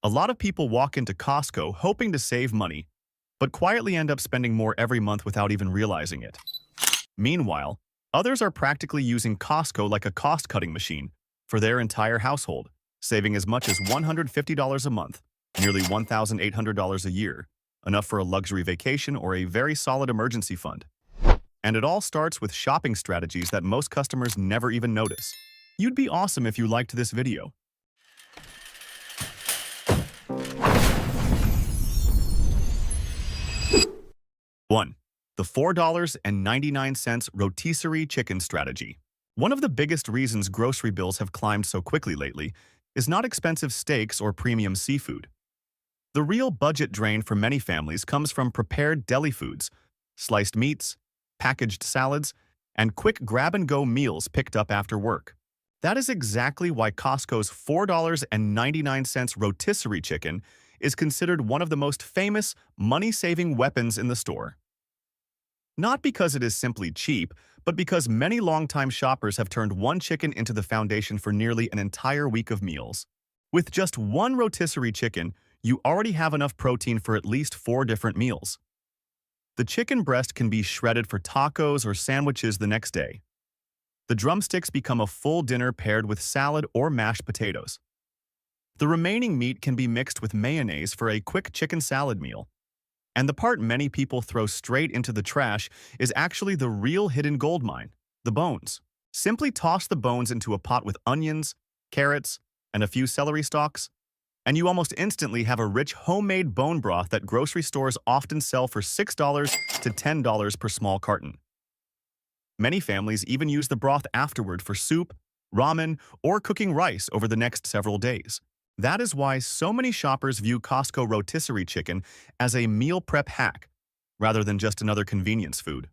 A lot of people walk into Costco hoping to save money, but quietly end up spending more every month without even realizing it. Meanwhile, others are practically using Costco like a cost-cutting machine for their entire household, saving as much as $150 a month, nearly $1,800 a year, enough for a luxury vacation or a very solid emergency fund. And it all starts with shopping strategies that most customers never even notice. You'd be awesome if you liked this video. 1. The $4.99 rotisserie chicken strategy. One of the biggest reasons grocery bills have climbed so quickly lately is not expensive steaks or premium seafood. The real budget drain for many families comes from prepared deli foods, sliced meats, packaged salads, and quick grab-and-go meals picked up after work. That is exactly why Costco's $4.99 rotisserie chicken is considered one of the most famous money-saving weapons in the store. Not because it is simply cheap, but because many longtime shoppers have turned one chicken into the foundation for nearly an entire week of meals. With just one rotisserie chicken, you already have enough protein for at least 4 different meals. The chicken breast can be shredded for tacos or sandwiches the next day. The drumsticks become a full dinner paired with salad or mashed potatoes. The remaining meat can be mixed with mayonnaise for a quick chicken salad meal. And the part many people throw straight into the trash is actually the real hidden gold mine, the bones. Simply toss the bones into a pot with onions, carrots, and a few celery stalks, and you almost instantly have a rich homemade bone broth that grocery stores often sell for $6 to $10 per small carton. Many families even use the broth afterward for soup, ramen, or cooking rice over the next several days. That is why so many shoppers view Costco rotisserie chicken as a meal prep hack, rather than just another convenience food.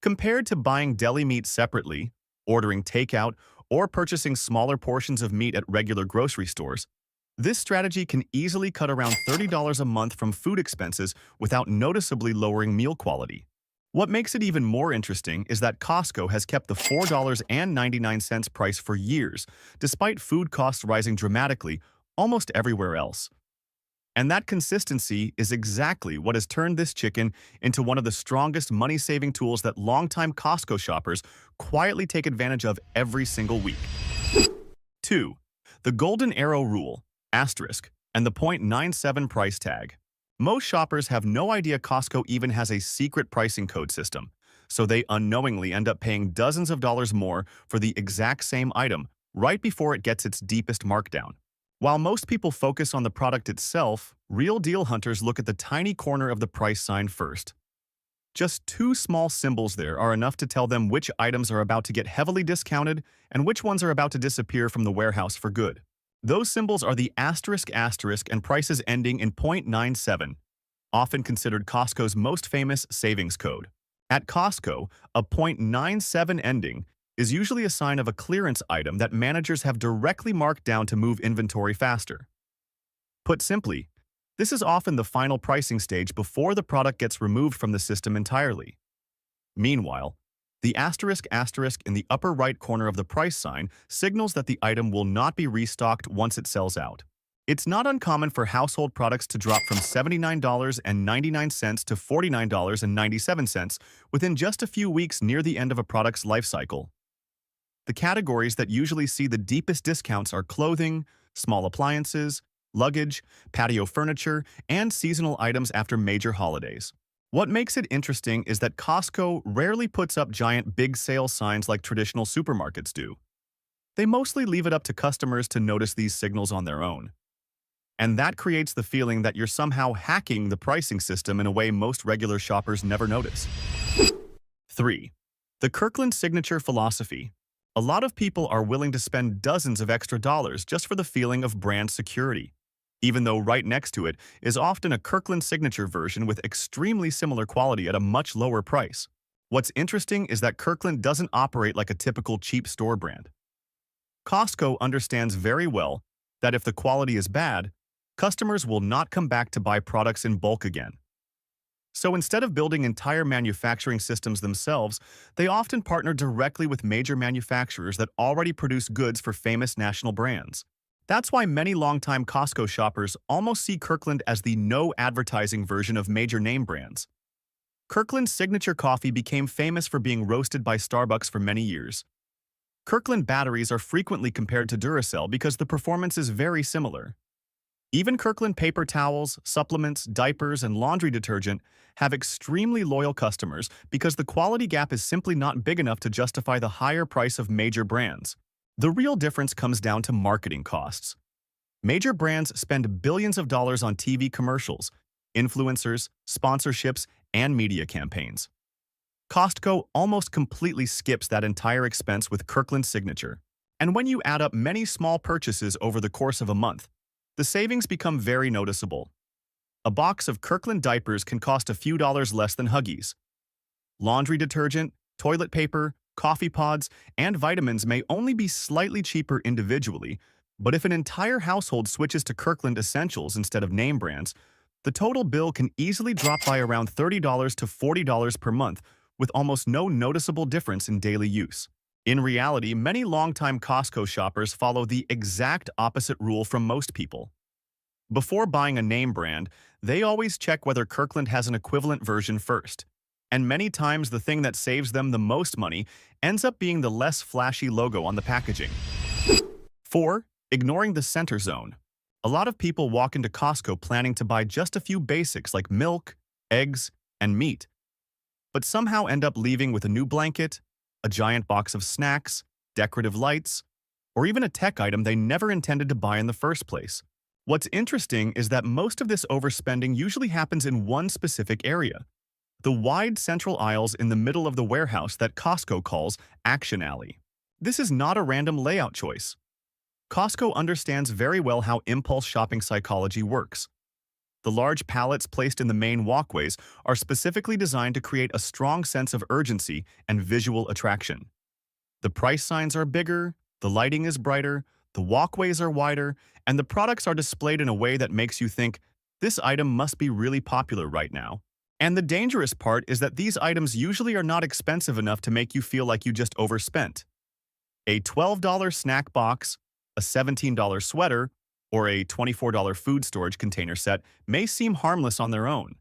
Compared to buying deli meat separately, ordering takeout, or purchasing smaller portions of meat at regular grocery stores, this strategy can easily cut around $30 a month from food expenses without noticeably lowering meal quality. What makes it even more interesting is that Costco has kept the $4.99 price for years, despite food costs rising dramatically almost everywhere else. And that consistency is exactly what has turned this chicken into one of the strongest money-saving tools that longtime Costco shoppers quietly take advantage of every single week. 2. The Golden Arrow Rule, asterisk, and the .97 price tag. Most shoppers have no idea Costco even has a secret pricing code system, so they unknowingly end up paying dozens of dollars more for the exact same item right before it gets its deepest markdown. While most people focus on the product itself, real deal hunters look at the tiny corner of the price sign first. Just 2 small symbols there are enough to tell them which items are about to get heavily discounted and which ones are about to disappear from the warehouse for good. Those symbols are the asterisk and prices ending in .97, often considered Costco's most famous savings code. At Costco, a .97 ending is usually a sign of a clearance item that managers have directly marked down to move inventory faster. Put simply, this is often the final pricing stage before the product gets removed from the system entirely. Meanwhile, the asterisk in the upper right corner of the price sign signals that the item will not be restocked once it sells out. It's not uncommon for household products to drop from $79.99 to $49.97 within just a few weeks near the end of a product's life cycle. The categories that usually see the deepest discounts are clothing, small appliances, luggage, patio furniture, and seasonal items after major holidays. What makes it interesting is that Costco rarely puts up giant big sale signs like traditional supermarkets do. They mostly leave it up to customers to notice these signals on their own. And that creates the feeling that you're somehow hacking the pricing system in a way most regular shoppers never notice. 3. The Kirkland Signature Philosophy. A lot of people are willing to spend dozens of extra dollars just for the feeling of brand security, even though right next to it is often a Kirkland Signature version with extremely similar quality at a much lower price. What's interesting is that Kirkland doesn't operate like a typical cheap store brand. Costco understands very well that if the quality is bad, customers will not come back to buy products in bulk again. So instead of building entire manufacturing systems themselves, they often partner directly with major manufacturers that already produce goods for famous national brands. That's why many longtime Costco shoppers almost see Kirkland as the no advertising version of major name brands. Kirkland's signature coffee became famous for being roasted by Starbucks for many years. Kirkland batteries are frequently compared to Duracell because the performance is very similar. Even Kirkland paper towels, supplements, diapers, and laundry detergent have extremely loyal customers because the quality gap is simply not big enough to justify the higher price of major brands. The real difference comes down to marketing costs. Major brands spend billions of dollars on TV commercials, influencers, sponsorships, and media campaigns. Costco almost completely skips that entire expense with Kirkland's signature. And when you add up many small purchases over the course of a month, the savings become very noticeable. A box of Kirkland diapers can cost a few dollars less than Huggies. Laundry detergent, toilet paper, coffee pods, and vitamins may only be slightly cheaper individually, but if an entire household switches to Kirkland Essentials instead of name brands, the total bill can easily drop by around $30 to $40 per month, with almost no noticeable difference in daily use. In reality, many longtime Costco shoppers follow the exact opposite rule from most people. Before buying a name brand, they always check whether Kirkland has an equivalent version first. And many times the thing that saves them the most money ends up being the less flashy logo on the packaging. 4. Ignoring the center zone. A lot of people walk into Costco planning to buy just a few basics like milk, eggs, and meat, but somehow end up leaving with a new blanket, a giant box of snacks, decorative lights, or even a tech item they never intended to buy in the first place. What's interesting is that most of this overspending usually happens in one specific area: the wide central aisles in the middle of the warehouse that Costco calls Action Alley. This is not a random layout choice. Costco understands very well how impulse shopping psychology works. The large pallets placed in the main walkways are specifically designed to create a strong sense of urgency and visual attraction. The price signs are bigger, the lighting is brighter, the walkways are wider, and the products are displayed in a way that makes you think, this item must be really popular right now. And the dangerous part is that these items usually are not expensive enough to make you feel like you just overspent. A $12 snack box, a $17 sweater, or a $24 food storage container set may seem harmless on their own.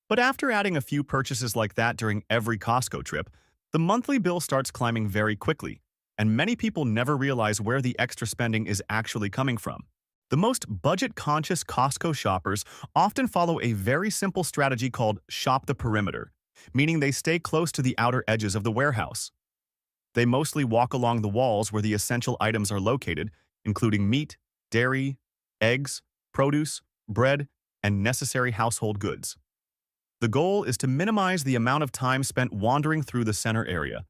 But after adding a few purchases like that during every Costco trip, the monthly bill starts climbing very quickly, and many people never realize where the extra spending is actually coming from. The most budget-conscious Costco shoppers often follow a very simple strategy called shop the perimeter, meaning they stay close to the outer edges of the warehouse. They mostly walk along the walls where the essential items are located, including meat, dairy, eggs, produce, bread, and necessary household goods. The goal is to minimize the amount of time spent wandering through the center area,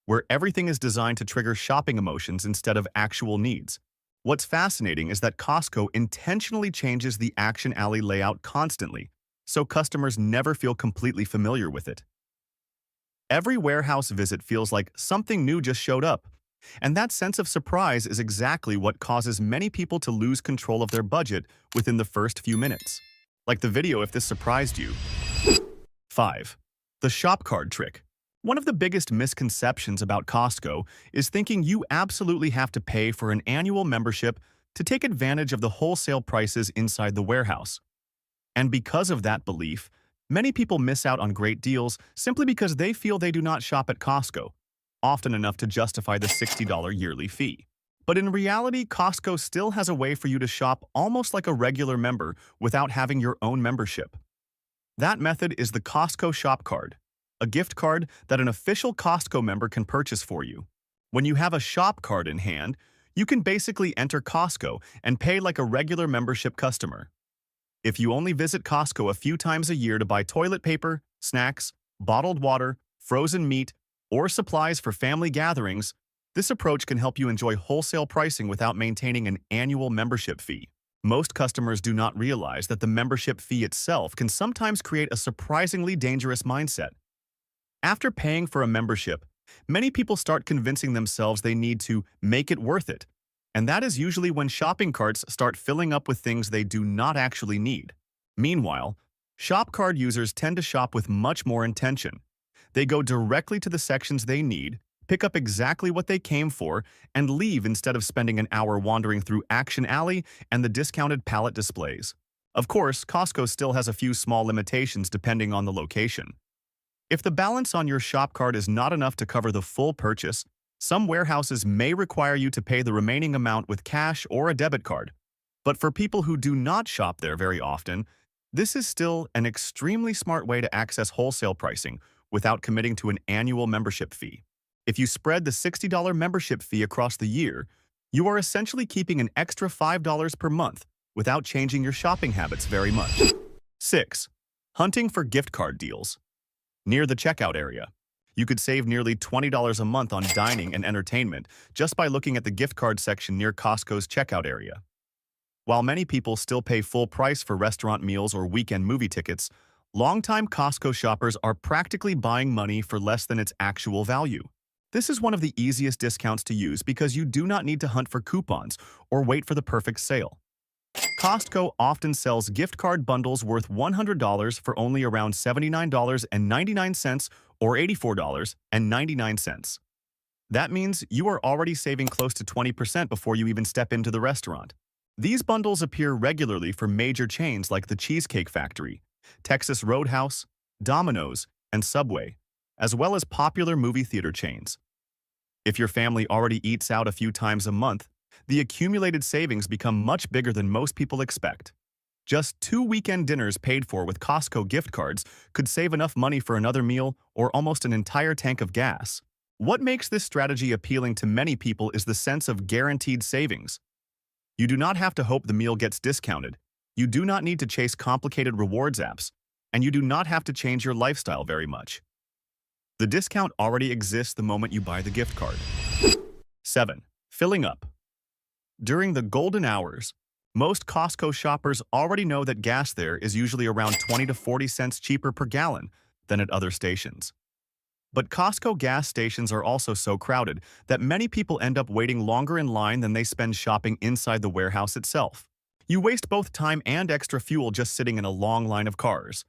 where everything is designed to trigger shopping emotions instead of actual needs. What's fascinating is that Costco intentionally changes the Action Alley layout constantly, so customers never feel completely familiar with it. Every warehouse visit feels like something new just showed up, and that sense of surprise is exactly what causes many people to lose control of their budget within the first few minutes. Like the video if this surprised you. 5. The shop card trick. One of the biggest misconceptions about Costco is thinking you absolutely have to pay for an annual membership to take advantage of the wholesale prices inside the warehouse. And because of that belief, many people miss out on great deals simply because they feel they do not shop at Costco, often enough to justify the $60 yearly fee. But in reality, Costco still has a way for you to shop almost like a regular member without having your own membership. That method is the Costco Shop Card, a gift card that an official Costco member can purchase for you. When you have a shop card in hand, you can basically enter Costco and pay like a regular membership customer. If you only visit Costco a few times a year to buy toilet paper, snacks, bottled water, frozen meat, or supplies for family gatherings, this approach can help you enjoy wholesale pricing without maintaining an annual membership fee. Most customers do not realize that the membership fee itself can sometimes create a surprisingly dangerous mindset. After paying for a membership, many people start convincing themselves they need to make it worth it, and that is usually when shopping carts start filling up with things they do not actually need. Meanwhile, shop card users tend to shop with much more intention. They go directly to the sections they need, pick up exactly what they came for, and leave instead of spending an hour wandering through Action Alley and the discounted pallet displays. Of course, Costco still has a few small limitations depending on the location. If the balance on your shop card is not enough to cover the full purchase, some warehouses may require you to pay the remaining amount with cash or a debit card. But for people who do not shop there very often, this is still an extremely smart way to access wholesale pricing without committing to an annual membership fee. If you spread the $60 membership fee across the year, you are essentially keeping an extra $5 per month without changing your shopping habits very much. 6. Hunting for gift card deals. Near the checkout area, you could save nearly $20 a month on dining and entertainment just by looking at the gift card section near Costco's checkout area. While many people still pay full price for restaurant meals or weekend movie tickets, longtime Costco shoppers are practically buying money for less than its actual value. This is one of the easiest discounts to use because you do not need to hunt for coupons or wait for the perfect sale. Costco often sells gift card bundles worth $100 for only around $79.99 or $84.99. That means you are already saving close to 20% before you even step into the restaurant. These bundles appear regularly for major chains like the Cheesecake Factory, Texas Roadhouse, Domino's, and Subway, as well as popular movie theater chains. If your family already eats out a few times a month, the accumulated savings become much bigger than most people expect. Just 2 weekend dinners paid for with Costco gift cards could save enough money for another meal or almost an entire tank of gas. What makes this strategy appealing to many people is the sense of guaranteed savings. You do not have to hope the meal gets discounted. You do not need to chase complicated rewards apps, and you do not have to change your lifestyle very much. The discount already exists the moment you buy the gift card. 7. Filling up. During the golden hours, most Costco shoppers already know that gas there is usually around 20 to 40 cents cheaper per gallon than at other stations. But Costco gas stations are also so crowded that many people end up waiting longer in line than they spend shopping inside the warehouse itself. You waste both time and extra fuel just sitting in a long line of cars.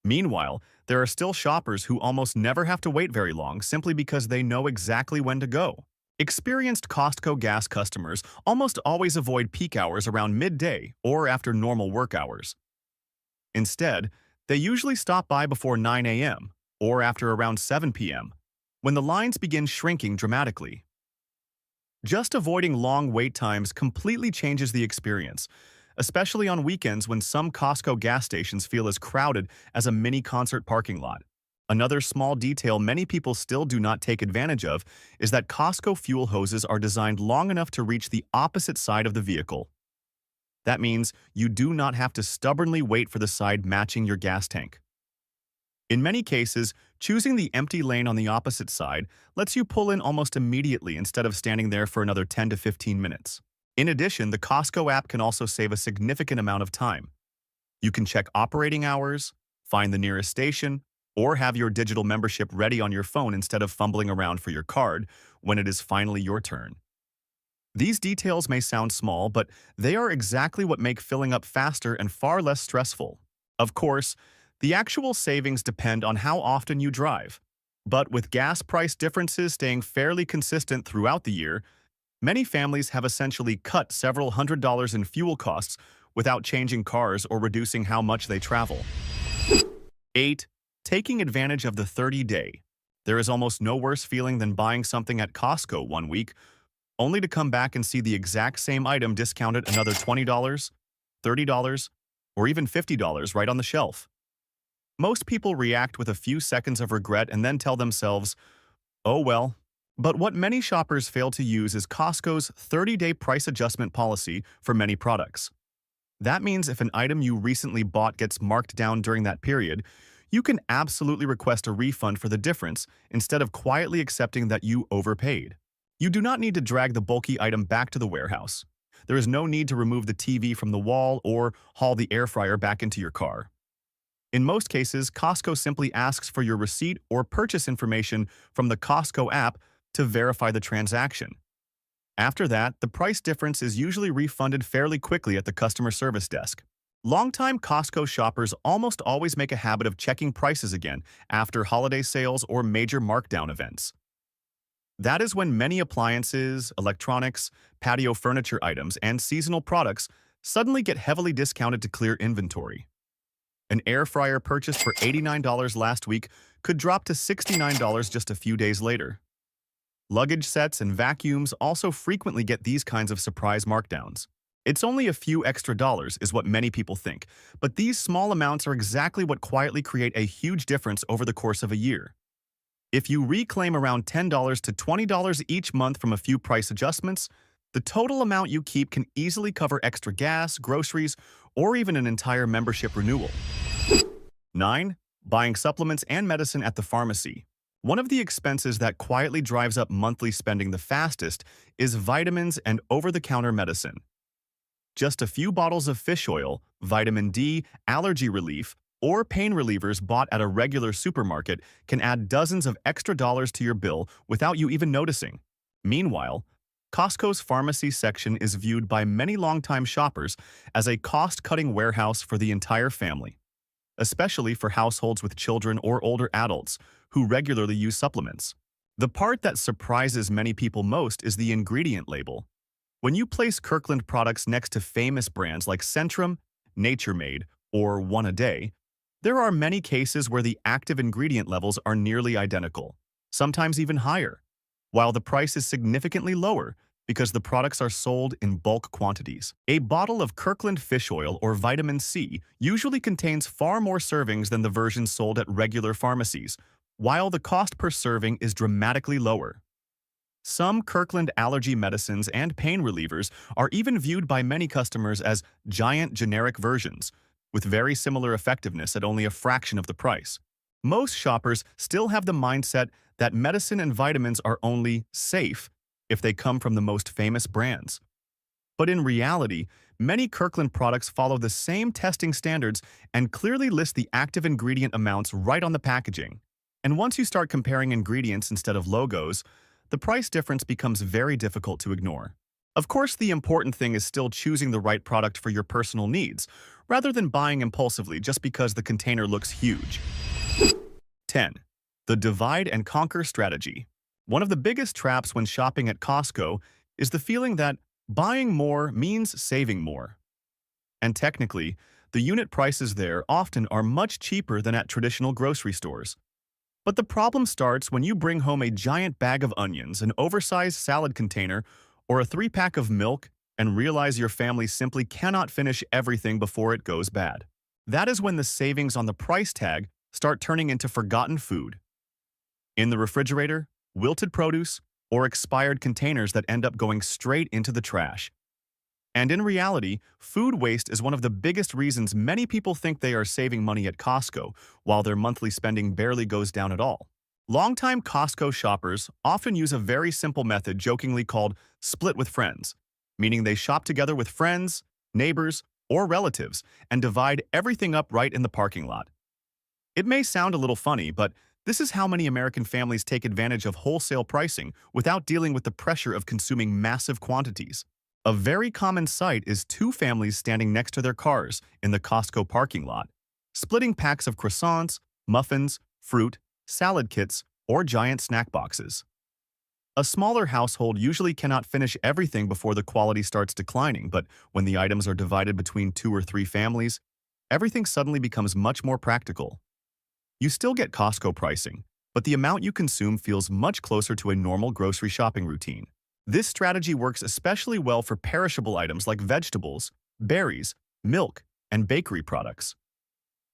Meanwhile, there are still shoppers who almost never have to wait very long simply because they know exactly when to go. Experienced Costco gas customers almost always avoid peak hours around midday or after normal work hours. Instead, they usually stop by before 9 a.m. or after around 7 p.m., when the lines begin shrinking dramatically. Just avoiding long wait times completely changes the experience, especially on weekends when some Costco gas stations feel as crowded as a mini concert parking lot. Another small detail many people still do not take advantage of is that Costco fuel hoses are designed long enough to reach the opposite side of the vehicle. That means you do not have to stubbornly wait for the side matching your gas tank. In many cases, choosing the empty lane on the opposite side lets you pull in almost immediately instead of standing there for another 10 to 15 minutes. In addition, the Costco app can also save a significant amount of time. You can check operating hours, find the nearest station, or have your digital membership ready on your phone instead of fumbling around for your card when it is finally your turn. These details may sound small, but they are exactly what make filling up faster and far less stressful. Of course, the actual savings depend on how often you drive. But with gas price differences staying fairly consistent throughout the year, many families have essentially cut several $100s in fuel costs without changing cars or reducing how much they travel. 8. Taking advantage of the 30-day. There is almost no worse feeling than buying something at Costco one week, only to come back and see the exact same item discounted another $20, $30, or even $50 right on the shelf. Most people react with a few seconds of regret and then tell themselves, oh well. But what many shoppers fail to use is Costco's 30-day price adjustment policy for many products. That means if an item you recently bought gets marked down during that period, you can absolutely request a refund for the difference instead of quietly accepting that you overpaid. You do not need to drag the bulky item back to the warehouse. There is no need to remove the TV from the wall or haul the air fryer back into your car. In most cases, Costco simply asks for your receipt or purchase information from the Costco app to verify the transaction. After that, the price difference is usually refunded fairly quickly at the customer service desk. Longtime Costco shoppers almost always make a habit of checking prices again after holiday sales or major markdown events. That is when many appliances, electronics, patio furniture items, and seasonal products suddenly get heavily discounted to clear inventory. An air fryer purchased for $89 last week could drop to $69 just a few days later. Luggage sets and vacuums also frequently get these kinds of surprise markdowns. It's only a few extra dollars, is what many people think, but these small amounts are exactly what quietly create a huge difference over the course of a year. If you reclaim around $10 to $20 each month from a few price adjustments, the total amount you keep can easily cover extra gas, groceries, or even an entire membership renewal. 9. Buying supplements and medicine at the pharmacy. One of the expenses that quietly drives up monthly spending the fastest is vitamins and over-the-counter medicine. Just a few bottles of fish oil, vitamin D, allergy relief, or pain relievers bought at a regular supermarket can add dozens of extra dollars to your bill without you even noticing. Meanwhile, Costco's pharmacy section is viewed by many longtime shoppers as a cost-cutting warehouse for the entire family, especially for households with children or older adults who regularly use supplements. The part that surprises many people most is the ingredient label. When you place Kirkland products next to famous brands like Centrum, Nature Made, or One a Day, there are many cases where the active ingredient levels are nearly identical, sometimes even higher, while the price is significantly lower because the products are sold in bulk quantities. A bottle of Kirkland fish oil or vitamin C usually contains far more servings than the versions sold at regular pharmacies, while the cost per serving is dramatically lower. Some Kirkland allergy medicines and pain relievers are even viewed by many customers as giant generic versions, with very similar effectiveness at only a fraction of the price. Most shoppers still have the mindset that medicine and vitamins are only safe if they come from the most famous brands. But in reality, many Kirkland products follow the same testing standards and clearly list the active ingredient amounts right on the packaging. And once you start comparing ingredients instead of logos, the price difference becomes very difficult to ignore. Of course, the important thing is still choosing the right product for your personal needs, rather than buying impulsively just because the container looks huge. 10. The divide and conquer strategy. One of the biggest traps when shopping at Costco is the feeling that buying more means saving more. And technically, the unit prices there often are much cheaper than at traditional grocery stores. But the problem starts when you bring home a giant bag of onions, an oversized salad container, or a 3-pack of milk and realize your family simply cannot finish everything before it goes bad. That is when the savings on the price tag start turning into forgotten food. In the refrigerator, wilted produce, or expired containers that end up going straight into the trash. And in reality, food waste is one of the biggest reasons many people think they are saving money at Costco, while their monthly spending barely goes down at all. Longtime Costco shoppers often use a very simple method jokingly called split with friends, meaning they shop together with friends, neighbors, or relatives and divide everything up right in the parking lot. It may sound a little funny, but this is how many American families take advantage of wholesale pricing without dealing with the pressure of consuming massive quantities. A very common sight is two families standing next to their cars in the Costco parking lot, splitting packs of croissants, muffins, fruit, salad kits, or giant snack boxes. A smaller household usually cannot finish everything before the quality starts declining, but when the items are divided between 2 or 3 families, everything suddenly becomes much more practical. You still get Costco pricing, but the amount you consume feels much closer to a normal grocery shopping routine. This strategy works especially well for perishable items like vegetables, berries, milk, and bakery products.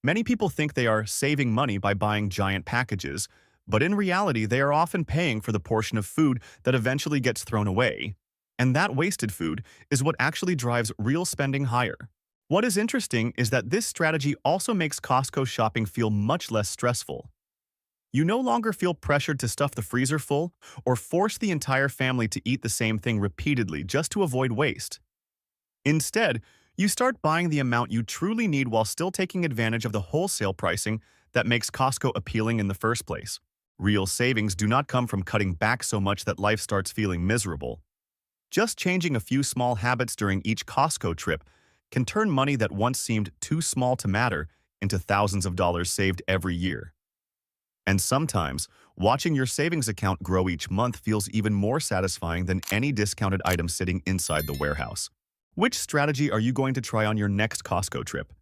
Many people think they are saving money by buying giant packages, but in reality they are often paying for the portion of food that eventually gets thrown away. And that wasted food is what actually drives real spending higher. What is interesting is that this strategy also makes Costco shopping feel much less stressful. You no longer feel pressured to stuff the freezer full or force the entire family to eat the same thing repeatedly just to avoid waste. Instead, you start buying the amount you truly need while still taking advantage of the wholesale pricing that makes Costco appealing in the first place. Real savings do not come from cutting back so much that life starts feeling miserable. Just changing a few small habits during each Costco trip can turn money that once seemed too small to matter into thousands of dollars saved every year. And sometimes, watching your savings account grow each month feels even more satisfying than any discounted item sitting inside the warehouse. Which strategy are you going to try on your next Costco trip?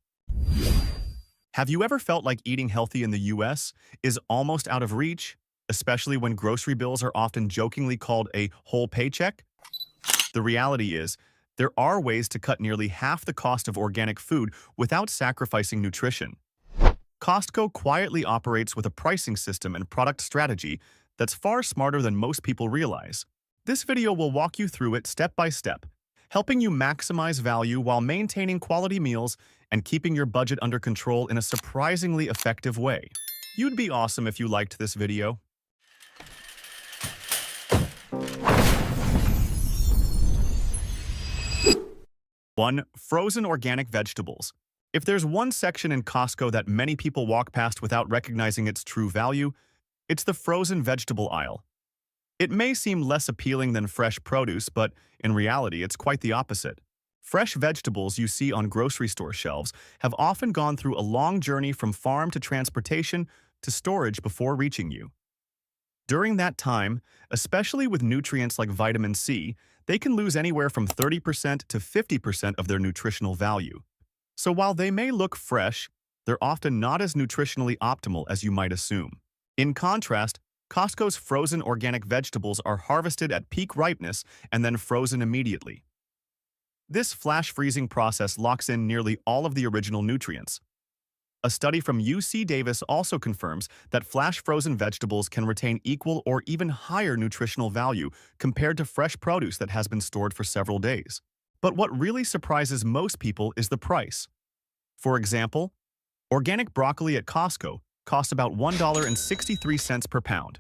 Have you ever felt like eating healthy in the US is almost out of reach, especially when grocery bills are often jokingly called a whole paycheck? The reality is, there are ways to cut nearly half the cost of organic food without sacrificing nutrition. Costco quietly operates with a pricing system and product strategy that's far smarter than most people realize. This video will walk you through it step by step, helping you maximize value while maintaining quality meals and keeping your budget under control in a surprisingly effective way. You'd be awesome if you liked this video. 1. Frozen organic vegetables. If there's one section in Costco that many people walk past without recognizing its true value, it's the frozen vegetable aisle. It may seem less appealing than fresh produce, but in reality, it's quite the opposite. Fresh vegetables you see on grocery store shelves have often gone through a long journey from farm to transportation to storage before reaching you. During that time, especially with nutrients like vitamin C, they can lose anywhere from 30% to 50% of their nutritional value. So while they may look fresh, they're often not as nutritionally optimal as you might assume. In contrast, Costco's frozen organic vegetables are harvested at peak ripeness and then frozen immediately. This flash freezing process locks in nearly all of the original nutrients. A study from UC Davis also confirms that flash frozen vegetables can retain equal or even higher nutritional value compared to fresh produce that has been stored for several days. But what really surprises most people is the price. For example, organic broccoli at Costco costs about $1.63 per pound,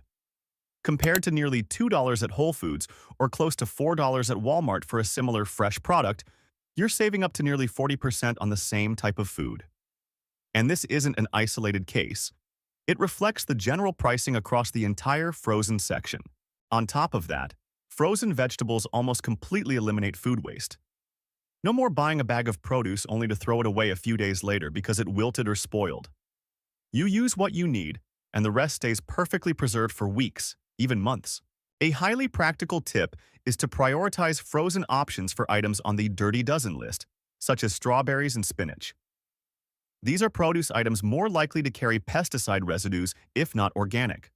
compared to nearly $2 at Whole Foods or close to $4 at Walmart for a similar fresh product. You're saving up to nearly 40% on the same type of food. And this isn't an isolated case. It reflects the general pricing across the entire frozen section. On top of that, frozen vegetables almost completely eliminate food waste. No more buying a bag of produce only to throw it away a few days later because it wilted or spoiled. You use what you need, and the rest stays perfectly preserved for weeks, even months. A highly practical tip is to prioritize frozen options for items on the dirty dozen list, such as strawberries and spinach. These are produce items more likely to carry pesticide residues if not organic.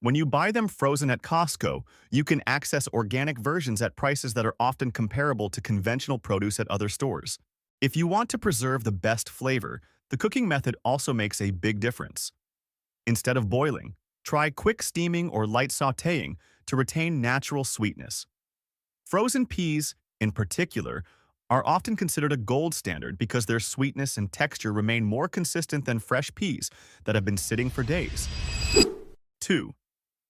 When you buy them frozen at Costco, you can access organic versions at prices that are often comparable to conventional produce at other stores. If you want to preserve the best flavor, the cooking method also makes a big difference. Instead of boiling, try quick steaming or light sautéing to retain natural sweetness. Frozen peas, in particular, are often considered a gold standard because their sweetness and texture remain more consistent than fresh peas that have been sitting for days. 2.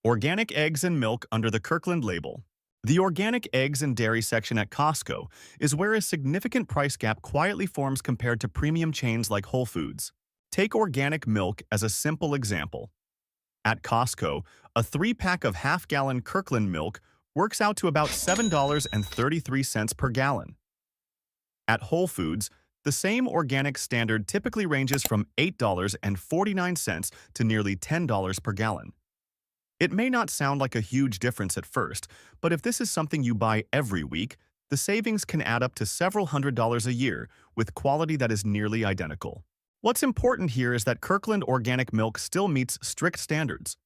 Organic eggs and milk under the Kirkland label. The organic eggs and dairy section at Costco is where a significant price gap quietly forms compared to premium chains like Whole Foods. Take organic milk as a simple example. At Costco, a 3-pack of half-gallon Kirkland milk works out to about $7.33 per gallon. At Whole Foods, the same organic standard typically ranges from $8.49 to nearly $10 per gallon. It may not sound like a huge difference at first, but if this is something you buy every week, the savings can add up to several $100s a year with quality that is nearly identical. What's important here is that Kirkland organic milk still meets strict standards.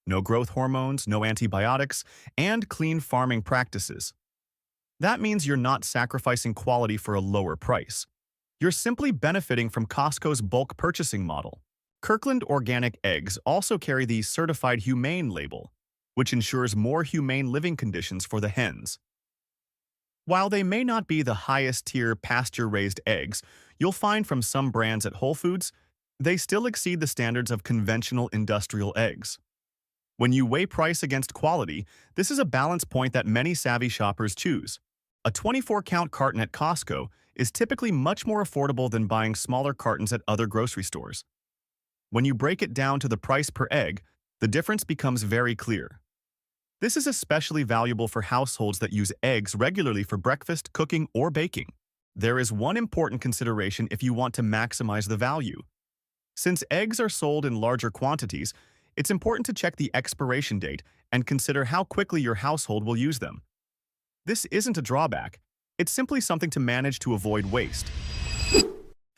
No growth hormones, no antibiotics, and clean farming practices. That means you're not sacrificing quality for a lower price. You're simply benefiting from Costco's bulk purchasing model. Kirkland organic eggs also carry the Certified Humane label, which ensures more humane living conditions for the hens. While they may not be the highest-tier pasture-raised eggs you'll find from some brands at Whole Foods, they still exceed the standards of conventional industrial eggs. When you weigh price against quality, this is a balance point that many savvy shoppers choose. A 24-count carton at Costco is typically much more affordable than buying smaller cartons at other grocery stores. When you break it down to the price per egg, the difference becomes very clear. This is especially valuable for households that use eggs regularly for breakfast, cooking, or baking. There is one important consideration if you want to maximize the value. Since eggs are sold in larger quantities, It's important to check the expiration date and consider how quickly your household will use them. This isn't a drawback. It's simply something to manage to avoid waste.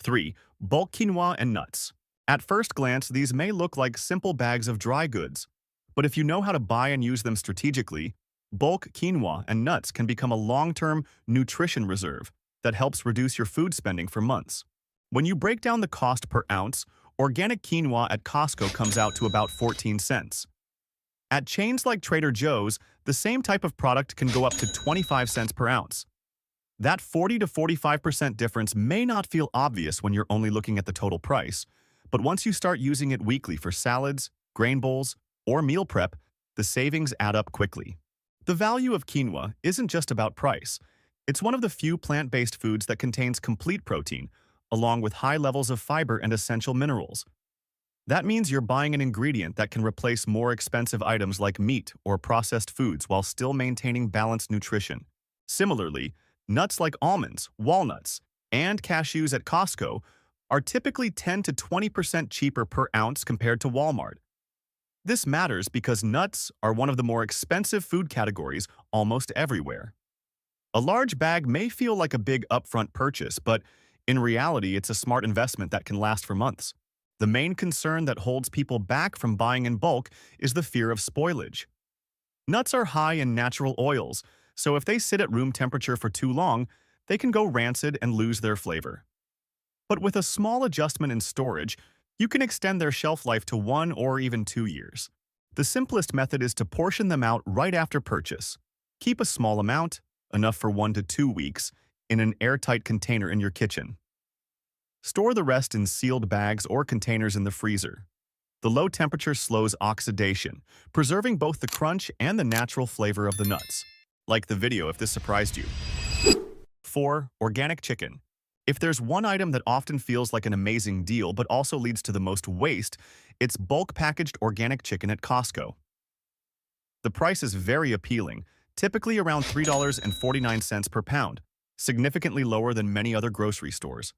3. Bulk quinoa and nuts. At first glance, these may look like simple bags of dry goods, but if you know how to buy and use them strategically, bulk quinoa and nuts can become a long-term nutrition reserve that helps reduce your food spending for months. When you break down the cost per ounce, organic quinoa at Costco comes out to about 14 cents. At chains like Trader Joe's, the same type of product can go up to 25 cents per ounce. That 40 to 45% difference may not feel obvious when you're only looking at the total price, but once you start using it weekly for salads, grain bowls, or meal prep, the savings add up quickly. The value of quinoa isn't just about price. It's one of the few plant-based foods that contains complete protein, along with high levels of fiber and essential minerals. That means you're buying an ingredient that can replace more expensive items like meat or processed foods while still maintaining balanced nutrition. Similarly, nuts like almonds, walnuts, and cashews at Costco are typically 10 to 20% cheaper per ounce compared to Walmart. This matters because nuts are one of the more expensive food categories almost everywhere. A large bag may feel like a big upfront purchase, but in reality, it's a smart investment that can last for months. The main concern that holds people back from buying in bulk is the fear of spoilage. Nuts are high in natural oils, so if they sit at room temperature for too long, they can go rancid and lose their flavor. But with a small adjustment in storage, you can extend their shelf life to 1 or even 2 years. The simplest method is to portion them out right after purchase. Keep a small amount, enough for 1 to 2 weeks, in an airtight container in your kitchen. Store the rest in sealed bags or containers in the freezer. The low temperature slows oxidation, preserving both the crunch and the natural flavor of the nuts. Like the video if this surprised you. 4. Organic chicken. If there's one item that often feels like an amazing deal but also leads to the most waste, it's bulk packaged organic chicken at Costco. The price is very appealing, typically around $3.49 per pound, significantly lower than many other grocery stores.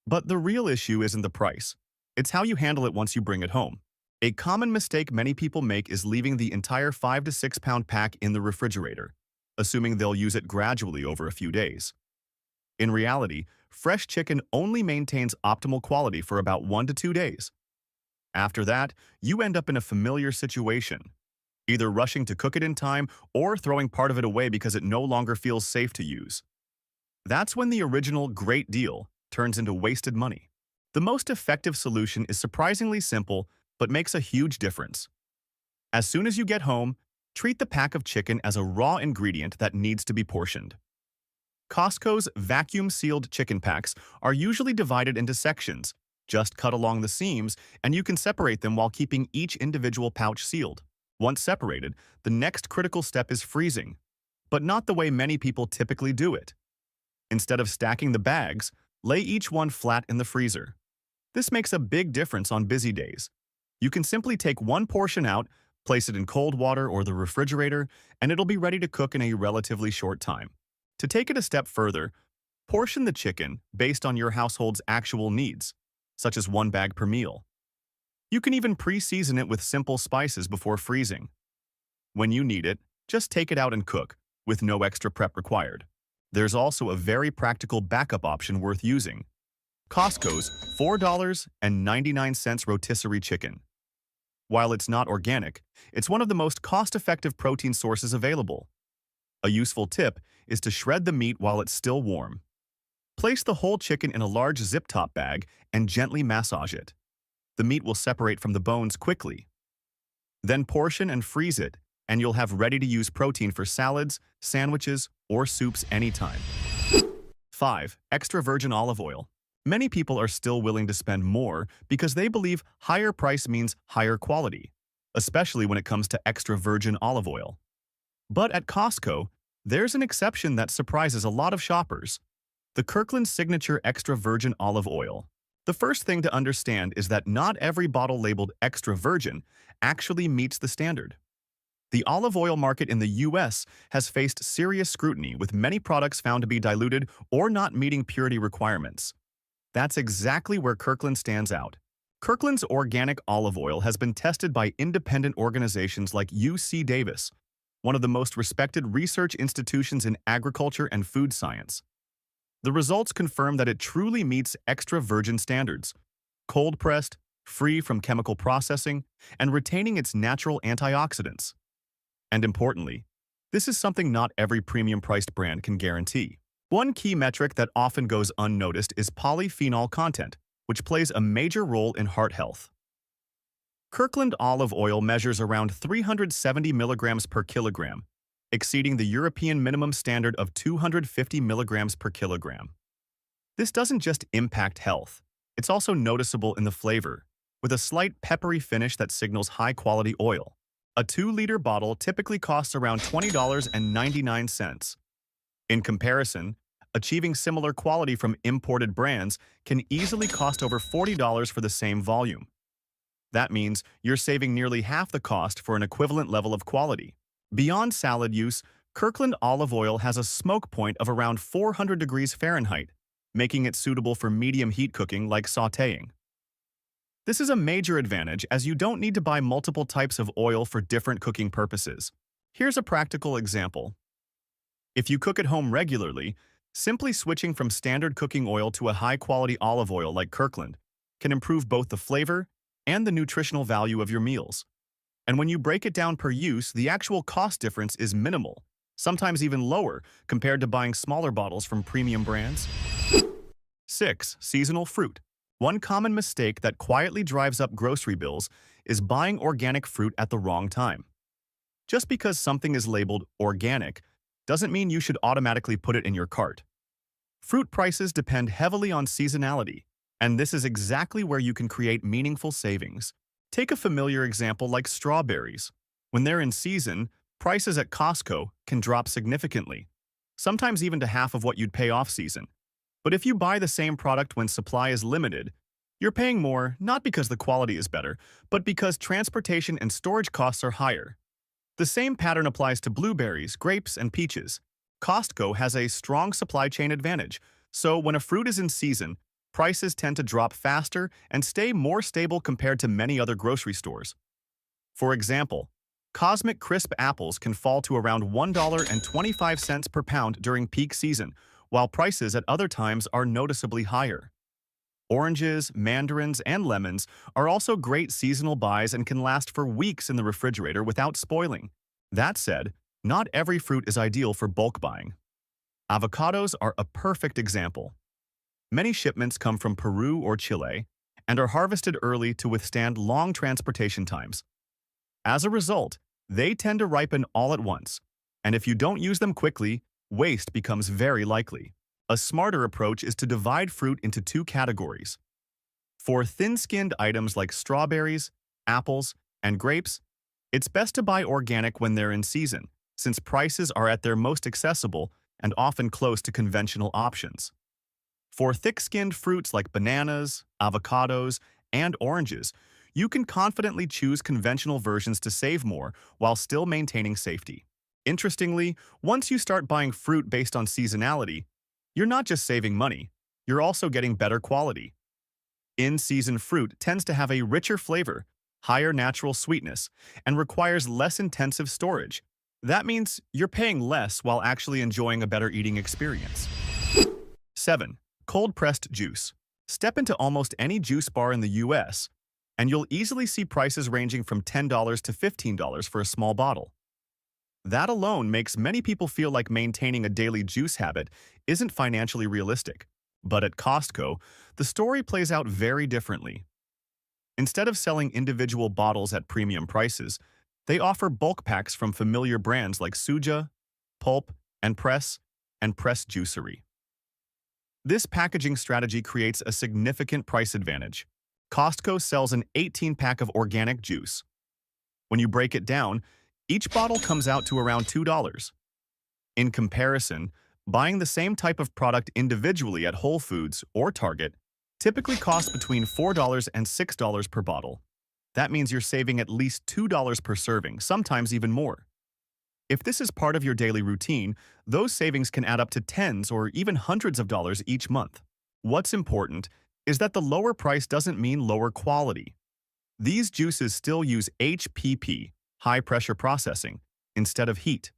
But the real issue isn't the price. It's how you handle it once you bring it home. A common mistake many people make is leaving the entire 5 to 6 pound pack in the refrigerator, assuming they'll use it gradually over a few days. In reality, fresh chicken only maintains optimal quality for about 1 to 2 days. After that, you end up in a familiar situation, either rushing to cook it in time or throwing part of it away because it no longer feels safe to use. That's when the original great deal turns into wasted money. The most effective solution is surprisingly simple but makes a huge difference. As soon as you get home, treat the pack of chicken as a raw ingredient that needs to be portioned. Costco's vacuum-sealed chicken packs are usually divided into sections, just cut along the seams, and you can separate them while keeping each individual pouch sealed. Once separated, the next critical step is freezing, but not the way many people typically do it. Instead of stacking the bags, lay each one flat in the freezer. This makes a big difference on busy days. You can simply take one portion out, place it in cold water or the refrigerator, and it'll be ready to cook in a relatively short time. To take it a step further, portion the chicken based on your household's actual needs, such as 1 bag per meal. You can even pre-season it with simple spices before freezing. When you need it, just take it out and cook, with no extra prep required. There's also a very practical backup option worth using: Costco's $4.99 rotisserie chicken. While it's not organic, it's one of the most cost-effective protein sources available. A useful tip is to shred the meat while it's still warm. Place the whole chicken in a large zip-top bag and gently massage it. The meat will separate from the bones quickly. Then portion and freeze it, and you'll have ready-to-use protein for salads, sandwiches, or soups anytime. 5. Extra virgin olive oil. Many people are still willing to spend more because they believe higher price means higher quality, especially when it comes to extra virgin olive oil. But at Costco, there's an exception that surprises a lot of shoppers: the Kirkland Signature Extra Virgin Olive Oil. The first thing to understand is that not every bottle labeled extra virgin actually meets the standard. The olive oil market in the US has faced serious scrutiny, with many products found to be diluted or not meeting purity requirements. That's exactly where Kirkland stands out. Kirkland's organic olive oil has been tested by independent organizations like UC Davis, one of the most respected research institutions in agriculture and food science. The results confirm that it truly meets extra virgin standards, cold-pressed, free from chemical processing, and retaining its natural antioxidants. And importantly, this is something not every premium-priced brand can guarantee. One key metric that often goes unnoticed is polyphenol content, which plays a major role in heart health. Kirkland olive oil measures around 370 milligrams per kilogram, exceeding the European minimum standard of 250 milligrams per kilogram. This doesn't just impact health, it's also noticeable in the flavor, with a slight peppery finish that signals high-quality oil. A 2-liter bottle typically costs around $20.99. In comparison, achieving similar quality from imported brands can easily cost over $40 for the same volume. That means you're saving nearly half the cost for an equivalent level of quality. Beyond salad use, Kirkland olive oil has a smoke point of around 400 degrees Fahrenheit, making it suitable for medium heat cooking like sautéing. This is a major advantage as you don't need to buy multiple types of oil for different cooking purposes. Here's a practical example. If you cook at home regularly, simply switching from standard cooking oil to a high-quality olive oil like Kirkland can improve both the flavor and the nutritional value of your meals. And when you break it down per use, the actual cost difference is minimal, sometimes even lower compared to buying smaller bottles from premium brands. 6. Seasonal fruit. One common mistake that quietly drives up grocery bills is buying organic fruit at the wrong time. Just because something is labeled organic doesn't mean you should automatically put it in your cart. Fruit prices depend heavily on seasonality, and this is exactly where you can create meaningful savings. Take a familiar example like strawberries. When they're in season, prices at Costco can drop significantly, sometimes even to half of what you'd pay off-season. But if you buy the same product when supply is limited, you're paying more not because the quality is better, but because transportation and storage costs are higher. The same pattern applies to blueberries, grapes, and peaches. Costco has a strong supply chain advantage, so when a fruit is in season, prices tend to drop faster and stay more stable compared to many other grocery stores. For example, Cosmic Crisp apples can fall to around $1.25 per pound during peak season, while prices at other times are noticeably higher. Oranges, mandarins, and lemons are also great seasonal buys and can last for weeks in the refrigerator without spoiling. That said, not every fruit is ideal for bulk buying. Avocados are a perfect example. Many shipments come from Peru or Chile and are harvested early to withstand long transportation times. As a result, they tend to ripen all at once, and if you don't use them quickly, waste becomes very likely. A smarter approach is to divide fruit into 2 categories. For thin-skinned items like strawberries, apples, and grapes, it's best to buy organic when they're in season, since prices are at their most accessible and often close to conventional options. For thick-skinned fruits like bananas, avocados, and oranges, you can confidently choose conventional versions to save more while still maintaining safety. Interestingly, once you start buying fruit based on seasonality, you're not just saving money, you're also getting better quality. In-season fruit tends to have a richer flavor, higher natural sweetness, and requires less intensive storage. That means you're paying less while actually enjoying a better eating experience. 7. Cold-pressed juice. Step into almost any juice bar in the US, and you'll easily see prices ranging from $10 to $15 for a small bottle. That alone makes many people feel like maintaining a daily juice habit isn't financially realistic. But at Costco, the story plays out very differently. Instead of selling individual bottles at premium prices, they offer bulk packs from familiar brands like Suja, Pulp, and Press Juicery. This packaging strategy creates a significant price advantage. Costco sells an 18-pack of organic juice. When you break it down, each bottle comes out to around $2. In comparison, buying the same type of product individually at Whole Foods or Target typically costs between $4 and $6 per bottle. That means you're saving at least $2 per serving, sometimes even more. If this is part of your daily routine, those savings can add up to tens or even hundreds of dollars each month. What's important is that the lower price doesn't mean lower quality. These juices still use HPP, high-pressure processing, instead of heat.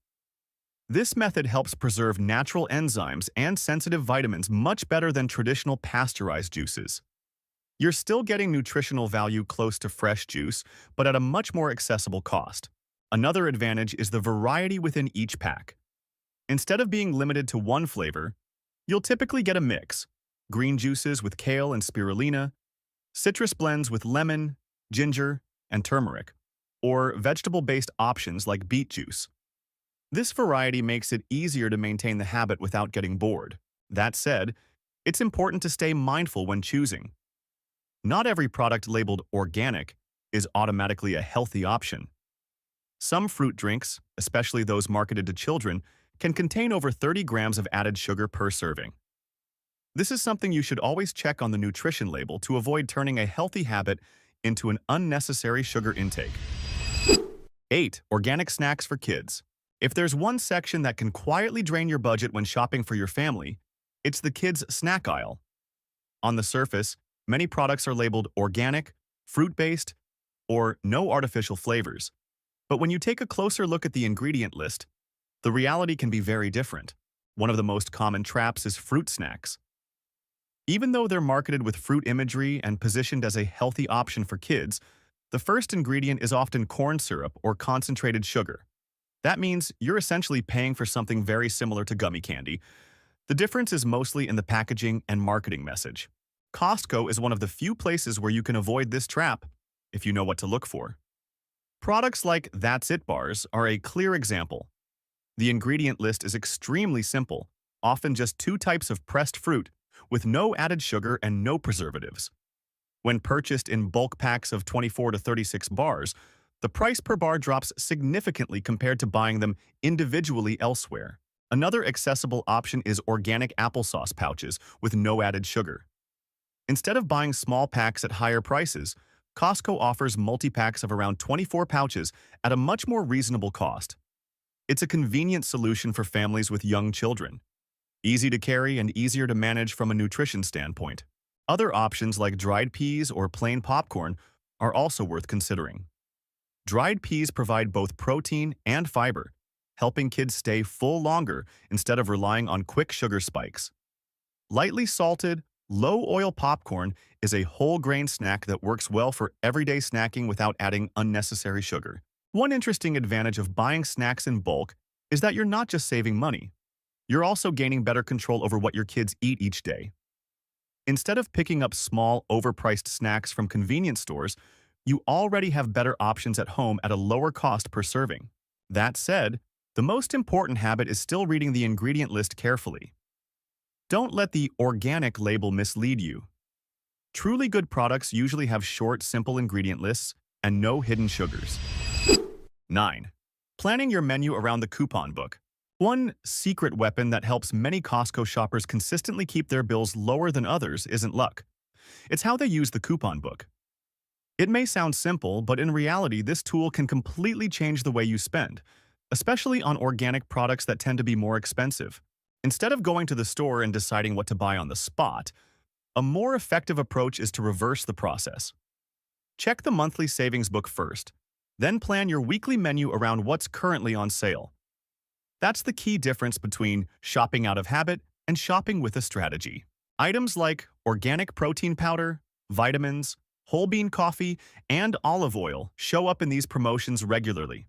This method helps preserve natural enzymes and sensitive vitamins much better than traditional pasteurized juices. You're still getting nutritional value close to fresh juice, but at a much more accessible cost. Another advantage is the variety within each pack. Instead of being limited to one flavor, you'll typically get a mix: green juices with kale and spirulina, citrus blends with lemon, ginger, and turmeric, or vegetable-based options like beet juice. This variety makes it easier to maintain the habit without getting bored. That said, it's important to stay mindful when choosing. Not every product labeled organic is automatically a healthy option. Some fruit drinks, especially those marketed to children, can contain over 30 grams of added sugar per serving. This is something you should always check on the nutrition label to avoid turning a healthy habit into an unnecessary sugar intake. 8. Organic snacks for kids. If there's one section that can quietly drain your budget when shopping for your family, it's the kids' snack aisle. On the surface, many products are labeled organic, fruit-based, or no artificial flavors. But when you take a closer look at the ingredient list, the reality can be very different. One of the most common traps is fruit snacks. Even though they're marketed with fruit imagery and positioned as a healthy option for kids, the first ingredient is often corn syrup or concentrated sugar. That means you're essentially paying for something very similar to gummy candy. The difference is mostly in the packaging and marketing message. Costco is one of the few places where you can avoid this trap if you know what to look for. Products like That's It bars are a clear example. The ingredient list is extremely simple, often just 2 types of pressed fruit, with no added sugar and no preservatives. When purchased in bulk packs of 24 to 36 bars, the price per bar drops significantly compared to buying them individually elsewhere. Another accessible option is organic applesauce pouches with no added sugar. Instead of buying small packs at higher prices, Costco offers multi-packs of around 24 pouches at a much more reasonable cost. It's a convenient solution for families with young children, easy to carry and easier to manage from a nutrition standpoint. Other options like dried peas or plain popcorn are also worth considering. Dried peas provide both protein and fiber, helping kids stay full longer instead of relying on quick sugar spikes. Lightly salted, low-oil popcorn is a whole-grain snack that works well for everyday snacking without adding unnecessary sugar. One interesting advantage of buying snacks in bulk is that you're not just saving money. You're also gaining better control over what your kids eat each day. Instead of picking up small, overpriced snacks from convenience stores, you already have better options at home at a lower cost per serving. That said, the most important habit is still reading the ingredient list carefully. Don't let the organic label mislead you. Truly good products usually have short, simple ingredient lists and no hidden sugars. 9. Planning your menu around the coupon book. One secret weapon that helps many Costco shoppers consistently keep their bills lower than others isn't luck. It's how they use the coupon book. It may sound simple, but in reality, this tool can completely change the way you spend, especially on organic products that tend to be more expensive. Instead of going to the store and deciding what to buy on the spot, a more effective approach is to reverse the process. Check the monthly savings book first, then plan your weekly menu around what's currently on sale. That's the key difference between shopping out of habit and shopping with a strategy. Items like organic protein powder, vitamins, whole bean coffee, and olive oil show up in these promotions regularly.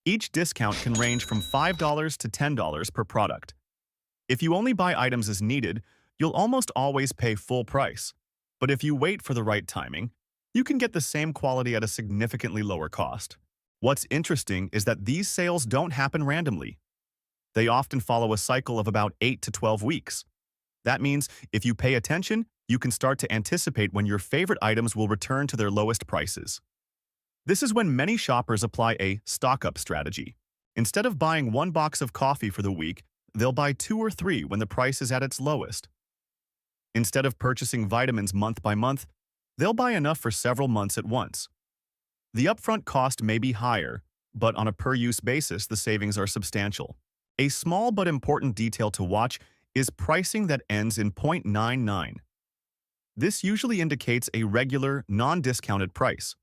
Each discount can range from $5 to $10 per product. If you only buy items as needed, you'll almost always pay full price. But if you wait for the right timing, you can get the same quality at a significantly lower cost. What's interesting is that these sales don't happen randomly. They often follow a cycle of about 8 to 12 weeks. That means if you pay attention, you can start to anticipate when your favorite items will return to their lowest prices. This is when many shoppers apply a stock-up strategy. Instead of buying one box of coffee for the week, they'll buy 2 or 3 when the price is at its lowest. Instead of purchasing vitamins month by month, they'll buy enough for several months at once. The upfront cost may be higher, but on a per-use basis, the savings are substantial. A small but important detail to watch is pricing that ends in 0.99. This usually indicates a regular, non-discounted price.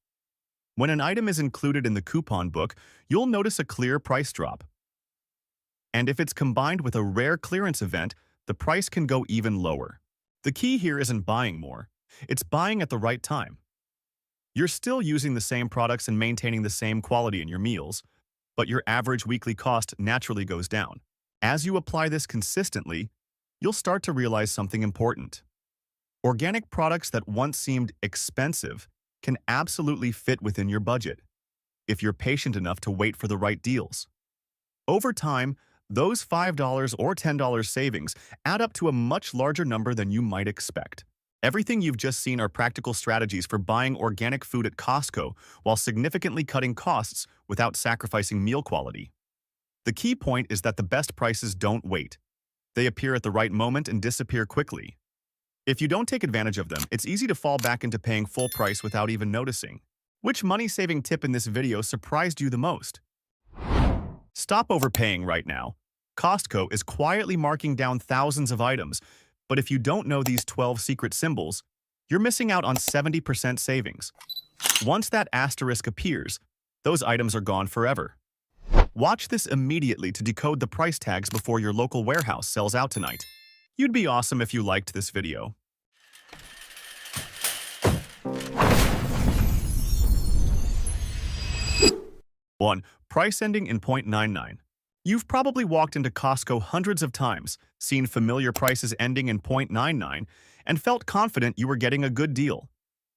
When an item is included in the coupon book, you'll notice a clear price drop. And if it's combined with a rare clearance event, the price can go even lower. The key here isn't buying more. It's buying at the right time. You're still using the same products and maintaining the same quality in your meals, but your average weekly cost naturally goes down. As you apply this consistently, you'll start to realize something important. Organic products that once seemed expensive can absolutely fit within your budget if you're patient enough to wait for the right deals. Over time, those $5 or $10 savings add up to a much larger number than you might expect. Everything you've just seen are practical strategies for buying organic food at Costco while significantly cutting costs without sacrificing meal quality. The key point is that the best prices don't wait. They appear at the right moment and disappear quickly. If you don't take advantage of them, it's easy to fall back into paying full price without even noticing. Which money-saving tip in this video surprised you the most? Stop overpaying right now. Costco is quietly marking down thousands of items, but if you don't know these 12 secret symbols, you're missing out on 70% savings. Once that asterisk appears, those items are gone forever. Watch this immediately to decode the price tags before your local warehouse sells out tonight. You'd be awesome if you liked this video. 1. Price ending in 0.99. You've probably walked into Costco hundreds of times, seen familiar prices ending in 0.99, and felt confident you were getting a good deal.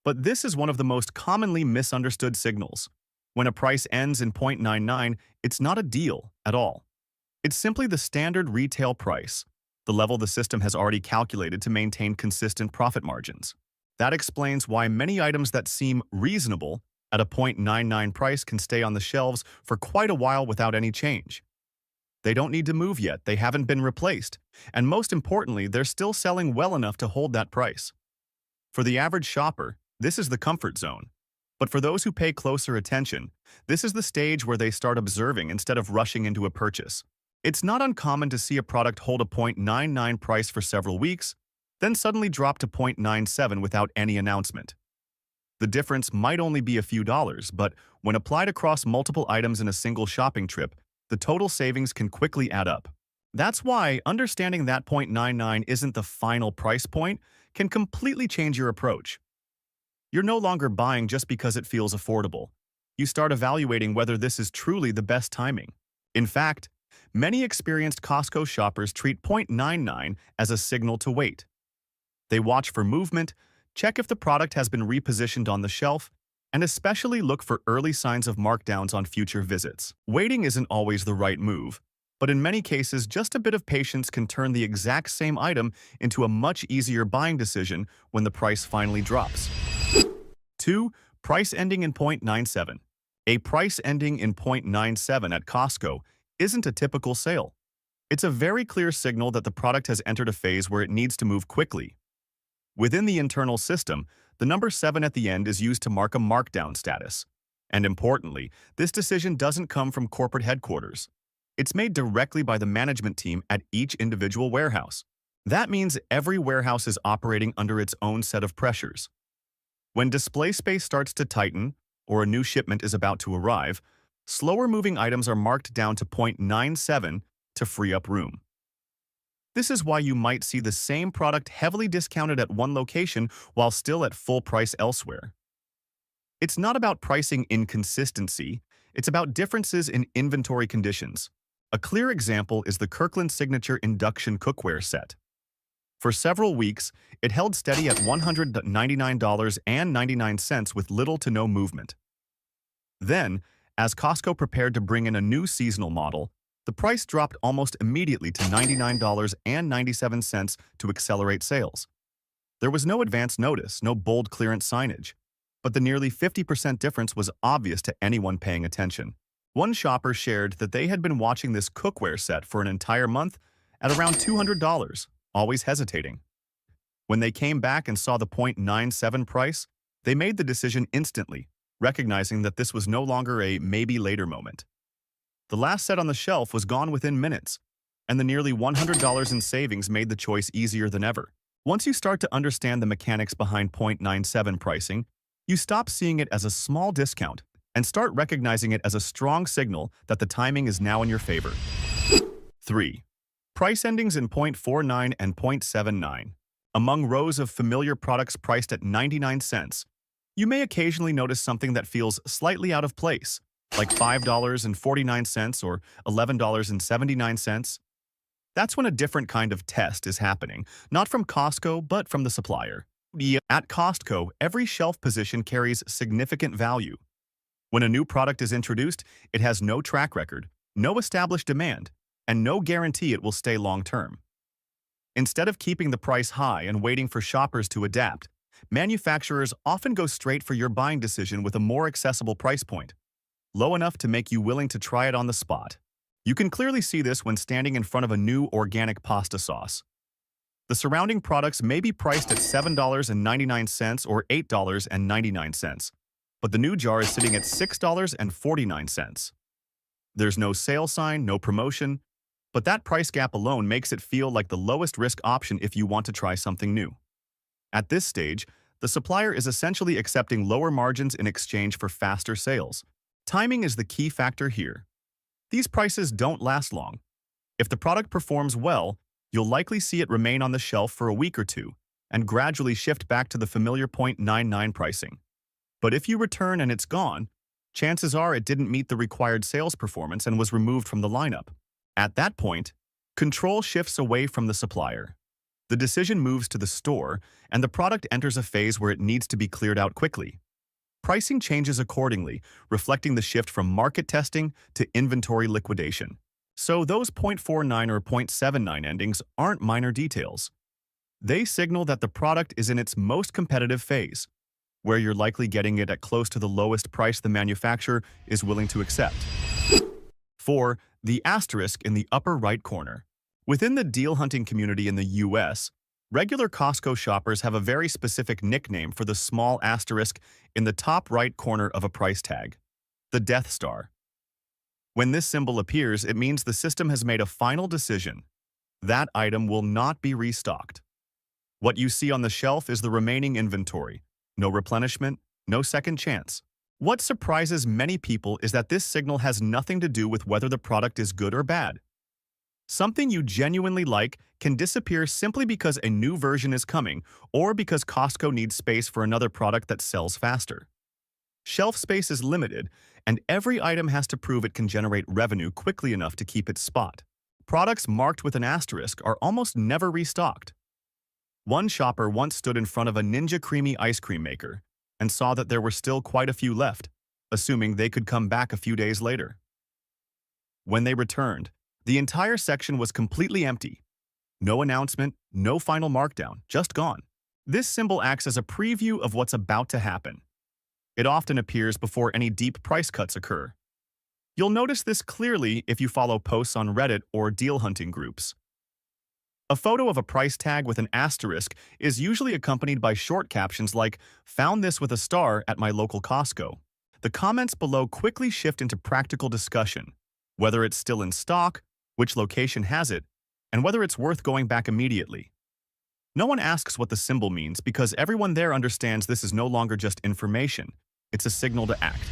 But this is one of the most commonly misunderstood signals. When a price ends in 0.99, it's not a deal at all. It's simply the standard retail price, the level the system has already calculated to maintain consistent profit margins. That explains why many items that seem reasonable at a 0.99 price can stay on the shelves for quite a while without any change. They don't need to move yet, they haven't been replaced, and most importantly, they're still selling well enough to hold that price. For the average shopper, this is the comfort zone. But for those who pay closer attention, this is the stage where they start observing instead of rushing into a purchase. It's not uncommon to see a product hold a 0.99 price for several weeks, then suddenly drop to 0.97 without any announcement. The difference might only be a few dollars, but when applied across multiple items in a single shopping trip, the total savings can quickly add up. That's why understanding that 0.99 isn't the final price point can completely change your approach. You're no longer buying just because it feels affordable. You start evaluating whether this is truly the best timing. In fact, many experienced Costco shoppers treat 0.99 as a signal to wait. They watch for movement, check if the product has been repositioned on the shelf, and especially look for early signs of markdowns on future visits. Waiting isn't always the right move, but in many cases, just a bit of patience can turn the exact same item into a much easier buying decision when the price finally drops. 2. Price ending in 0.97. A price ending in 0.97 at Costco isn't a typical sale. It's a very clear signal that the product has entered a phase where it needs to move quickly. Within the internal system, the number 7 at the end is used to mark a markdown status. And importantly, this decision doesn't come from corporate headquarters. It's made directly by the management team at each individual warehouse. That means every warehouse is operating under its own set of pressures. When display space starts to tighten, or a new shipment is about to arrive, slower-moving items are marked down to 0.97 to free up room. This is why you might see the same product heavily discounted at one location while still at full price elsewhere. It's not about pricing inconsistency, it's about differences in inventory conditions. A clear example is the Kirkland Signature Induction Cookware Set. For several weeks, it held steady at $199.99 with little to no movement. Then, as Costco prepared to bring in a new seasonal model, the price dropped almost immediately to $99.97 to accelerate sales. There was no advance notice, no bold clearance signage, but the nearly 50% difference was obvious to anyone paying attention. One shopper shared that they had been watching this cookware set for an entire month at around $200, always hesitating. When they came back and saw the 0.97 price, they made the decision instantly, recognizing that this was no longer a maybe-later moment. The last set on the shelf was gone within minutes, and the nearly $100 in savings made the choice easier than ever. Once you start to understand the mechanics behind 0.97 pricing, you stop seeing it as a small discount and start recognizing it as a strong signal that the timing is now in your favor. 3. Price endings in 0.49 and 0.79. Among rows of familiar products priced at 99 cents, you may occasionally notice something that feels slightly out of place, like $5.49 or $11.79. That's when a different kind of test is happening, not from Costco, but from the supplier. At Costco, every shelf position carries significant value. When a new product is introduced, it has no track record, no established demand, and no guarantee it will stay long-term. Instead of keeping the price high and waiting for shoppers to adapt, manufacturers often go straight for your buying decision with a more accessible price point, low enough to make you willing to try it on the spot. You can clearly see this when standing in front of a new organic pasta sauce. The surrounding products may be priced at $7.99 or $8.99, but the new jar is sitting at $6.49. There's no sale sign, no promotion, but that price gap alone makes it feel like the lowest risk option if you want to try something new. At this stage, the supplier is essentially accepting lower margins in exchange for faster sales. Timing is the key factor here. These prices don't last long. If the product performs well, you'll likely see it remain on the shelf for a week or two and gradually shift back to the familiar 0.99 pricing. But if you return and it's gone, chances are it didn't meet the required sales performance and was removed from the lineup. At that point, control shifts away from the supplier. The decision moves to the store, and the product enters a phase where it needs to be cleared out quickly. Pricing changes accordingly, reflecting the shift from market testing to inventory liquidation. So those 0.49 or 0.79 endings aren't minor details. They signal that the product is in its most competitive phase, where you're likely getting it at close to the lowest price the manufacturer is willing to accept. 4. The asterisk in the upper right corner. Within the deal hunting community in the US, regular Costco shoppers have a very specific nickname for the small asterisk in the top right corner of a price tag: the Death Star. When this symbol appears, it means the system has made a final decision. That item will not be restocked. What you see on the shelf is the remaining inventory. No replenishment, no second chance. What surprises many people is that this signal has nothing to do with whether the product is good or bad. Something you genuinely like can disappear simply because a new version is coming or because Costco needs space for another product that sells faster. Shelf space is limited, and every item has to prove it can generate revenue quickly enough to keep its spot. Products marked with an asterisk are almost never restocked. One shopper once stood in front of a Ninja Creamy ice cream maker and saw that there were still quite a few left, assuming they could come back a few days later. When they returned, the entire section was completely empty. No announcement, no final markdown, just gone. This symbol acts as a preview of what's about to happen. It often appears before any deep price cuts occur. You'll notice this clearly if you follow posts on Reddit or deal hunting groups. A photo of a price tag with an asterisk is usually accompanied by short captions like, "Found this with a star at my local Costco." The comments below quickly shift into practical discussion, whether it's still in stock, which location has it, and whether it's worth going back immediately. No one asks what the symbol means because everyone there understands this is no longer just information, it's a signal to act.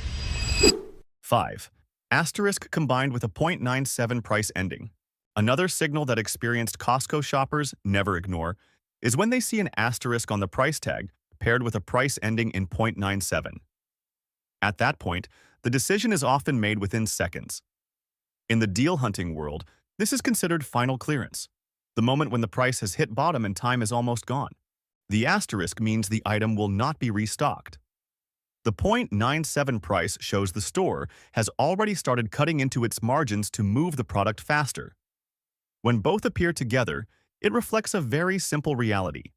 5. Asterisk combined with a 0.97 price ending. Another signal that experienced Costco shoppers never ignore is when they see an asterisk on the price tag paired with a price ending in 0.97. At that point, the decision is often made within seconds. In the deal hunting world, this is considered final clearance, the moment when the price has hit bottom and time is almost gone. The asterisk means the item will not be restocked. The 0.97 price shows the store has already started cutting into its margins to move the product faster. When both appear together, it reflects a very simple reality.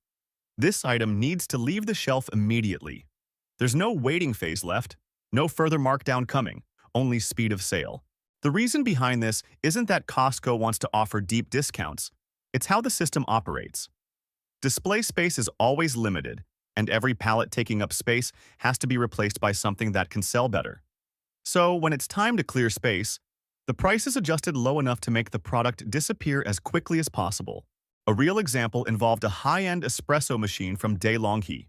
This item needs to leave the shelf immediately. There's no waiting phase left, no further markdown coming, only speed of sale. The reason behind this isn't that Costco wants to offer deep discounts, it's how the system operates. Display space is always limited, and every pallet taking up space has to be replaced by something that can sell better. So when it's time to clear space, the price is adjusted low enough to make the product disappear as quickly as possible. A real example involved a high-end espresso machine from DeLonghi.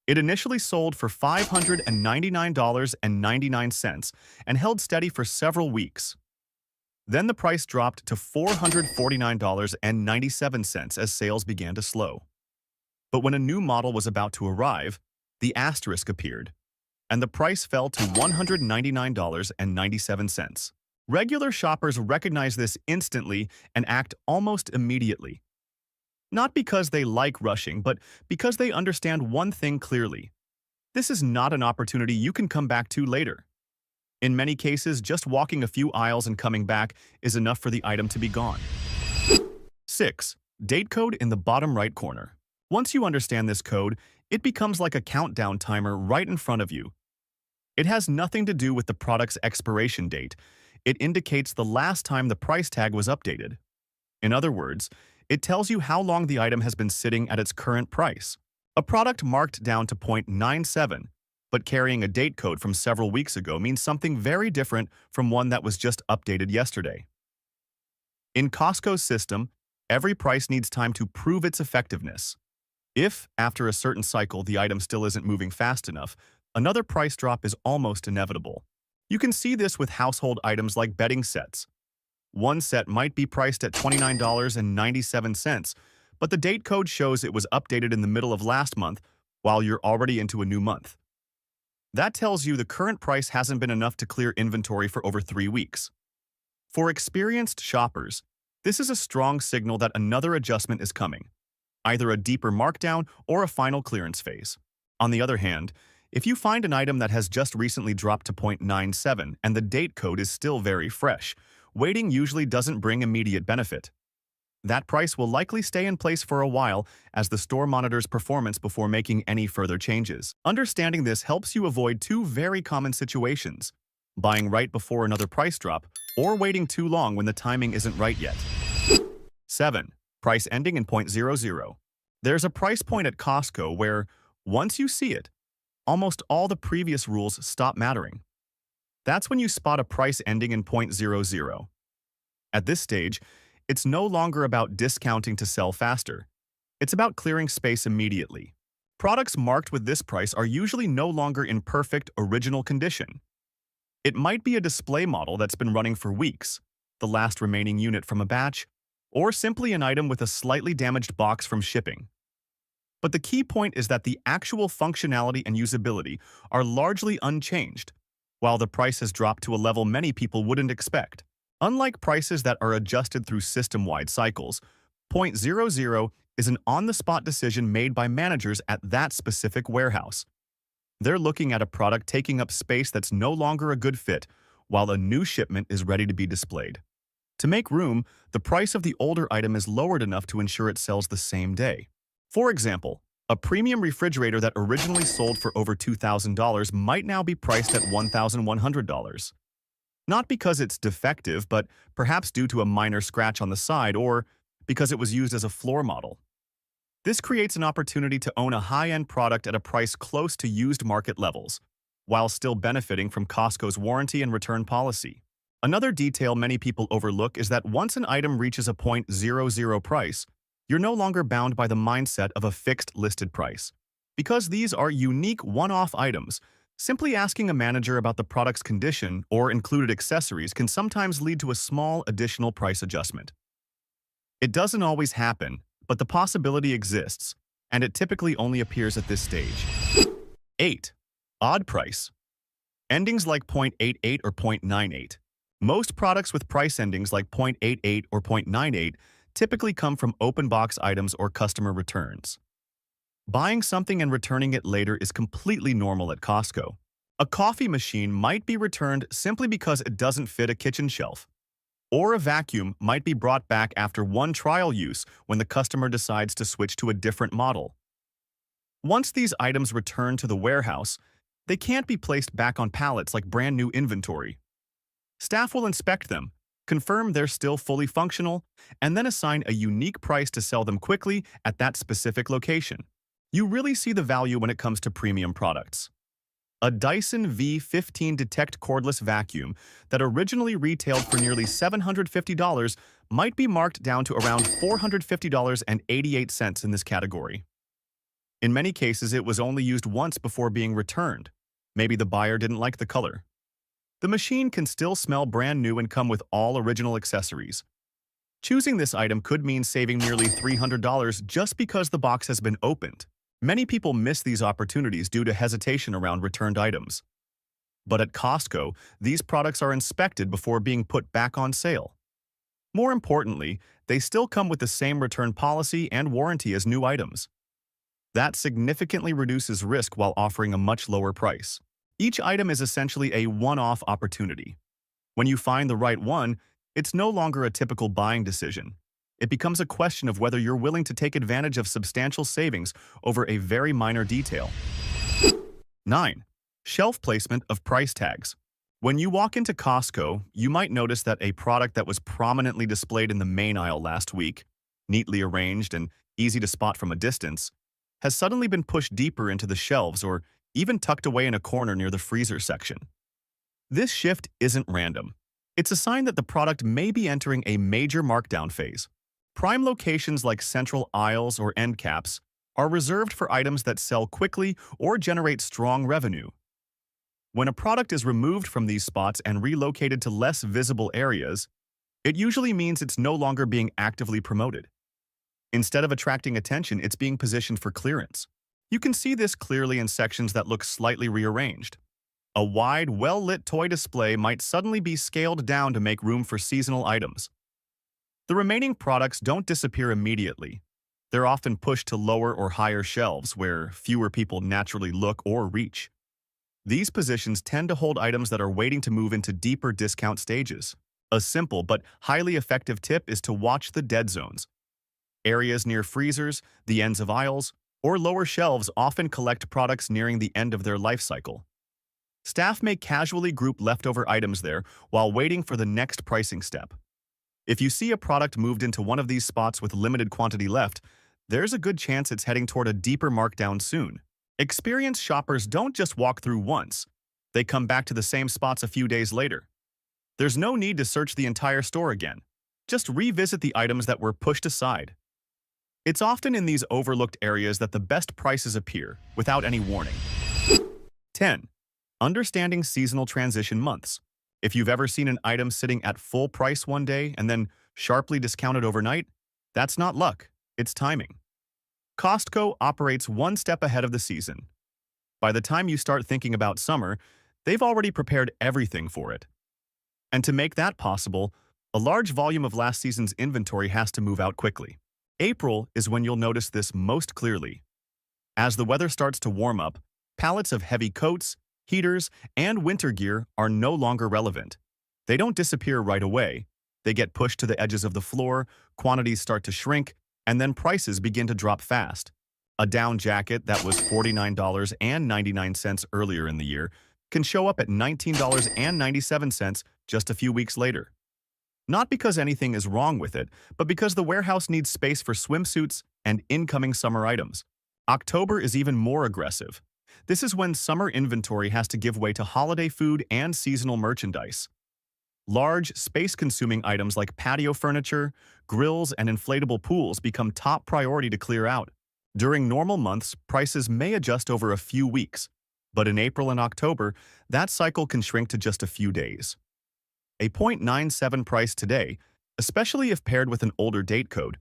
It initially sold for $599.99 and held steady for several weeks. Then the price dropped to $449.97 as sales began to slow. But when a new model was about to arrive, the asterisk appeared, and the price fell to $199.97. Regular shoppers recognize this instantly and act almost immediately. Not because they like rushing, but because they understand one thing clearly. This is not an opportunity you can come back to later. In many cases, just walking a few aisles and coming back is enough for the item to be gone. 6. Date code in the bottom right corner. Once you understand this code, it becomes like a countdown timer right in front of you. It has nothing to do with the product's expiration date. It indicates the last time the price tag was updated. In other words, it tells you how long the item has been sitting at its current price. A product marked down to 0.97, but carrying a date code from several weeks ago means something very different from one that was just updated yesterday. In Costco's system, every price needs time to prove its effectiveness. If, after a certain cycle, the item still isn't moving fast enough, another price drop is almost inevitable. You can see this with household items like bedding sets. One set might be priced at $29.97, but the date code shows it was updated in the middle of last month while you're already into a new month. That tells you the current price hasn't been enough to clear inventory for over 3 weeks. For experienced shoppers, this is a strong signal that another adjustment is coming, either a deeper markdown or a final clearance phase. On the other hand, if you find an item that has just recently dropped to 0.97 and the date code is still very fresh, waiting usually doesn't bring immediate benefit. That price will likely stay in place for a while as the store monitors performance before making any further changes. Understanding this helps you avoid two very common situations: buying right before another price drop or waiting too long when the timing isn't right yet. 7. Price ending in 0.00. There's a price point at Costco where, once you see it, almost all the previous rules stop mattering. That's when you spot a price ending in 0.00. At this stage, it's no longer about discounting to sell faster. It's about clearing space immediately. Products marked with this price are usually no longer in perfect, original condition. It might be a display model that's been running for weeks, the last remaining unit from a batch, or simply an item with a slightly damaged box from shipping. But the key point is that the actual functionality and usability are largely unchanged, while the price has dropped to a level many people wouldn't expect. Unlike prices that are adjusted through system-wide cycles, 0.00 is an on-the-spot decision made by managers at that specific warehouse. They're looking at a product taking up space that's no longer a good fit, while a new shipment is ready to be displayed. To make room, the price of the older item is lowered enough to ensure it sells the same day. For example, a premium refrigerator that originally sold for over $2,000 might now be priced at $1,100. Not because it's defective, but perhaps due to a minor scratch on the side or because it was used as a floor model. This creates an opportunity to own a high-end product at a price close to used market levels, while still benefiting from Costco's warranty and return policy. Another detail many people overlook is that once an item reaches a 0.00 price, you're no longer bound by the mindset of a fixed listed price. Because these are unique one-off items, simply asking a manager about the product's condition or included accessories can sometimes lead to a small additional price adjustment. It doesn't always happen, but the possibility exists, and it typically only appears at this stage. 8. Odd price. Endings like 0.88 or 0.98. Most products with price endings like 0.88 or 0.98 typically come from open box items or customer returns. Buying something and returning it later is completely normal at Costco. A coffee machine might be returned simply because it doesn't fit a kitchen shelf. Or a vacuum might be brought back after one trial use when the customer decides to switch to a different model. Once these items return to the warehouse, they can't be placed back on pallets like brand new inventory. Staff will inspect them, confirm they're still fully functional, and then assign a unique price to sell them quickly at that specific location. You really see the value when it comes to premium products. A Dyson V15 Detect cordless vacuum that originally retailed for nearly $750 might be marked down to around $450.88 in this category. In many cases, it was only used once before being returned. Maybe the buyer didn't like the color. The machine can still smell brand new and come with all original accessories. Choosing this item could mean saving nearly $300 just because the box has been opened. Many people miss these opportunities due to hesitation around returned items. But at Costco, these products are inspected before being put back on sale. More importantly, they still come with the same return policy and warranty as new items. That significantly reduces risk while offering a much lower price. Each item is essentially a one-off opportunity. When you find the right one, it's no longer a typical buying decision. It becomes a question of whether you're willing to take advantage of substantial savings over a very minor detail. 9. Shelf placement of price tags. When you walk into Costco, you might notice that a product that was prominently displayed in the main aisle last week, neatly arranged and easy to spot from a distance, has suddenly been pushed deeper into the shelves or even tucked away in a corner near the freezer section. This shift isn't random. It's a sign that the product may be entering a major markdown phase. Prime locations like central aisles or end caps are reserved for items that sell quickly or generate strong revenue. When a product is removed from these spots and relocated to less visible areas, it usually means it's no longer being actively promoted. Instead of attracting attention, it's being positioned for clearance. You can see this clearly in sections that look slightly rearranged. A wide, well-lit toy display might suddenly be scaled down to make room for seasonal items. The remaining products don't disappear immediately. They're often pushed to lower or higher shelves where fewer people naturally look or reach. These positions tend to hold items that are waiting to move into deeper discount stages. A simple but highly effective tip is to watch the dead zones. Areas near freezers, the ends of aisles, or lower shelves often collect products nearing the end of their life cycle. Staff may casually group leftover items there while waiting for the next pricing step. If you see a product moved into one of these spots with limited quantity left, there's a good chance it's heading toward a deeper markdown soon. Experienced shoppers don't just walk through once. They come back to the same spots a few days later. There's no need to search the entire store again. Just revisit the items that were pushed aside. It's often in these overlooked areas that the best prices appear, without any warning. 10. Understanding seasonal transition months. If you've ever seen an item sitting at full price one day and then sharply discounted overnight, that's not luck, it's timing. Costco operates one step ahead of the season. By the time you start thinking about summer, they've already prepared everything for it. And to make that possible, a large volume of last season's inventory has to move out quickly. April is when you'll notice this most clearly. As the weather starts to warm up, pallets of heavy coats, heaters, and winter gear are no longer relevant. They don't disappear right away. They get pushed to the edges of the floor, quantities start to shrink, and then prices begin to drop fast. A down jacket that was $49.99 earlier in the year can show up at $19.97 just a few weeks later. Not because anything is wrong with it, but because the warehouse needs space for swimsuits and incoming summer items. October is even more aggressive. This is when summer inventory has to give way to holiday food and seasonal merchandise. Large, space-consuming items like patio furniture, grills, and inflatable pools become top priority to clear out. During normal months, prices may adjust over a few weeks, but in April and October, that cycle can shrink to just a few days. A .97 price today, especially if paired with an older date code,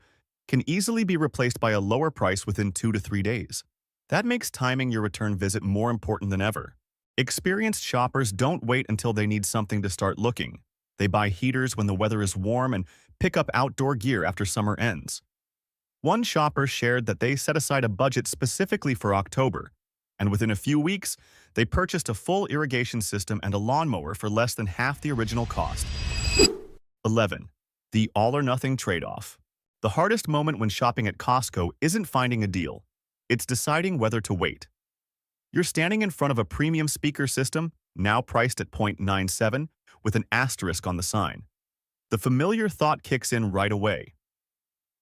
can easily be replaced by a lower price within 2 to 3 days. That makes timing your return visit more important than ever. Experienced shoppers don't wait until they need something to start looking. They buy heaters when the weather is warm and pick up outdoor gear after summer ends. One shopper shared that they set aside a budget specifically for October, and within a few weeks, they purchased a full irrigation system and a lawnmower for less than half the original cost. 11. The all-or-nothing trade-off. The hardest moment when shopping at Costco isn't finding a deal. It's deciding whether to wait. You're standing in front of a premium speaker system, now priced at .97, with an asterisk on the sign. The familiar thought kicks in right away.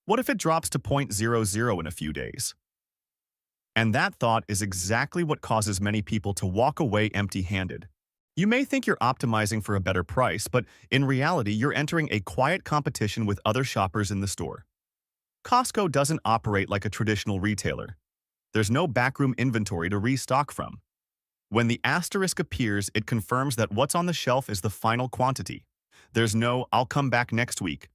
What if it drops to .00 in a few days? And that thought is exactly what causes many people to walk away empty-handed. You may think you're optimizing for a better price, but in reality, you're entering a quiet competition with other shoppers in the store. Costco doesn't operate like a traditional retailer. There's no backroom inventory to restock from. When the asterisk appears, it confirms that what's on the shelf is the final quantity. There's no, "I'll come back next week."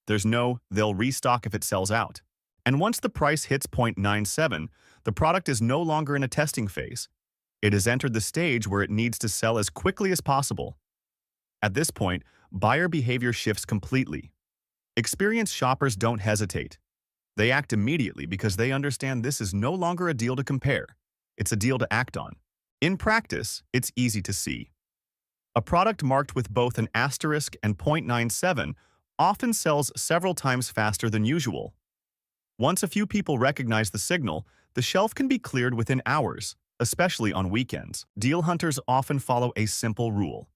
There's no, "They'll restock if it sells out." And once the price hits 0.97, the product is no longer in a testing phase. It has entered the stage where it needs to sell as quickly as possible. At this point, buyer behavior shifts completely. Experienced shoppers don't hesitate. They act immediately because they understand this is no longer a deal to compare. It's a deal to act on. In practice, it's easy to see. A product marked with both an asterisk and 0.97 often sells several times faster than usual. Once a few people recognize the signal, the shelf can be cleared within hours, especially on weekends. Deal hunters often follow a simple rule.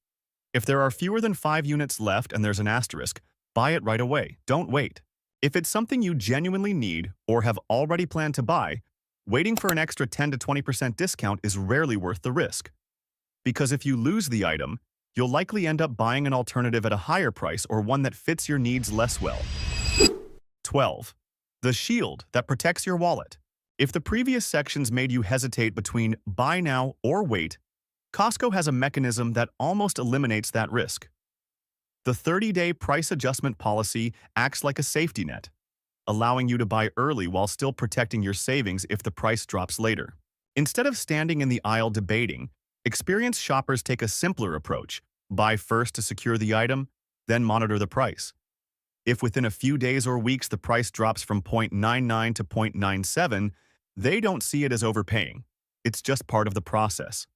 If there are fewer than 5 units left and there's an asterisk, buy it right away. Don't wait. If it's something you genuinely need or have already planned to buy, waiting for an extra 10 to 20% discount is rarely worth the risk. Because if you lose the item, you'll likely end up buying an alternative at a higher price or one that fits your needs less well. 12. The shield that protects your wallet. If the previous sections made you hesitate between buy now or wait, Costco has a mechanism that almost eliminates that risk. The 30-day price adjustment policy acts like a safety net, allowing you to buy early while still protecting your savings if the price drops later. Instead of standing in the aisle debating, experienced shoppers take a simpler approach: buy first to secure the item, then monitor the price. If within a few days or weeks the price drops from 0.99 to 0.97, they don't see it as overpaying. It's just part of the process.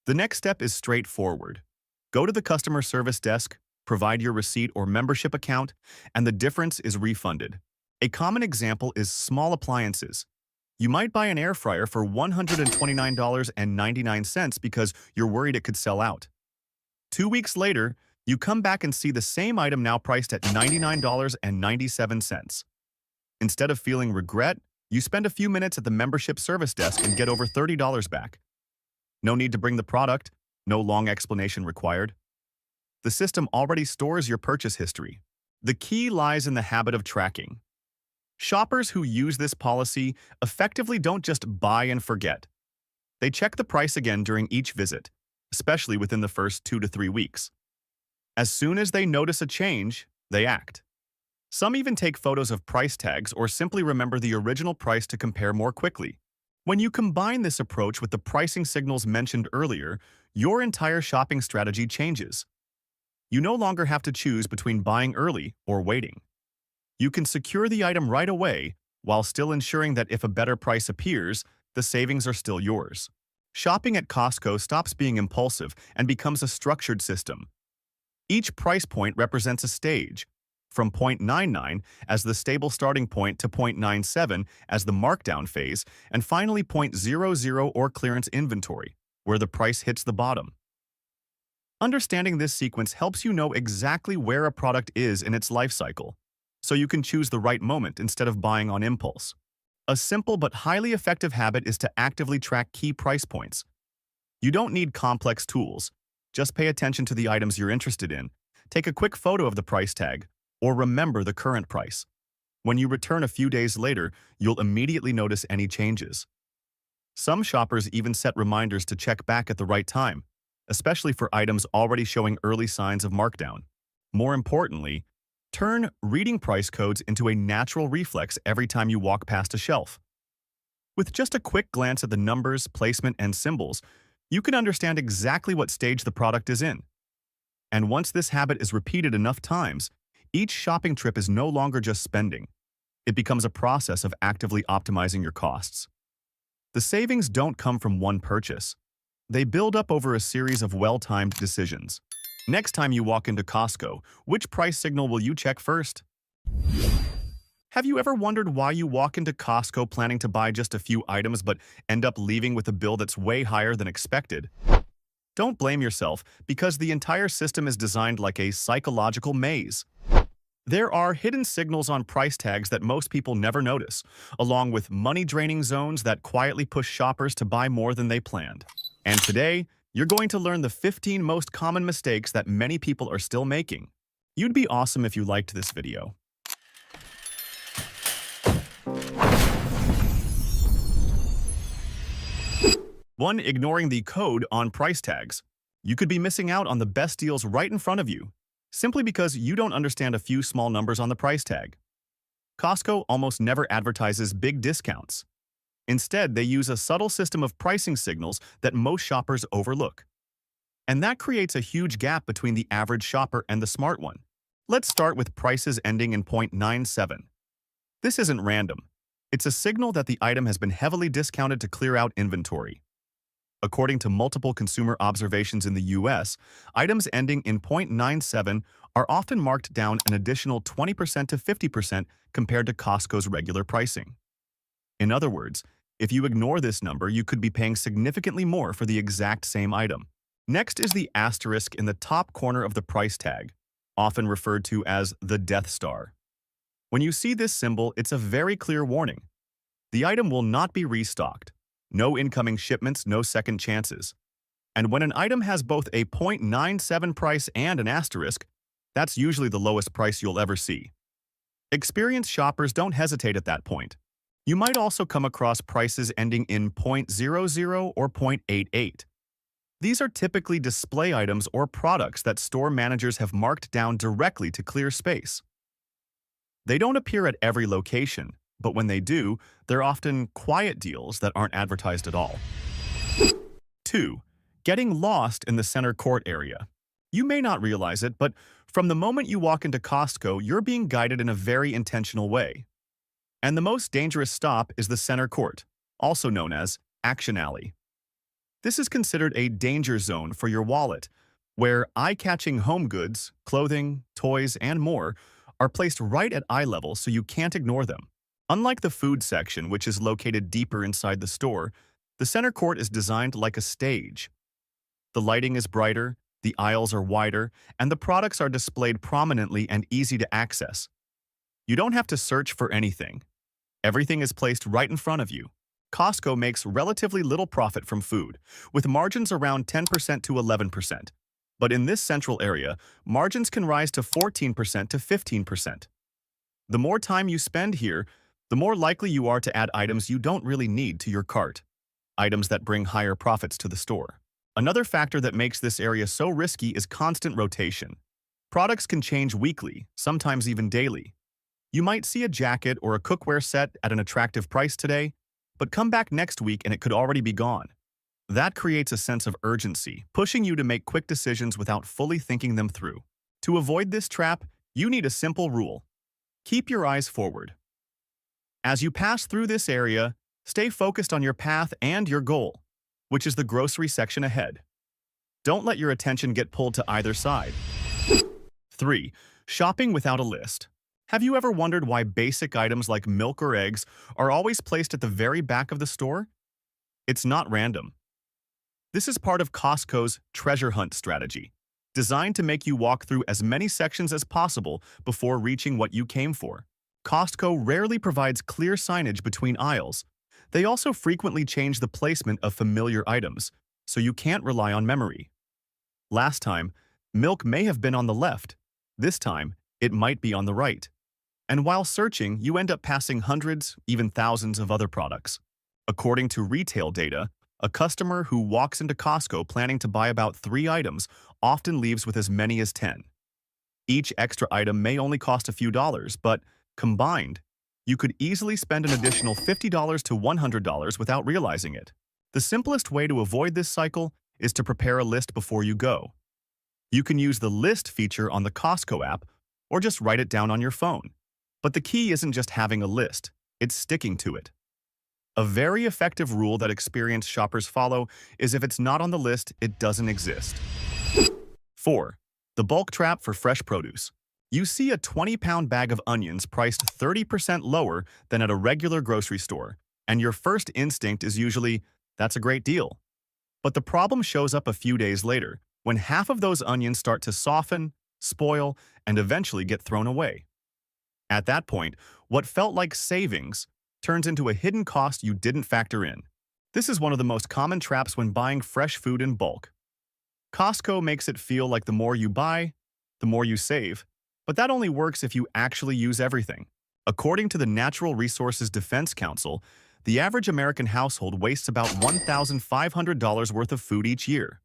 The next step is straightforward. Go to the customer service desk, provide your receipt or membership account, and the difference is refunded. A common example is small appliances. You might buy an air fryer for $129.99 because you're worried it could sell out. 2 weeks later, you come back and see the same item now priced at $99.97. Instead of feeling regret, you spend a few minutes at the membership service desk and get over $30 back. No need to bring the product, no long explanation required. The system already stores your purchase history. The key lies in the habit of tracking. Shoppers who use this policy effectively don't just buy and forget. They check the price again during each visit, especially within the first 2 to 3 weeks. As soon as they notice a change, they act. Some even take photos of price tags or simply remember the original price to compare more quickly. When you combine this approach with the pricing signals mentioned earlier, your entire shopping strategy changes. You no longer have to choose between buying early or waiting. You can secure the item right away while still ensuring that if a better price appears, the savings are still yours. Shopping at Costco stops being impulsive and becomes a structured system. Each price point represents a stage, from 0.99 as the stable starting point to 0.97 as the markdown phase, and finally 0.00 or clearance inventory, where the price hits the bottom. Understanding this sequence helps you know exactly where a product is in its life cycle, so you can choose the right moment instead of buying on impulse. A simple but highly effective habit is to actively track key price points. You don't need complex tools. Just pay attention to the items you're interested in, take a quick photo of the price tag, or remember the current price. When you return a few days later, you'll immediately notice any changes. Some shoppers even set reminders to check back at the right time, especially for items already showing early signs of markdown. More importantly, turn reading price codes into a natural reflex every time you walk past a shelf. With just a quick glance at the numbers, placement, and symbols, you can understand exactly what stage the product is in. And once this habit is repeated enough times, each shopping trip is no longer just spending. It becomes a process of actively optimizing your costs. The savings don't come from one purchase. They build up over a series of well-timed decisions. Next time you walk into Costco, which price signal will you check first? Have you ever wondered why you walk into Costco planning to buy just a few items but end up leaving with a bill that's way higher than expected? Don't blame yourself, because the entire system is designed like a psychological maze. There are hidden signals on price tags that most people never notice, along with money-draining zones that quietly push shoppers to buy more than they planned. And today, You're going to learn the 15 most common mistakes that many people are still making. You'd be awesome if you liked this video. 1. Ignoring the code on price tags. You could be missing out on the best deals right in front of you, simply because you don't understand a few small numbers on the price tag. Costco almost never advertises big discounts. Instead, they use a subtle system of pricing signals that most shoppers overlook. And that creates a huge gap between the average shopper and the smart one. Let's start with prices ending in 0.97. This isn't random. It's a signal that the item has been heavily discounted to clear out inventory. According to multiple consumer observations in the US, items ending in 0.97 are often marked down an additional 20% to 50% compared to Costco's regular pricing. In other words, if you ignore this number, you could be paying significantly more for the exact same item. Next is the asterisk in the top corner of the price tag, often referred to as the Death Star. When you see this symbol, it's a very clear warning. The item will not be restocked. No incoming shipments, no second chances. And when an item has both a 0.97 price and an asterisk, that's usually the lowest price you'll ever see. Experienced shoppers don't hesitate at that point. You might also come across prices ending in 0.00 or 0.88. These are typically display items or products that store managers have marked down directly to clear space. They don't appear at every location, but when they do, they're often quiet deals that aren't advertised at all. 2. Getting lost in the center court area. You may not realize it, but from the moment you walk into Costco, you're being guided in a very intentional way. And the most dangerous stop is the center court, also known as Action Alley. This is considered a danger zone for your wallet, where eye-catching home goods, clothing, toys, and more are placed right at eye level so you can't ignore them. Unlike the food section, which is located deeper inside the store, the center court is designed like a stage. The lighting is brighter, the aisles are wider, and the products are displayed prominently and easy to access. You don't have to search for anything. Everything is placed right in front of you. Costco makes relatively little profit from food, with margins around 10% to 11%. But in this central area, margins can rise to 14% to 15%. The more time you spend here, the more likely you are to add items you don't really need to your cart, items that bring higher profits to the store. Another factor that makes this area so risky is constant rotation. Products can change weekly, sometimes even daily. You might see a jacket or a cookware set at an attractive price today, but come back next week and it could already be gone. That creates a sense of urgency, pushing you to make quick decisions without fully thinking them through. To avoid this trap, you need a simple rule. Keep your eyes forward. As you pass through this area, stay focused on your path and your goal, which is the grocery section ahead. Don't let your attention get pulled to either side. 3. Shopping without a list. Have you ever wondered why basic items like milk or eggs are always placed at the very back of the store? It's not random. This is part of Costco's treasure hunt strategy, designed to make you walk through as many sections as possible before reaching what you came for. Costco rarely provides clear signage between aisles. They also frequently change the placement of familiar items, so you can't rely on memory. Last time, milk may have been on the left. This time, it might be on the right. And while searching, you end up passing hundreds, even thousands of other products. According to retail data, a customer who walks into Costco planning to buy about 3 items often leaves with as many as 10. Each extra item may only cost a few dollars, but combined, you could easily spend an additional $50 to $100 without realizing it. The simplest way to avoid this cycle is to prepare a list before you go. You can use the list feature on the Costco app or just write it down on your phone. But the key isn't just having a list, it's sticking to it. A very effective rule that experienced shoppers follow is if it's not on the list, it doesn't exist. 4. The bulk trap for fresh produce. You see a 20-pound bag of onions priced 30% lower than at a regular grocery store, and your first instinct is usually, that's a great deal. But the problem shows up a few days later, when half of those onions start to soften, spoil, and eventually get thrown away. At that point, what felt like savings turns into a hidden cost you didn't factor in. This is one of the most common traps when buying fresh food in bulk. Costco makes it feel like the more you buy, the more you save, but that only works if you actually use everything. According to the Natural Resources Defense Council, the average American household wastes about $1,500 worth of food each year.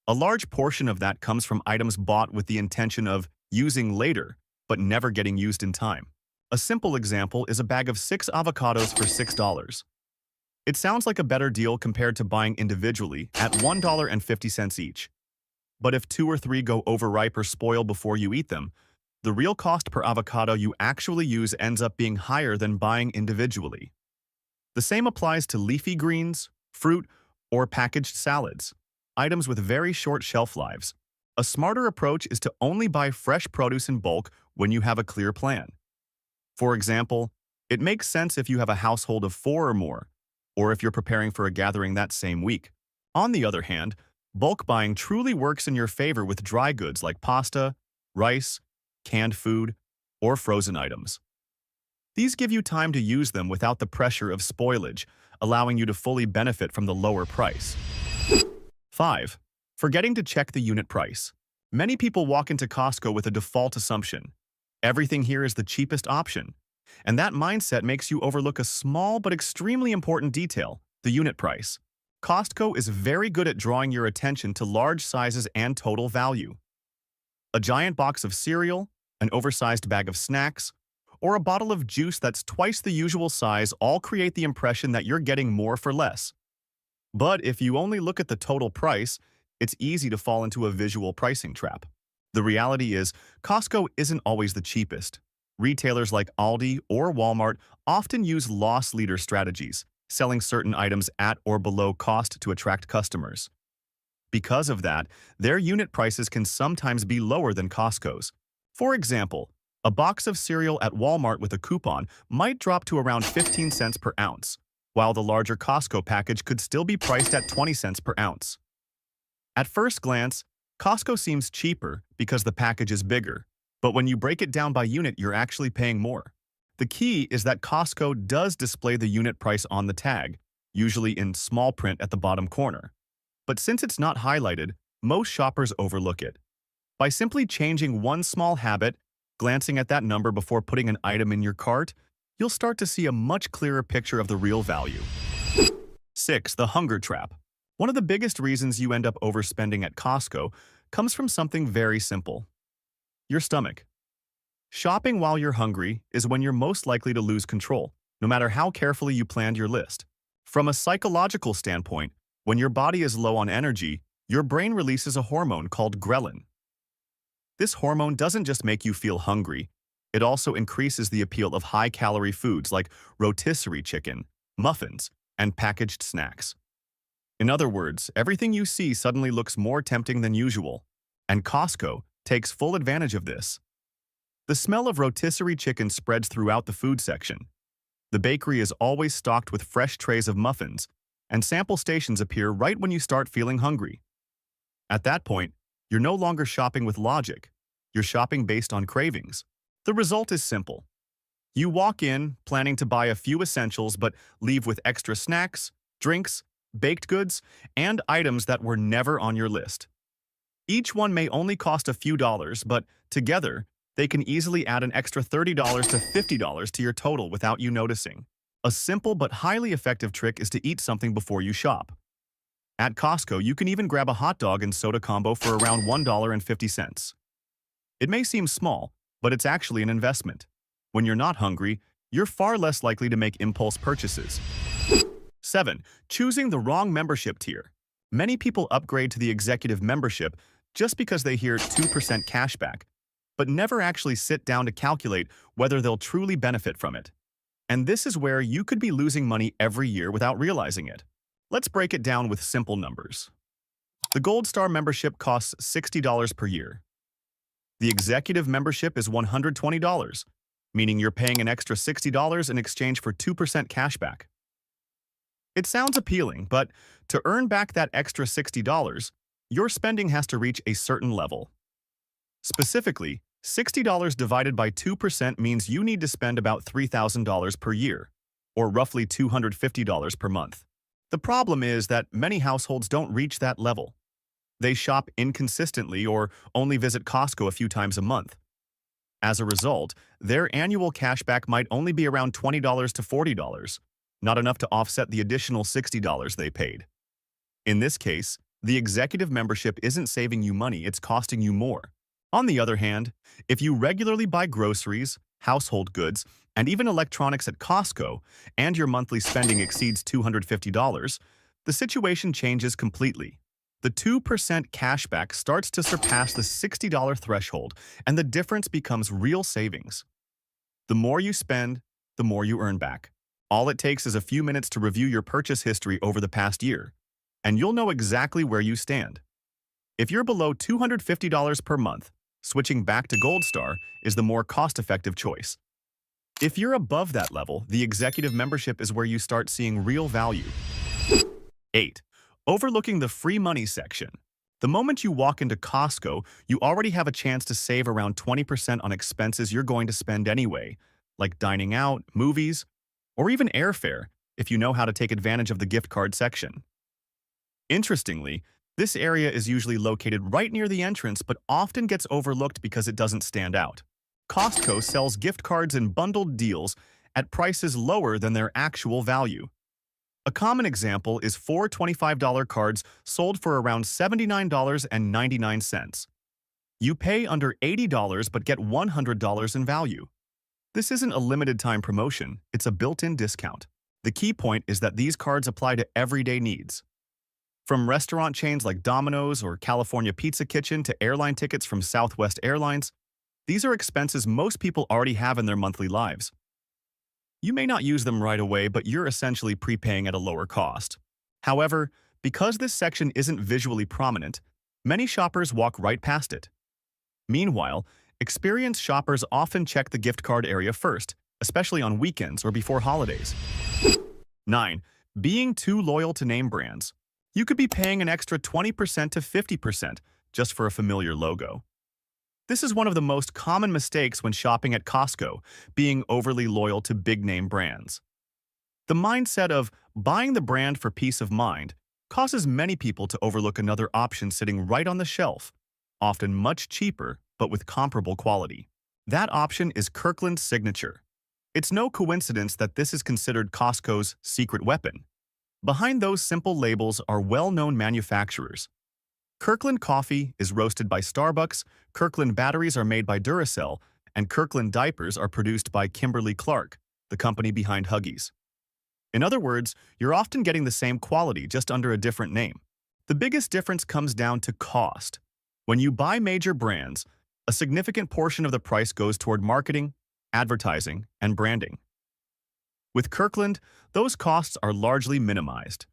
A large portion of that comes from items bought with the intention of using later, but never getting used in time. A simple example is a bag of 6 avocados for $6. It sounds like a better deal compared to buying individually at $1.50 each. But if 2 or 3 go overripe or spoil before you eat them, the real cost per avocado you actually use ends up being higher than buying individually. The same applies to leafy greens, fruit, or packaged salads, items with very short shelf lives. A smarter approach is to only buy fresh produce in bulk when you have a clear plan. For example, it makes sense if you have a household of 4 or more, or if you're preparing for a gathering that same week. On the other hand, bulk buying truly works in your favor with dry goods like pasta, rice, canned food, or frozen items. These give you time to use them without the pressure of spoilage, allowing you to fully benefit from the lower price. 5. Forgetting to check the unit price. Many people walk into Costco with a default assumption. Everything here is the cheapest option. And that mindset makes you overlook a small but extremely important detail, the unit price. Costco is very good at drawing your attention to large sizes and total value. A giant box of cereal, an oversized bag of snacks, or a bottle of juice that's twice the usual size all create the impression that you're getting more for less. But if you only look at the total price, it's easy to fall into a visual pricing trap. The reality is, Costco isn't always the cheapest. Retailers like Aldi or Walmart often use loss leader strategies, selling certain items at or below cost to attract customers. Because of that, their unit prices can sometimes be lower than Costco's. For example, a box of cereal at Walmart with a coupon might drop to around 15 cents per ounce, while the larger Costco package could still be priced at 20 cents per ounce. At first glance, Costco seems cheaper because the package is bigger, but when you break it down by unit, you're actually paying more. The key is that Costco does display the unit price on the tag, usually in small print at the bottom corner. But since it's not highlighted, most shoppers overlook it. By simply changing one small habit, glancing at that number before putting an item in your cart, you'll start to see a much clearer picture of the real value. 6. The hunger trap. One of the biggest reasons you end up overspending at Costco comes from something very simple: your stomach. Shopping while you're hungry is when you're most likely to lose control, no matter how carefully you planned your list. From a psychological standpoint, when your body is low on energy, your brain releases a hormone called ghrelin. This hormone doesn't just make you feel hungry, it also increases the appeal of high-calorie foods like rotisserie chicken, muffins, and packaged snacks. In other words, everything you see suddenly looks more tempting than usual, and Costco takes full advantage of this. The smell of rotisserie chicken spreads throughout the food section. The bakery is always stocked with fresh trays of muffins, and sample stations appear right when you start feeling hungry. At that point, you're no longer shopping with logic. You're shopping based on cravings. The result is simple. You walk in, planning to buy a few essentials, but leave with extra snacks, drinks, baked goods, and items that were never on your list. Each one may only cost a few dollars, but together, they can easily add an extra $30 to $50 to your total without you noticing. A simple but highly effective trick is to eat something before you shop. At Costco, you can even grab a hot dog and soda combo for around $1.50. It may seem small, but it's actually an investment. When you're not hungry, you're far less likely to make impulse purchases. 7. Choosing the wrong membership tier. Many people upgrade to the executive membership just because they hear 2% cashback, but never actually sit down to calculate whether they'll truly benefit from it. And this is where you could be losing money every year without realizing it. Let's break it down with simple numbers. The Gold Star membership costs $60 per year. The executive membership is $120, meaning you're paying an extra $60 in exchange for 2% cashback. It sounds appealing, but to earn back that extra $60, your spending has to reach a certain level. Specifically, $60 divided by 2% means you need to spend about $3,000 per year, or roughly $250 per month. The problem is that many households don't reach that level. They shop inconsistently or only visit Costco a few times a month. As a result, their annual cashback might only be around $20 to $40, not enough to offset the additional $60 they paid. In this case, the executive membership isn't saving you money, it's costing you more. On the other hand, if you regularly buy groceries, household goods, and even electronics at Costco, and your monthly spending exceeds $250, the situation changes completely. The 2% cashback starts to surpass the $60 threshold, and the difference becomes real savings. The more you spend, the more you earn back. All it takes is a few minutes to review your purchase history over the past year, and you'll know exactly where you stand. If you're below $250 per month, switching back to Gold Star is the more cost-effective choice. If you're above that level, the executive membership is where you start seeing real value. 8. Overlooking the free money section. The moment you walk into Costco, you already have a chance to save around 20% on expenses you're going to spend anyway, like dining out, movies, or even airfare, if you know how to take advantage of the gift card section. Interestingly, this area is usually located right near the entrance but often gets overlooked because it doesn't stand out. Costco sells gift cards in bundled deals at prices lower than their actual value. A common example is four $25 cards sold for around $79.99. You pay under $80 but get $100 in value. This isn't a limited time promotion, it's a built-in discount. The key point is that these cards apply to everyday needs. From restaurant chains like Domino's or California Pizza Kitchen to airline tickets from Southwest Airlines, these are expenses most people already have in their monthly lives. You may not use them right away, but you're essentially prepaying at a lower cost. However, because this section isn't visually prominent, many shoppers walk right past it. Meanwhile, experienced shoppers often check the gift card area first, especially on weekends or before holidays. 9. Being too loyal to name brands. You could be paying an extra 20% to 50% just for a familiar logo. This is one of the most common mistakes when shopping at Costco, being overly loyal to big-name brands. The mindset of buying the brand for peace of mind causes many people to overlook another option sitting right on the shelf, often much cheaper but with comparable quality. That option is Kirkland's Signature. It's no coincidence that this is considered Costco's secret weapon. Behind those simple labels are well-known manufacturers. Kirkland coffee is roasted by Starbucks, Kirkland batteries are made by Duracell, and Kirkland diapers are produced by Kimberly-Clark, the company behind Huggies. In other words, you're often getting the same quality just under a different name. The biggest difference comes down to cost. When you buy major brands, a significant portion of the price goes toward marketing, advertising, and branding. With Kirkland, those costs are largely minimized.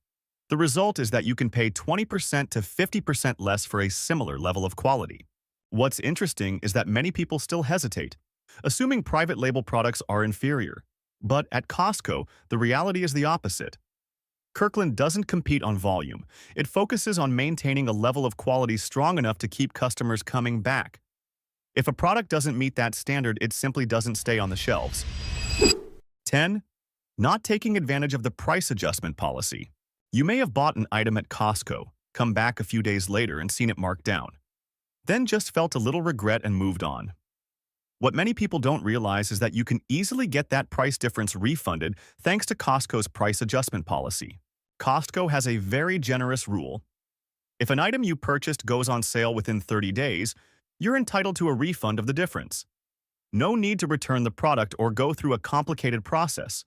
The result is that you can pay 20% to 50% less for a similar level of quality. What's interesting is that many people still hesitate, assuming private label products are inferior. But at Costco, the reality is the opposite. Kirkland doesn't compete on volume. It focuses on maintaining a level of quality strong enough to keep customers coming back. If a product doesn't meet that standard, it simply doesn't stay on the shelves. 10. Not taking advantage of the price adjustment policy. You may have bought an item at Costco, come back a few days later and seen it marked down, then just felt a little regret and moved on. What many people don't realize is that you can easily get that price difference refunded thanks to Costco's price adjustment policy. Costco has a very generous rule. If an item you purchased goes on sale within 30 days, you're entitled to a refund of the difference. No need to return the product or go through a complicated process.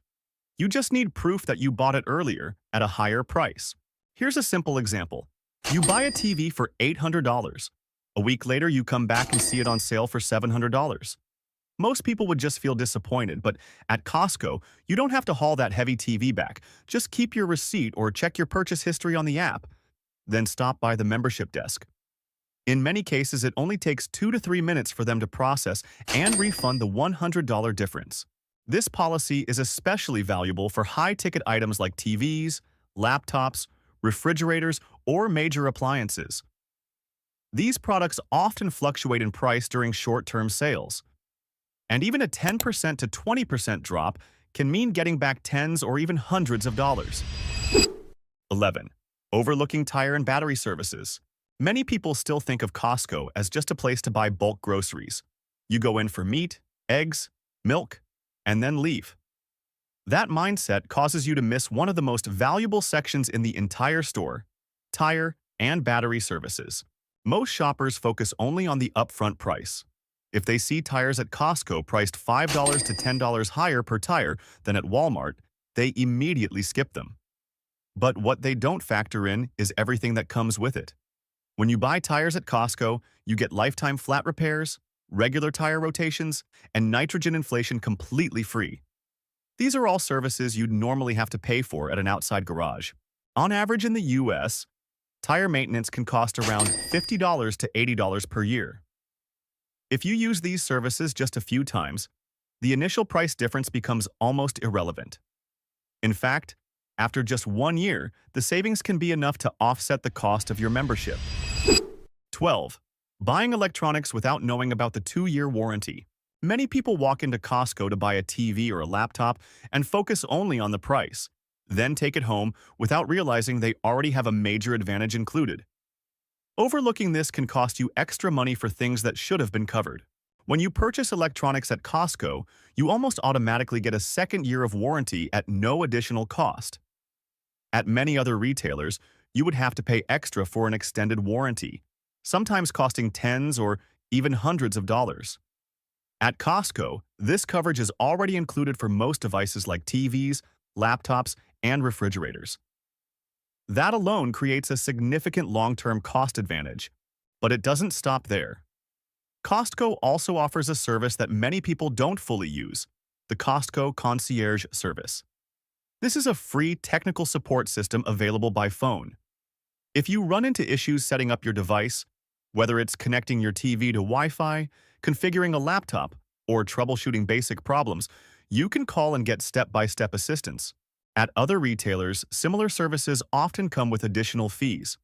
You just need proof that you bought it earlier at a higher price. Here's a simple example. You buy a TV for $800. A week later, you come back and see it on sale for $700. Most people would just feel disappointed, but at Costco, you don't have to haul that heavy TV back. Just keep your receipt or check your purchase history on the app. Then stop by the membership desk. In many cases, it only takes 2 to 3 minutes for them to process and refund the $100 difference. This policy is especially valuable for high-ticket items like TVs, laptops, refrigerators, or major appliances. These products often fluctuate in price during short-term sales, and even a 10% to 20% drop can mean getting back tens or even hundreds of dollars. 11. Overlooking tire and battery services. Many people still think of Costco as just a place to buy bulk groceries. You go in for meat, eggs, milk, and then leave. That mindset causes you to miss one of the most valuable sections in the entire store: tire and battery services. Most shoppers focus only on the upfront price. If they see tires at Costco priced $5 to $10 higher per tire than at Walmart, they immediately skip them. But what they don't factor in is everything that comes with it. When you buy tires at Costco, you get lifetime flat repairs, regular tire rotations, and nitrogen inflation completely free. These are all services you'd normally have to pay for at an outside garage. On average in the US, tire maintenance can cost around $50 to $80 per year. If you use these services just a few times, the initial price difference becomes almost irrelevant. In fact, after just 1 year, the savings can be enough to offset the cost of your membership. 12. Buying electronics without knowing about the 2-year warranty. Many people walk into Costco to buy a TV or a laptop and focus only on the price, then take it home without realizing they already have a major advantage included. Overlooking this can cost you extra money for things that should have been covered. When you purchase electronics at Costco, you almost automatically get a second year of warranty at no additional cost. At many other retailers, you would have to pay extra for an extended warranty, sometimes costing tens or even hundreds of dollars. At Costco, this coverage is already included for most devices like TVs, laptops, and refrigerators. That alone creates a significant long-term cost advantage, but it doesn't stop there. Costco also offers a service that many people don't fully use: the Costco Concierge Service. This is a free technical support system available by phone. If you run into issues setting up your device, whether it's connecting your TV to Wi-Fi, configuring a laptop, or troubleshooting basic problems, you can call and get step-by-step assistance. At other retailers, similar services often come with additional fees.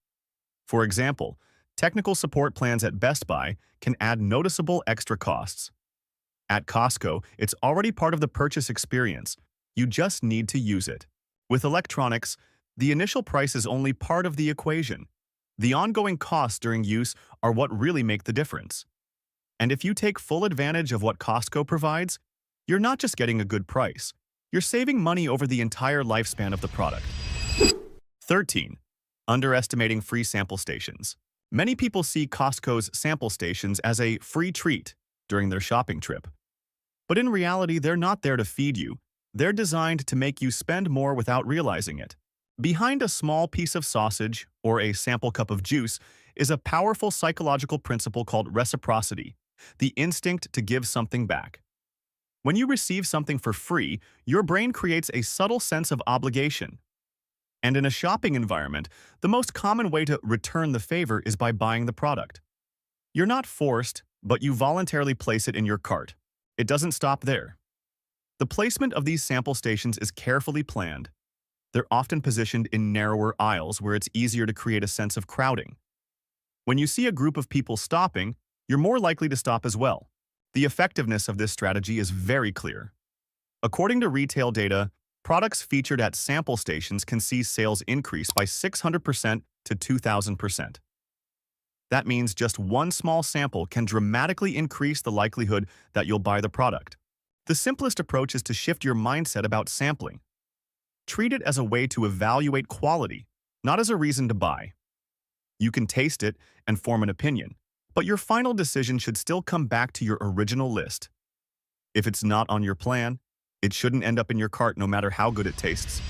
For example, technical support plans at Best Buy can add noticeable extra costs. At Costco, it's already part of the purchase experience. You just need to use it. With electronics, the initial price is only part of the equation. The ongoing costs during use are what really make the difference. And if you take full advantage of what Costco provides, you're not just getting a good price. You're saving money over the entire lifespan of the product. 13. Underestimating free sample stations. Many people see Costco's sample stations as a free treat during their shopping trip. But in reality, they're not there to feed you. They're designed to make you spend more without realizing it. Behind a small piece of sausage or a sample cup of juice is a powerful psychological principle called reciprocity, the instinct to give something back. When you receive something for free, your brain creates a subtle sense of obligation. And in a shopping environment, the most common way to return the favor is by buying the product. You're not forced, but you voluntarily place it in your cart. It doesn't stop there. The placement of these sample stations is carefully planned. They're often positioned in narrower aisles where it's easier to create a sense of crowding. When you see a group of people stopping, you're more likely to stop as well. The effectiveness of this strategy is very clear. According to retail data, products featured at sample stations can see sales increase by 600% to 2,000%. That means just one small sample can dramatically increase the likelihood that you'll buy the product. The simplest approach is to shift your mindset about sampling. Treat it as a way to evaluate quality, not as a reason to buy. You can taste it and form an opinion, but your final decision should still come back to your original list. If it's not on your plan, it shouldn't end up in your cart no matter how good it tastes.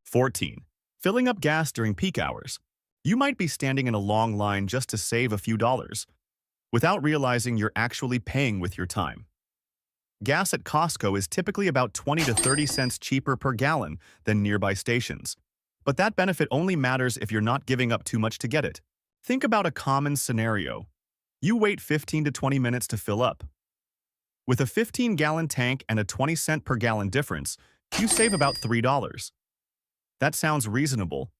14. Filling up gas during peak hours. You might be standing in a long line just to save a few dollars, without realizing you're actually paying with your time. Gas at Costco is typically about 20 to 30 cents cheaper per gallon than nearby stations. But that benefit only matters if you're not giving up too much to get it. Think about a common scenario. You wait 15 to 20 minutes to fill up. With a 15-gallon tank and a 20-cent per gallon difference, you save about $3. That sounds reasonable,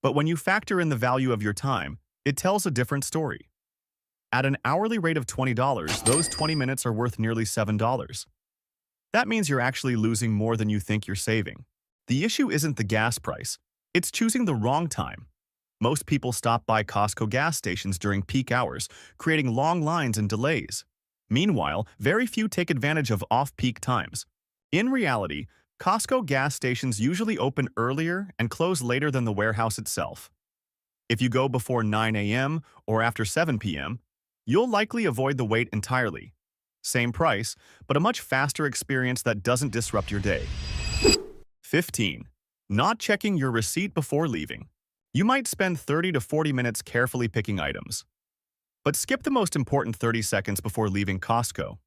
but when you factor in the value of your time, it tells a different story. At an hourly rate of $20, those 20 minutes are worth nearly $7. That means you're actually losing more than you think you're saving. The issue isn't the gas price, it's choosing the wrong time. Most people stop by Costco gas stations during peak hours, creating long lines and delays. Meanwhile, very few take advantage of off-peak times. In reality, Costco gas stations usually open earlier and close later than the warehouse itself. If you go before 9 a.m. or after 7 p.m., you'll likely avoid the wait entirely. Same price, but a much faster experience that doesn't disrupt your day. 15. Not checking your receipt before leaving. You might spend 30 to 40 minutes carefully picking items, but skip the most important 30 seconds before leaving Costco.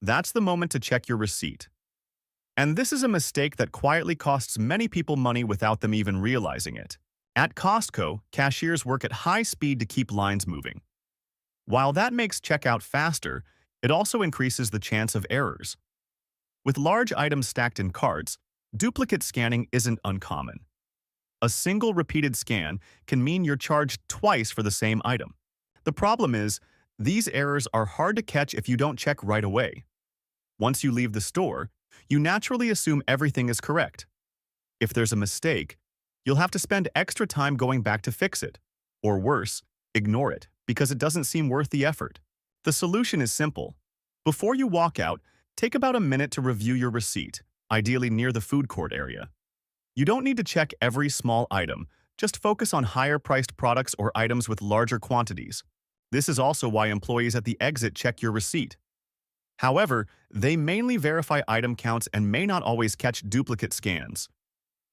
That's the moment to check your receipt. And this is a mistake that quietly costs many people money without them even realizing it. At Costco, cashiers work at high speed to keep lines moving. While that makes checkout faster, it also increases the chance of errors. With large items stacked in carts, duplicate scanning isn't uncommon. A single repeated scan can mean you're charged twice for the same item. The problem is, these errors are hard to catch if you don't check right away. Once you leave the store, you naturally assume everything is correct. If there's a mistake, you'll have to spend extra time going back to fix it. Or worse, ignore it because it doesn't seem worth the effort. The solution is simple. Before you walk out, take about a minute to review your receipt, ideally near the food court area. You don't need to check every small item, just focus on higher-priced products or items with larger quantities. This is also why employees at the exit check your receipt. However, they mainly verify item counts and may not always catch duplicate scans.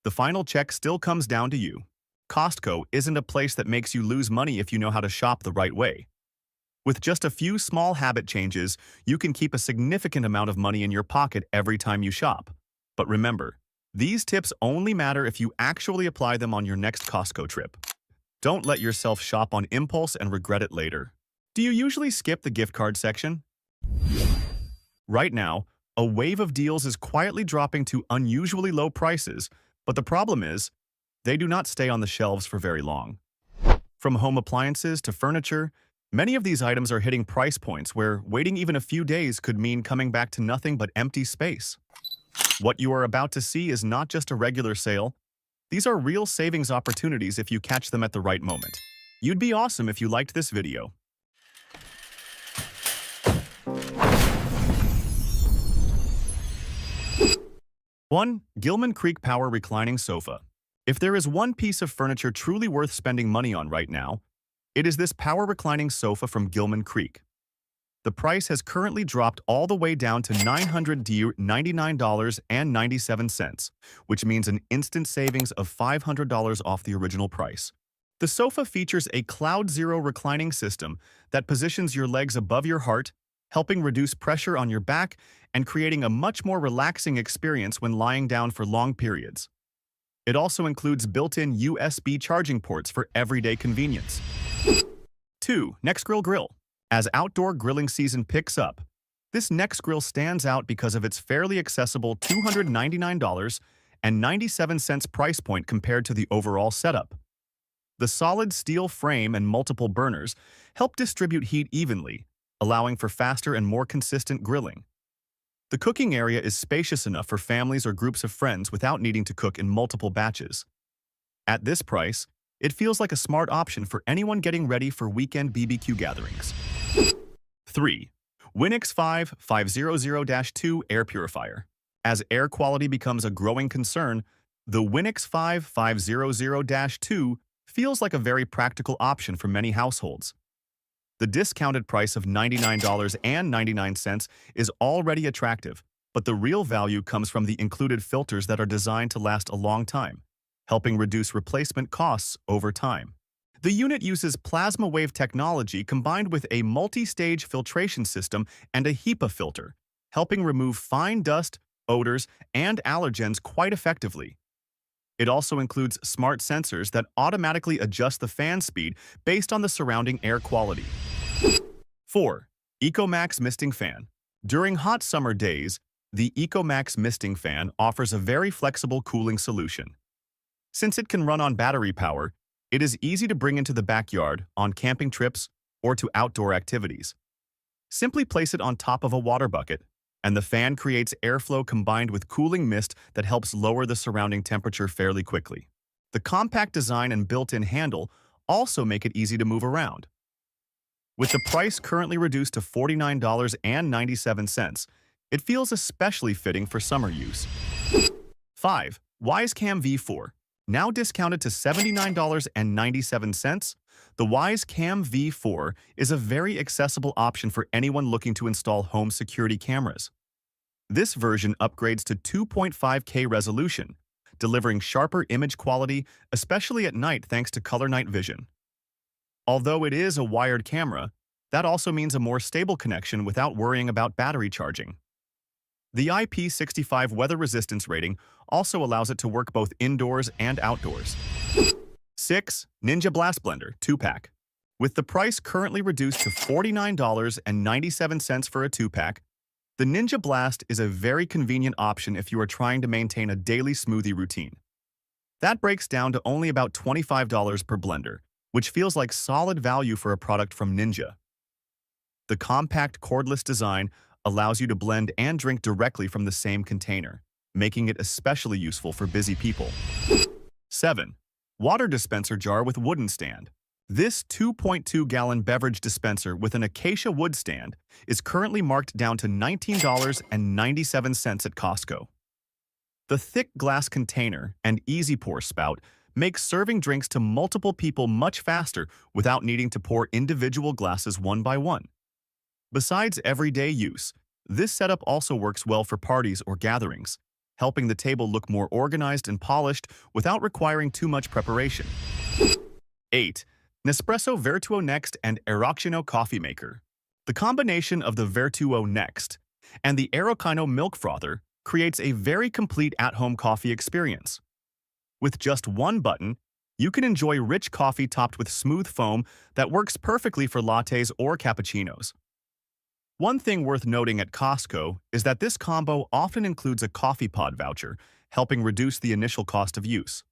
The final check still comes down to you. Costco isn't a place that makes you lose money if you know how to shop the right way. With just a few small habit changes, you can keep a significant amount of money in your pocket every time you shop. But remember, these tips only matter if you actually apply them on your next Costco trip. Don't let yourself shop on impulse and regret it later. Do you usually skip the gift card section? Right now, a wave of deals is quietly dropping to unusually low prices, but the problem is, they do not stay on the shelves for very long. From home appliances to furniture, many of these items are hitting price points where waiting even a few days could mean coming back to nothing but empty space. What you are about to see is not just a regular sale. These are real savings opportunities if you catch them at the right moment. You'd be awesome if you liked this video. 1. Gilman Creek Power Reclining Sofa. If there is one piece of furniture truly worth spending money on right now, it is this power reclining sofa from Gilman Creek. The price has currently dropped all the way down to $999.97, which means an instant savings of $500 off the original price. The sofa features a Cloud Zero reclining system that positions your legs above your heart, helping reduce pressure on your back and creating a much more relaxing experience when lying down for long periods. It also includes built-in USB charging ports for everyday convenience. 2. Nextgrill Grill. As outdoor grilling season picks up, this Nextgrill stands out because of its fairly accessible $299.97 price point compared to the overall setup. The solid steel frame and multiple burners help distribute heat evenly, allowing for faster and more consistent grilling. The cooking area is spacious enough for families or groups of friends without needing to cook in multiple batches. At this price, it feels like a smart option for anyone getting ready for weekend BBQ gatherings. 3. Winix 5500-2 Air Purifier. As air quality becomes a growing concern, the Winix 5500-2 feels like a very practical option for many households. The discounted price of $99.99 is already attractive, but the real value comes from the included filters that are designed to last a long time, helping reduce replacement costs over time. The unit uses plasma wave technology combined with a multi-stage filtration system and a HEPA filter, helping remove fine dust, odors, and allergens quite effectively. It also includes smart sensors that automatically adjust the fan speed based on the surrounding air quality. 4. EcoMax Misting Fan. During hot summer days, the EcoMax Misting Fan offers a very flexible cooling solution. Since it can run on battery power, it is easy to bring into the backyard, on camping trips, or to outdoor activities. Simply place it on top of a water bucket, and the fan creates airflow combined with cooling mist that helps lower the surrounding temperature fairly quickly. The compact design and built-in handle also make it easy to move around. With the price currently reduced to $49.97, it feels especially fitting for summer use. 5. Wisecam V4. Now discounted to $79.97, the Wisecam V4 is a very accessible option for anyone looking to install home security cameras. This version upgrades to 2.5K resolution, delivering sharper image quality, especially at night thanks to color night vision. Although it is a wired camera, that also means a more stable connection without worrying about battery charging. The IP65 weather resistance rating also allows it to work both indoors and outdoors. 6. Ninja Blast Blender 2-pack. With the price currently reduced to $49.97 for a 2-pack, the Ninja Blast is a very convenient option if you are trying to maintain a daily smoothie routine. That breaks down to only about $25 per blender, which feels like solid value for a product from Ninja. The compact cordless design allows you to blend and drink directly from the same container, making it especially useful for busy people. 7. Water dispenser jar with wooden stand. This 2.2-gallon beverage dispenser with an acacia wood stand is currently marked down to $19.97 at Costco. The thick glass container and easy pour spout make serving drinks to multiple people much faster without needing to pour individual glasses one by one. Besides everyday use, this setup also works well for parties or gatherings, helping the table look more organized and polished without requiring too much preparation. 8. Nespresso Vertuo Next and Aeroccino Coffee Maker. The combination of the Vertuo Next and the Aeroccino Milk Frother creates a very complete at-home coffee experience. With just one button, you can enjoy rich coffee topped with smooth foam that works perfectly for lattes or cappuccinos. One thing worth noting at Costco is that this combo often includes a coffee pod voucher, helping reduce the initial cost of use.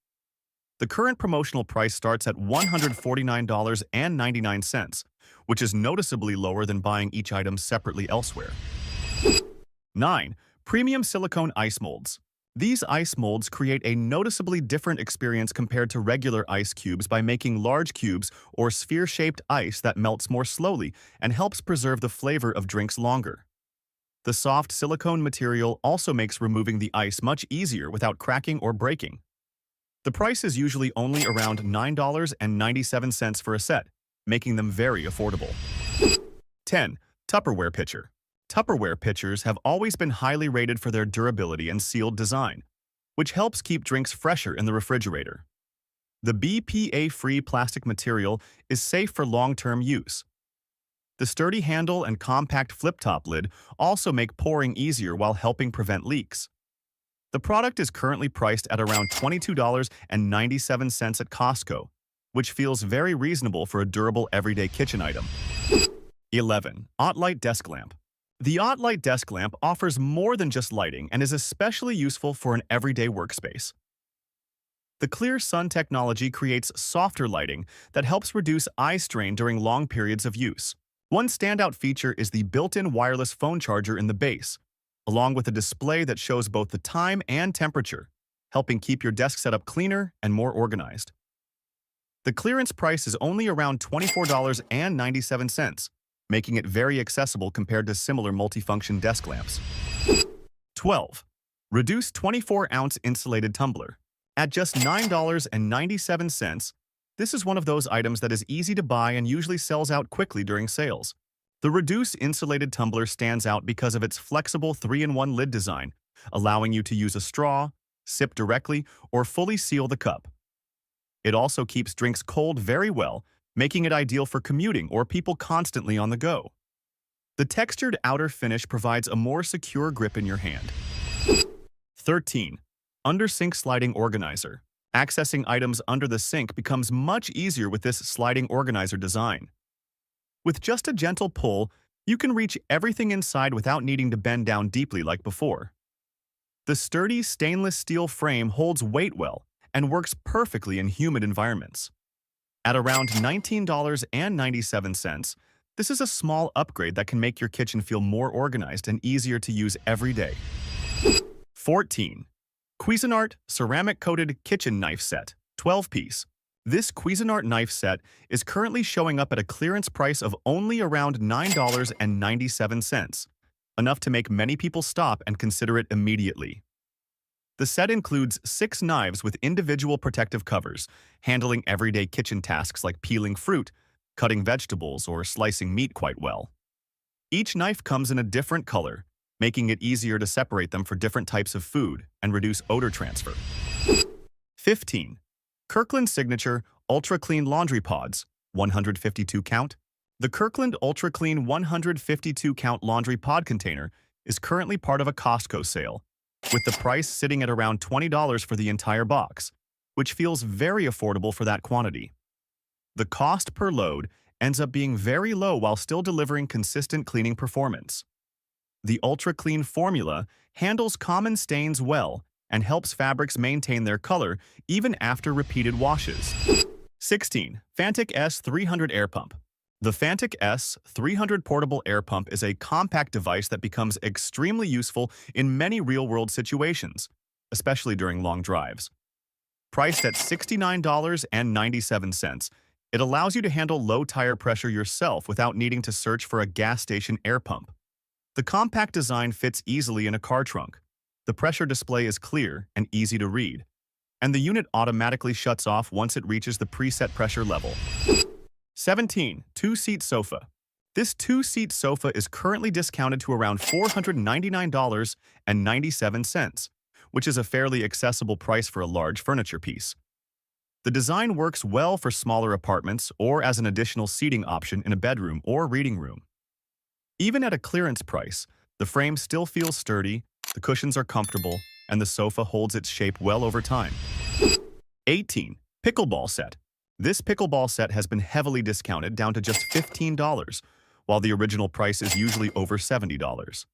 The current promotional price starts at $149.99, which is noticeably lower than buying each item separately elsewhere. 9. Premium silicone ice molds. These ice molds create a noticeably different experience compared to regular ice cubes by making large cubes or sphere-shaped ice that melts more slowly and helps preserve the flavor of drinks longer. The soft silicone material also makes removing the ice much easier without cracking or breaking. The price is usually only around $9.97 for a set, making them very affordable. 10. Tupperware Pitcher. Tupperware pitchers have always been highly rated for their durability and sealed design, which helps keep drinks fresher in the refrigerator. The BPA-free plastic material is safe for long-term use. The sturdy handle and compact flip-top lid also make pouring easier while helping prevent leaks. The product is currently priced at around $22.97 at Costco, which feels very reasonable for a durable everyday kitchen item. 11. OttLight Desk Lamp. The OttLight Desk Lamp offers more than just lighting and is especially useful for an everyday workspace. The clear sun technology creates softer lighting that helps reduce eye strain during long periods of use. One standout feature is the built-in wireless phone charger in the base, along with a display that shows both the time and temperature, helping keep your desk setup cleaner and more organized. The clearance price is only around $24.97, making it very accessible compared to similar multifunction desk lamps. 12. Reduced 24-ounce insulated tumbler. At just $9.97, this is one of those items that is easy to buy and usually sells out quickly during sales. The reduced insulated tumbler stands out because of its flexible 3-in-1 lid design, allowing you to use a straw, sip directly, or fully seal the cup. It also keeps drinks cold very well, making it ideal for commuting or people constantly on the go. The textured outer finish provides a more secure grip in your hand. 13. Under-sink sliding organizer. Accessing items under the sink becomes much easier with this sliding organizer design. With just a gentle pull, you can reach everything inside without needing to bend down deeply like before. The sturdy stainless steel frame holds weight well and works perfectly in humid environments. At around $19.97, this is a small upgrade that can make your kitchen feel more organized and easier to use every day. 14. Cuisinart Ceramic Coated Kitchen Knife Set, 12-piece. This Cuisinart knife set is currently showing up at a clearance price of only around $9.97, enough to make many people stop and consider it immediately. The set includes 6 knives with individual protective covers, handling everyday kitchen tasks like peeling fruit, cutting vegetables, or slicing meat quite well. Each knife comes in a different color, making it easier to separate them for different types of food and reduce odor transfer. 15. Kirkland Signature Ultra Clean Laundry Pods, 152 count. The Kirkland Ultra Clean 152 count laundry pod container is currently part of a Costco sale, with the price sitting at around $20 for the entire box, which feels very affordable for that quantity. The cost per load ends up being very low while still delivering consistent cleaning performance. The Ultra Clean formula handles common stains well and helps fabrics maintain their color even after repeated washes. 16. Fantic S300 Air Pump. The Fantic S300 portable air pump is a compact device that becomes extremely useful in many real-world situations, especially during long drives. Priced at $69.97, it allows you to handle low tire pressure yourself without needing to search for a gas station air pump. The compact design fits easily in a car trunk. The pressure display is clear and easy to read, and the unit automatically shuts off once it reaches the preset pressure level. 17. Two-seat sofa. This two-seat sofa is currently discounted to around $499.97, which is a fairly accessible price for a large furniture piece. The design works well for smaller apartments or as an additional seating option in a bedroom or reading room. Even at a clearance price, the frame still feels sturdy, the cushions are comfortable, and the sofa holds its shape well over time. 18. Pickleball set. This pickleball set has been heavily discounted down to just $15, while the original price is usually over $70.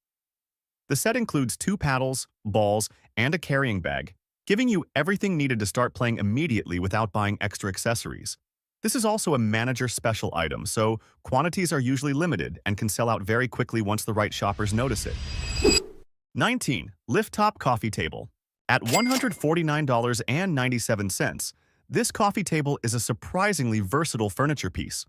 The set includes 2 paddles, balls, and a carrying bag, giving you everything needed to start playing immediately without buying extra accessories. This is also a manager special item, so quantities are usually limited and can sell out very quickly once the right shoppers notice it. 19. Lift Top Coffee Table. At $149.97, this coffee table is a surprisingly versatile furniture piece.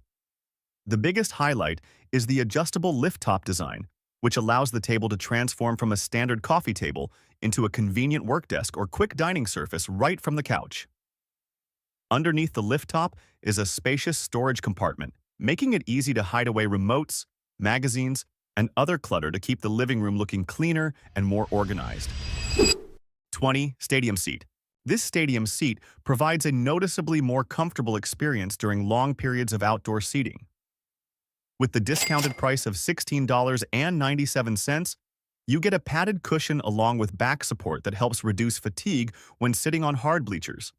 The biggest highlight is the adjustable lift top design, which allows the table to transform from a standard coffee table into a convenient work desk or quick dining surface right from the couch. Underneath the lift top is a spacious storage compartment, making it easy to hide away remotes, magazines, and other clutter to keep the living room looking cleaner and more organized. 20. Stadium Seat. This stadium seat provides a noticeably more comfortable experience during long periods of outdoor seating. With the discounted price of $16.97, you get a padded cushion along with back support that helps reduce fatigue when sitting on hard bleachers.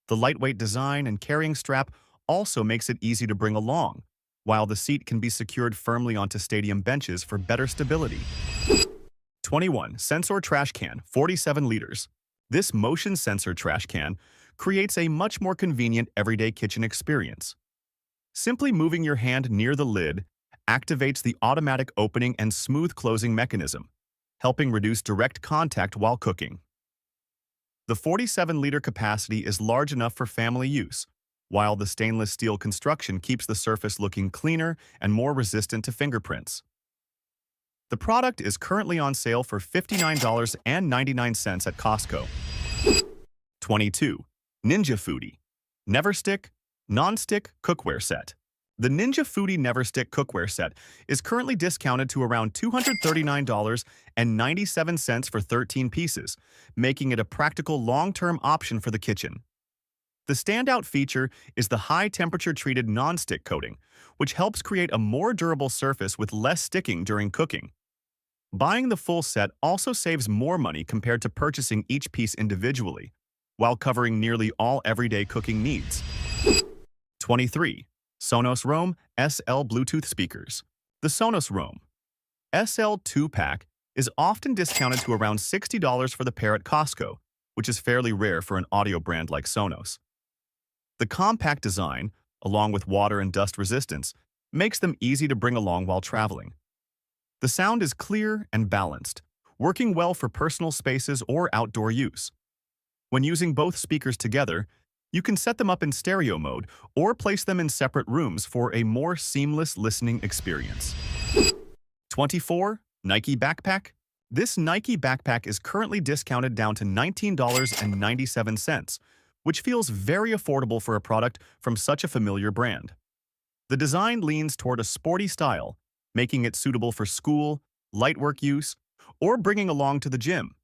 The lightweight design and carrying strap also makes it easy to bring along, while the seat can be secured firmly onto stadium benches for better stability. 21. Sensor Trash Can, 47 liters. This motion sensor trash can creates a much more convenient everyday kitchen experience. Simply moving your hand near the lid activates the automatic opening and smooth closing mechanism, helping reduce direct contact while cooking. The 47-liter capacity is large enough for family use, while the stainless steel construction keeps the surface looking cleaner and more resistant to fingerprints. The product is currently on sale for $59.99 at Costco. 22. Ninja Foodie Never Stick Non-Stick Cookware Set. The Ninja Foodie Never Stick Cookware Set is currently discounted to around $239.97 for 13 pieces, making it a practical long-term option for the kitchen. The standout feature is the high-temperature treated non-stick coating, which helps create a more durable surface with less sticking during cooking. Buying the full set also saves more money compared to purchasing each piece individually, while covering nearly all everyday cooking needs. 23. Sonos Roam SL Bluetooth Speakers. The Sonos Roam SL 2-pack is often discounted to around $60 for the pair at Costco, which is fairly rare for an audio brand like Sonos. The compact design, along with water and dust resistance, makes them easy to bring along while traveling. The sound is clear and balanced, working well for personal spaces or outdoor use. When using both speakers together, You can set them up in stereo mode or place them in separate rooms for a more seamless listening experience. 24. Nike Backpack. This Nike backpack is currently discounted down to $19.97, which feels very affordable for a product from such a familiar brand. The design leans toward a sporty style, making it suitable for school, light work use, or bringing along to the gym.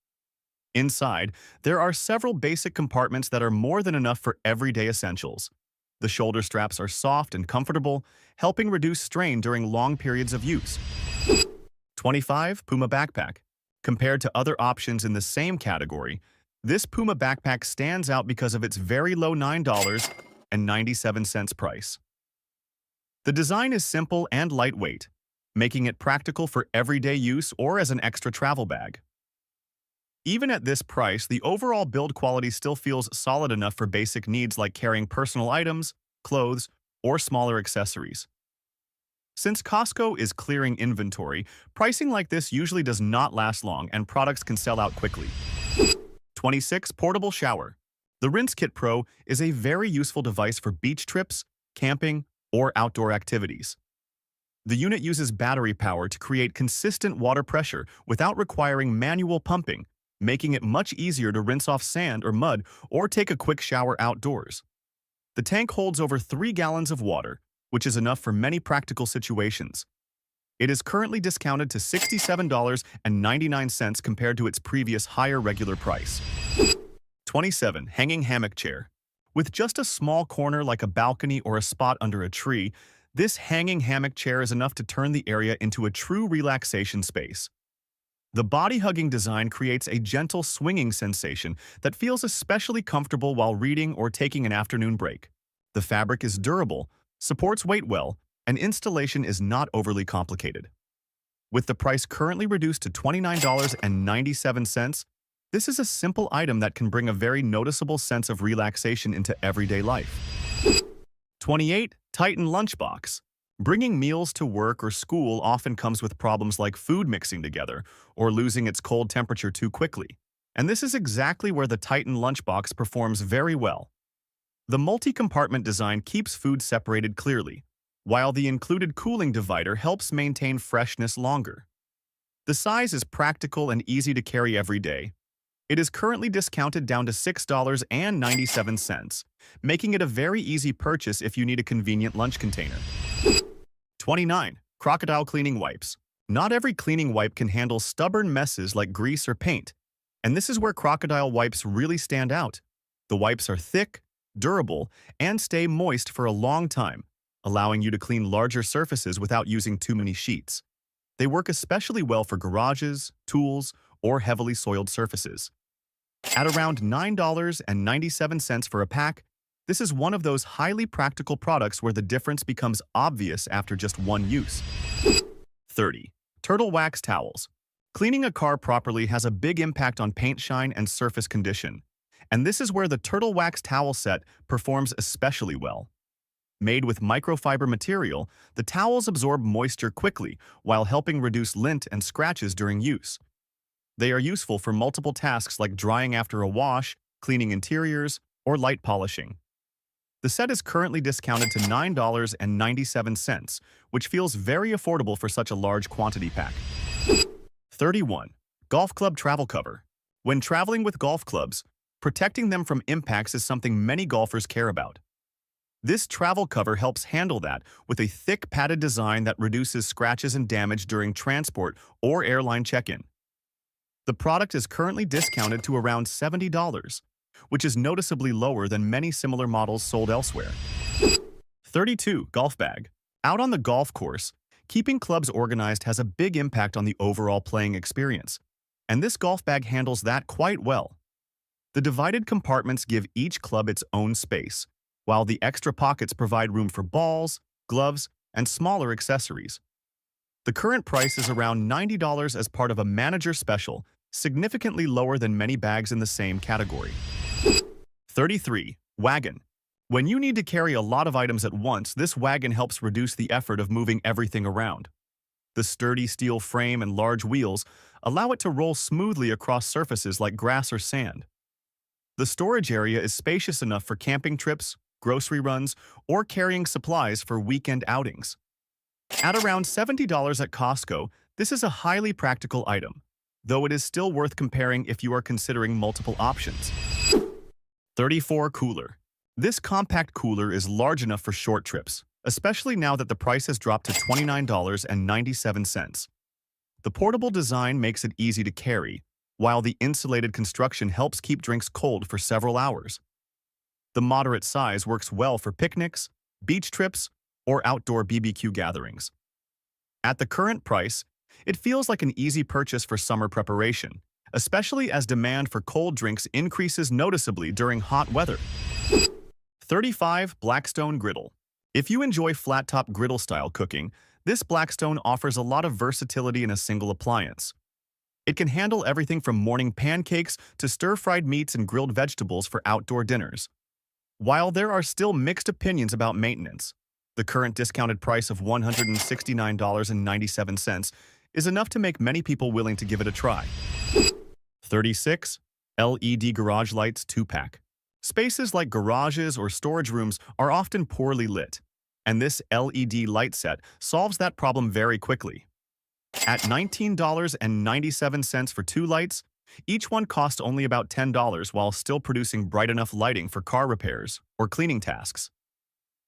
Inside, there are several basic compartments that are more than enough for everyday essentials. The shoulder straps are soft and comfortable, helping reduce strain during long periods of use. 25. Puma Backpack. Compared to other options in the same category, this Puma backpack stands out because of its very low $9.97 price. The design is simple and lightweight, making it practical for everyday use or as an extra travel bag. Even at this price, the overall build quality still feels solid enough for basic needs like carrying personal items, clothes, or smaller accessories. Since Costco is clearing inventory, pricing like this usually does not last long and products can sell out quickly. 26. Portable Shower. The Rinse Kit Pro is a very useful device for beach trips, camping, or outdoor activities. The unit uses battery power to create consistent water pressure without requiring manual pumping, making it much easier to rinse off sand or mud or take a quick shower outdoors. The tank holds over 3 gallons of water, which is enough for many practical situations. It is currently discounted to $67.99 compared to its previous higher regular price. 27. Hanging Hammock Chair. With just a small corner like a balcony or a spot under a tree, this hanging hammock chair is enough to turn the area into a true relaxation space. The body-hugging design creates a gentle swinging sensation that feels especially comfortable while reading or taking an afternoon break. The fabric is durable, supports weight well, and installation is not overly complicated. With the price currently reduced to $29.97, this is a simple item that can bring a very noticeable sense of relaxation into everyday life. 28. Titan Lunchbox. Bringing meals to work or school often comes with problems like food mixing together or losing its cold temperature too quickly. And this is exactly where the Titan Lunchbox performs very well. The multi-compartment design keeps food separated clearly, while the included cooling divider helps maintain freshness longer. The size is practical and easy to carry every day. It is currently discounted down to $6.97, making it a very easy purchase if you need a convenient lunch container. 29. Crocodile Cleaning Wipes. Not every cleaning wipe can handle stubborn messes like grease or paint, and this is where Crocodile wipes really stand out. The wipes are thick, durable, and stay moist for a long time, allowing you to clean larger surfaces without using too many sheets. They work especially well for garages, tools, or heavily soiled surfaces. At around $9.97 for a pack, this is one of those highly practical products where the difference becomes obvious after just one use. 30. Turtle Wax Towels. Cleaning a car properly has a big impact on paint shine and surface condition, and this is where the Turtle Wax Towel Set performs especially well. Made with microfiber material, the towels absorb moisture quickly while helping reduce lint and scratches during use. They are useful for multiple tasks like drying after a wash, cleaning interiors, or light polishing. The set is currently discounted to $9.97, which feels very affordable for such a large quantity pack. 31. Golf Club Travel Cover. When traveling with golf clubs, protecting them from impacts is something many golfers care about. This travel cover helps handle that with a thick padded design that reduces scratches and damage during transport or airline check-in. The product is currently discounted to around $70, which is noticeably lower than many similar models sold elsewhere. 32. Golf Bag. Out on the golf course, keeping clubs organized has a big impact on the overall playing experience, and this golf bag handles that quite well. The divided compartments give each club its own space, while the extra pockets provide room for balls, gloves, and smaller accessories. The current price is around $90 as part of a manager special, significantly lower than many bags in the same category. 33. Wagon. When you need to carry a lot of items at once, this wagon helps reduce the effort of moving everything around. The sturdy steel frame and large wheels allow it to roll smoothly across surfaces like grass or sand. The storage area is spacious enough for camping trips, grocery runs, or carrying supplies for weekend outings. At around $70 at Costco, this is a highly practical item, though it is still worth comparing if you are considering multiple options. 34 Cooler. This compact cooler is large enough for short trips, especially now that the price has dropped to $29.97. The portable design makes it easy to carry, while the insulated construction helps keep drinks cold for several hours. The moderate size works well for picnics, beach trips, or outdoor BBQ gatherings. At the current price, it feels like an easy purchase for summer preparation, especially as demand for cold drinks increases noticeably during hot weather. 35 Blackstone Griddle. If you enjoy flat-top griddle-style cooking, this Blackstone offers a lot of versatility in a single appliance. It can handle everything from morning pancakes to stir-fried meats and grilled vegetables for outdoor dinners. While there are still mixed opinions about maintenance, the current discounted price of $169.97 is enough to make many people willing to give it a try. 36 LED Garage Lights 2-pack. Spaces like garages or storage rooms are often poorly lit, and this LED light set solves that problem very quickly. At $19.97 for 2 lights, each one costs only about $10 while still producing bright enough lighting for car repairs or cleaning tasks.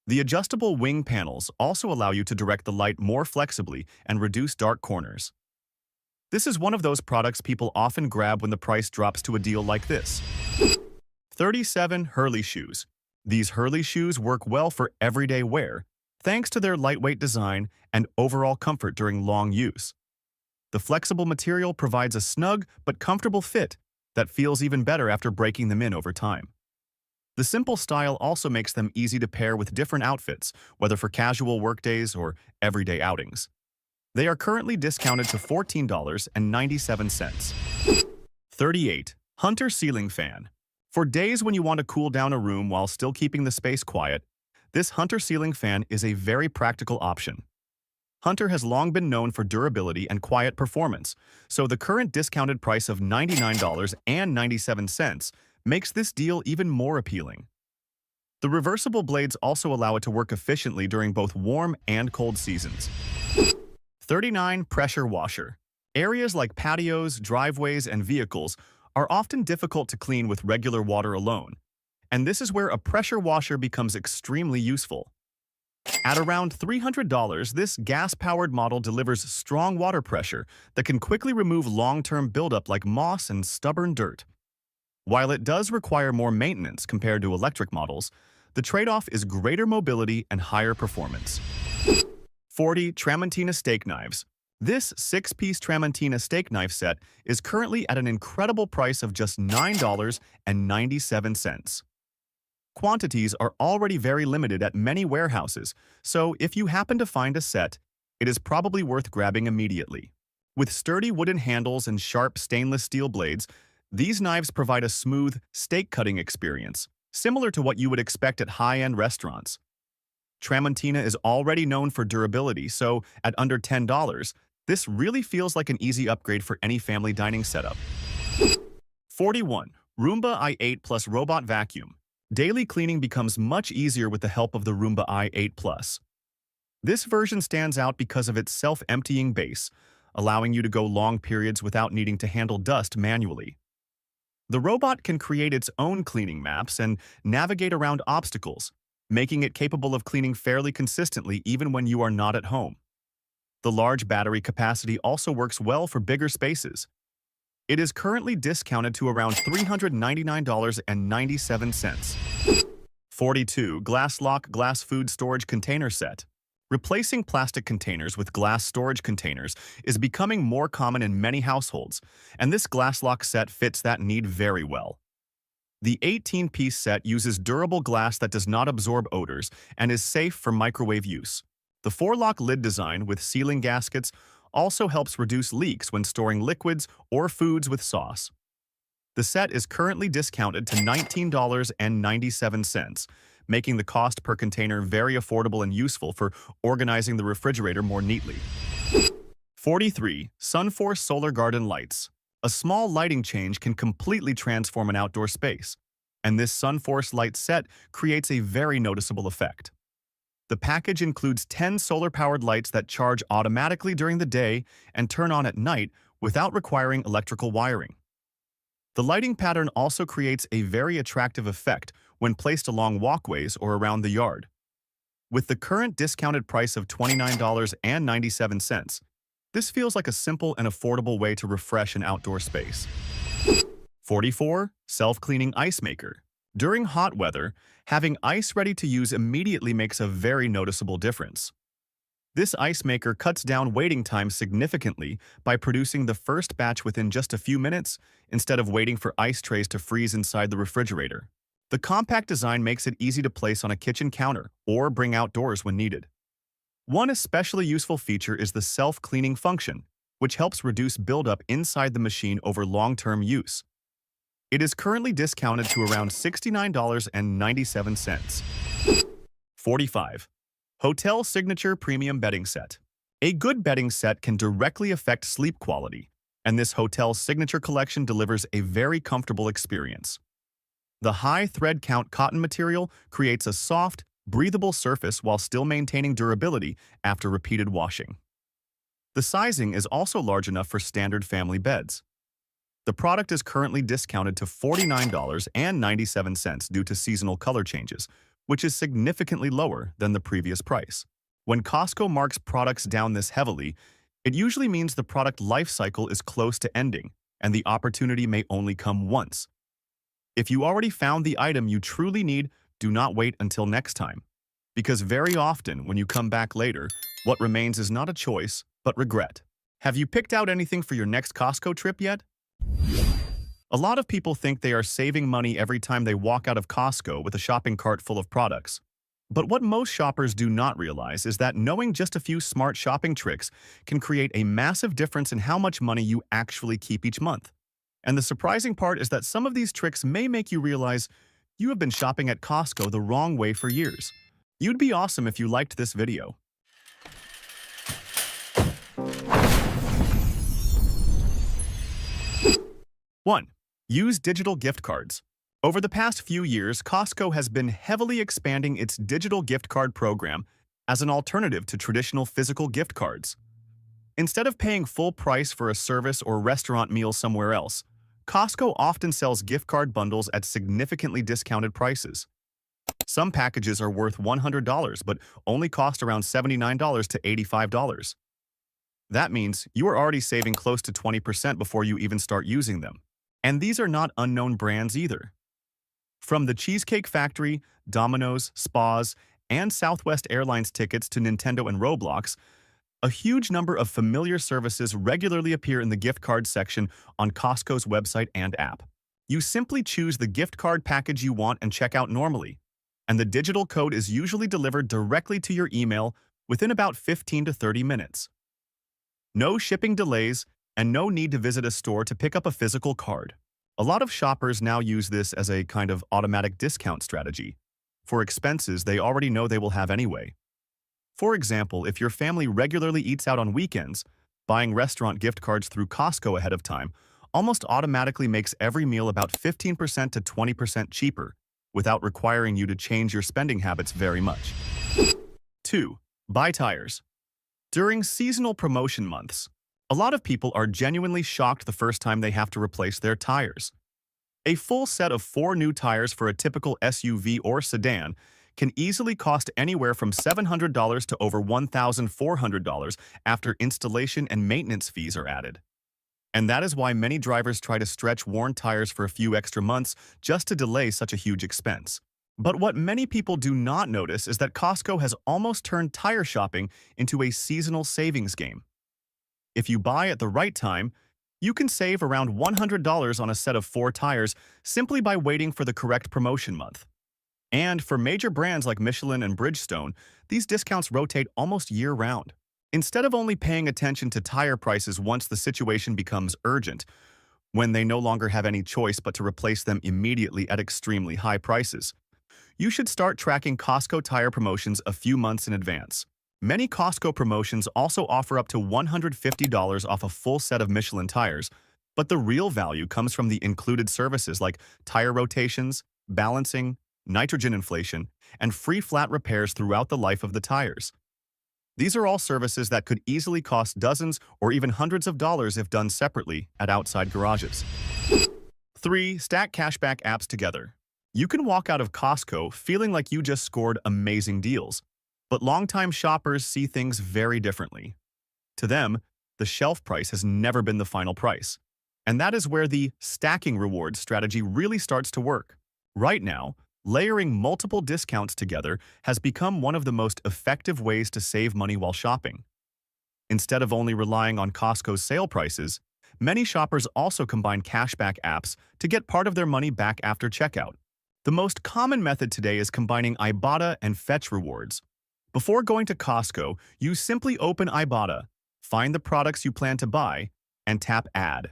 The adjustable wing panels also allow you to direct the light more flexibly and reduce dark corners. This is one of those products people often grab when the price drops to a deal like this. 37 Hurley Shoes. These Hurley shoes work well for everyday wear, thanks to their lightweight design and overall comfort during long use. The flexible material provides a snug but comfortable fit that feels even better after breaking them in over time. The simple style also makes them easy to pair with different outfits, whether for casual workdays or everyday outings. They are currently discounted to $14.97. 38 Hunter Ceiling Fan. For days when you want to cool down a room while still keeping the space quiet, this Hunter ceiling fan is a very practical option. Hunter has long been known for durability and quiet performance, so the current discounted price of $99.97 makes this deal even more appealing. The reversible blades also allow it to work efficiently during both warm and cold seasons. 39 Pressure Washer. Areas like patios, driveways, and vehicles are often difficult to clean with regular water alone, and this is where a pressure washer becomes extremely useful. At around $300, this gas-powered model delivers strong water pressure that can quickly remove long-term buildup like moss and stubborn dirt. While it does require more maintenance compared to electric models, the trade-off is greater mobility and higher performance. 40 Tramontina Steak Knives. This 6-piece Tramontina steak knife set is currently at an incredible price of just $9.97. Quantities are already very limited at many warehouses, so if you happen to find a set, it is probably worth grabbing immediately. With sturdy wooden handles and sharp stainless steel blades, these knives provide a smooth, steak-cutting experience, similar to what you would expect at high-end restaurants. Tramontina is already known for durability, so at under $10, this really feels like an easy upgrade for any family dining setup. 41 Roomba i8 Plus Robot Vacuum. Daily cleaning becomes much easier with the help of the Roomba i8 Plus. This version stands out because of its self-emptying base, allowing you to go long periods without needing to handle dust manually. The robot can create its own cleaning maps and navigate around obstacles, making it capable of cleaning fairly consistently even when you are not at home. The large battery capacity also works well for bigger spaces. It is currently discounted to around $399.97. 42 Glass Lock Glass Food Storage Container Set. Replacing plastic containers with glass storage containers is becoming more common in many households, and this glass lock set fits that need very well. The 18-piece set uses durable glass that does not absorb odors and is safe for microwave use. The 4-lock lid design with sealing gaskets also helps reduce leaks when storing liquids or foods with sauce. The set is currently discounted to $19.97, making the cost per container very affordable and useful for organizing the refrigerator more neatly. 43 Sunforce Solar Garden Lights. A small lighting change can completely transform an outdoor space. and this Sunforce light set creates a very noticeable effect. The package includes 10 solar-powered lights that charge automatically during the day and turn on at night without requiring electrical wiring. The lighting pattern also creates a very attractive effect when placed along walkways or around the yard. With the current discounted price of $29.97, this feels like a simple and affordable way to refresh an outdoor space. 44. Self-cleaning ice maker. During hot weather, having ice ready to use immediately makes a very noticeable difference. This ice maker cuts down waiting time significantly by producing the first batch within just a few minutes instead of waiting for ice trays to freeze inside the refrigerator. The compact design makes it easy to place on a kitchen counter or bring outdoors when needed. One especially useful feature is the self-cleaning function, which helps reduce buildup inside the machine over long-term use. It is currently discounted to around $69.97. 45. Hotel Signature Premium Bedding Set. A good bedding set can directly affect sleep quality, and this Hotel Signature collection delivers a very comfortable experience. The high thread count cotton material creates a soft, breathable surface while still maintaining durability after repeated washing. The sizing is also large enough for standard family beds. The product is currently discounted to $49.97 due to seasonal color changes, which is significantly lower than the previous price. When Costco marks products down this heavily, it usually means the product life cycle is close to ending, and the opportunity may only come once. If you already found the item you truly need, do not wait until next time. Because very often, when you come back later, what remains is not a choice, but regret. Have you picked out anything for your next Costco trip yet? A lot of people think they are saving money every time they walk out of Costco with a shopping cart full of products. But what most shoppers do not realize is that knowing just a few smart shopping tricks can create a massive difference in how much money you actually keep each month. And the surprising part is that some of these tricks may make you realize you have been shopping at Costco the wrong way for years. You'd be awesome if you liked this video. 1. Use digital gift cards. Over the past few years, Costco has been heavily expanding its digital gift card program as an alternative to traditional physical gift cards. Instead of paying full price for a service or restaurant meal somewhere else, Costco often sells gift card bundles at significantly discounted prices. Some packages are worth $100 but only cost around $79 to $85. That means you are already saving close to 20% before you even start using them. And these are not unknown brands either. From the Cheesecake Factory, Domino's, Spas, and Southwest Airlines tickets to Nintendo and Roblox, a huge number of familiar services regularly appear in the gift card section on Costco's website and app. You simply choose the gift card package you want and check out normally, and the digital code is usually delivered directly to your email within about 15 to 30 minutes. No shipping delays, and no need to visit a store to pick up a physical card. A lot of shoppers now use this as a kind of automatic discount strategy for expenses they already know they will have anyway. For example, if your family regularly eats out on weekends, buying restaurant gift cards through Costco ahead of time almost automatically makes every meal about 15% to 20% cheaper without requiring you to change your spending habits very much. 2. Buy tires. During seasonal promotion months, a lot of people are genuinely shocked the first time they have to replace their tires. A full set of 4 new tires for a typical SUV or sedan can easily cost anywhere from $700 to over $1,400 after installation and maintenance fees are added. And that is why many drivers try to stretch worn tires for a few extra months just to delay such a huge expense. But what many people do not notice is that Costco has almost turned tire shopping into a seasonal savings game. If you buy at the right time, you can save around $100 on a set of 4 tires simply by waiting for the correct promotion month. And for major brands like Michelin and Bridgestone, these discounts rotate almost year-round. Instead of only paying attention to tire prices once the situation becomes urgent, when they no longer have any choice but to replace them immediately at extremely high prices, you should start tracking Costco tire promotions a few months in advance. Many Costco promotions also offer up to $150 off a full set of Michelin tires, but the real value comes from the included services like tire rotations, balancing, nitrogen inflation, and free flat repairs throughout the life of the tires. These are all services that could easily cost dozens or even hundreds of dollars if done separately at outside garages. 3. Stack cashback apps together. You can walk out of Costco feeling like you just scored amazing deals, but longtime shoppers see things very differently. To them, the shelf price has never been the final price. And that is where the stacking rewards strategy really starts to work. Right now, layering multiple discounts together has become one of the most effective ways to save money while shopping. Instead of only relying on Costco's sale prices, many shoppers also combine cashback apps to get part of their money back after checkout. The most common method today is combining Ibotta and Fetch rewards. Before going to Costco, you simply open Ibotta, find the products you plan to buy, and tap Add.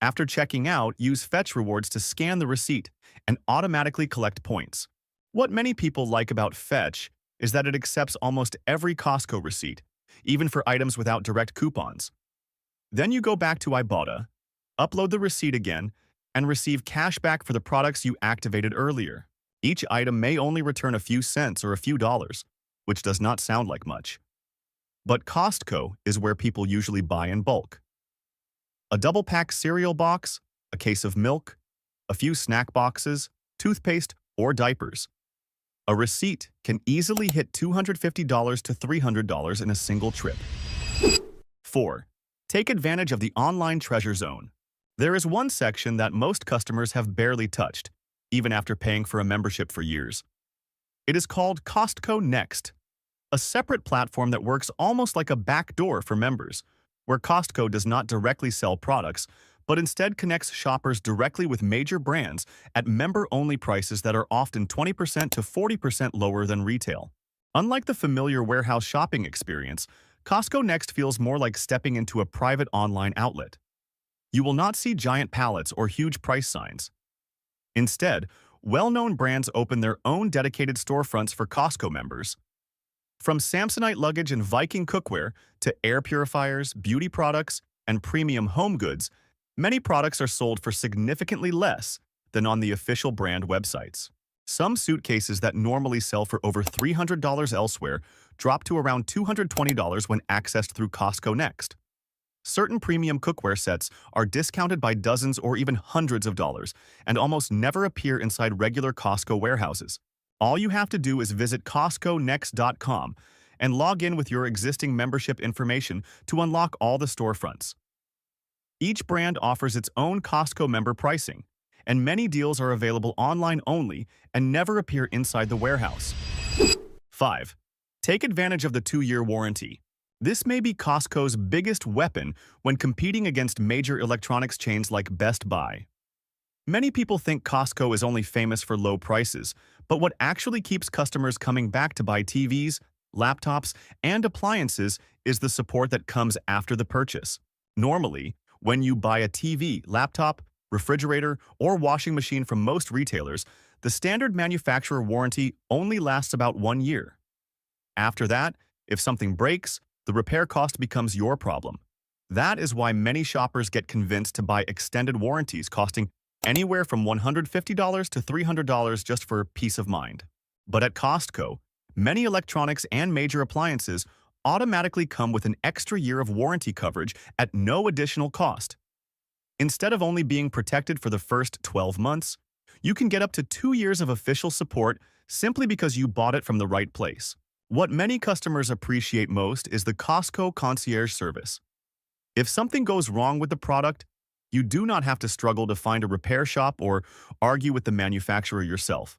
After checking out, use Fetch rewards to scan the receipt and automatically collect points. What many people like about Fetch is that it accepts almost every Costco receipt, even for items without direct coupons. Then you go back to Ibotta, upload the receipt again, and receive cash back for the products you activated earlier. Each item may only return a few cents or a few dollars, which does not sound like much. But Costco is where people usually buy in bulk. A double-pack cereal box, a case of milk, a few snack boxes, toothpaste, or diapers. A receipt can easily hit $250 to $300 in a single trip. 4. Take advantage of the online treasure zone. There is one section that most customers have barely touched, even after paying for a membership for years. It is called Costco Next, a separate platform that works almost like a backdoor for members, where Costco does not directly sell products, but instead connects shoppers directly with major brands at member-only prices that are often 20% to 40% lower than retail. Unlike the familiar warehouse shopping experience, Costco Next feels more like stepping into a private online outlet. You will not see giant pallets or huge price signs. Instead, well-known brands open their own dedicated storefronts for Costco members. From Samsonite luggage and Viking cookware to air purifiers, beauty products, and premium home goods, many products are sold for significantly less than on the official brand websites. Some suitcases that normally sell for over $300 elsewhere drop to around $220 when accessed through Costco Next. Certain premium cookware sets are discounted by dozens or even hundreds of dollars and almost never appear inside regular Costco warehouses. All you have to do is visit CostcoNext.com and log in with your existing membership information to unlock all the storefronts. Each brand offers its own Costco member pricing, and many deals are available online only and never appear inside the warehouse. 5. Take advantage of the 2-year warranty. This may be Costco's biggest weapon when competing against major electronics chains like Best Buy. Many people think Costco is only famous for low prices, but what actually keeps customers coming back to buy TVs, laptops, and appliances is the support that comes after the purchase. Normally, when you buy a TV, laptop, refrigerator, or washing machine from most retailers, the standard manufacturer warranty only lasts about 1 year. After that, if something breaks, the repair cost becomes your problem. That is why many shoppers get convinced to buy extended warranties costing anywhere from $150 to $300 just for peace of mind. But at Costco, many electronics and major appliances automatically come with an extra year of warranty coverage at no additional cost. Instead of only being protected for the first 12 months, you can get up to 2 years of official support simply because you bought it from the right place. What many customers appreciate most is the Costco concierge service. If something goes wrong with the product, you do not have to struggle to find a repair shop or argue with the manufacturer yourself.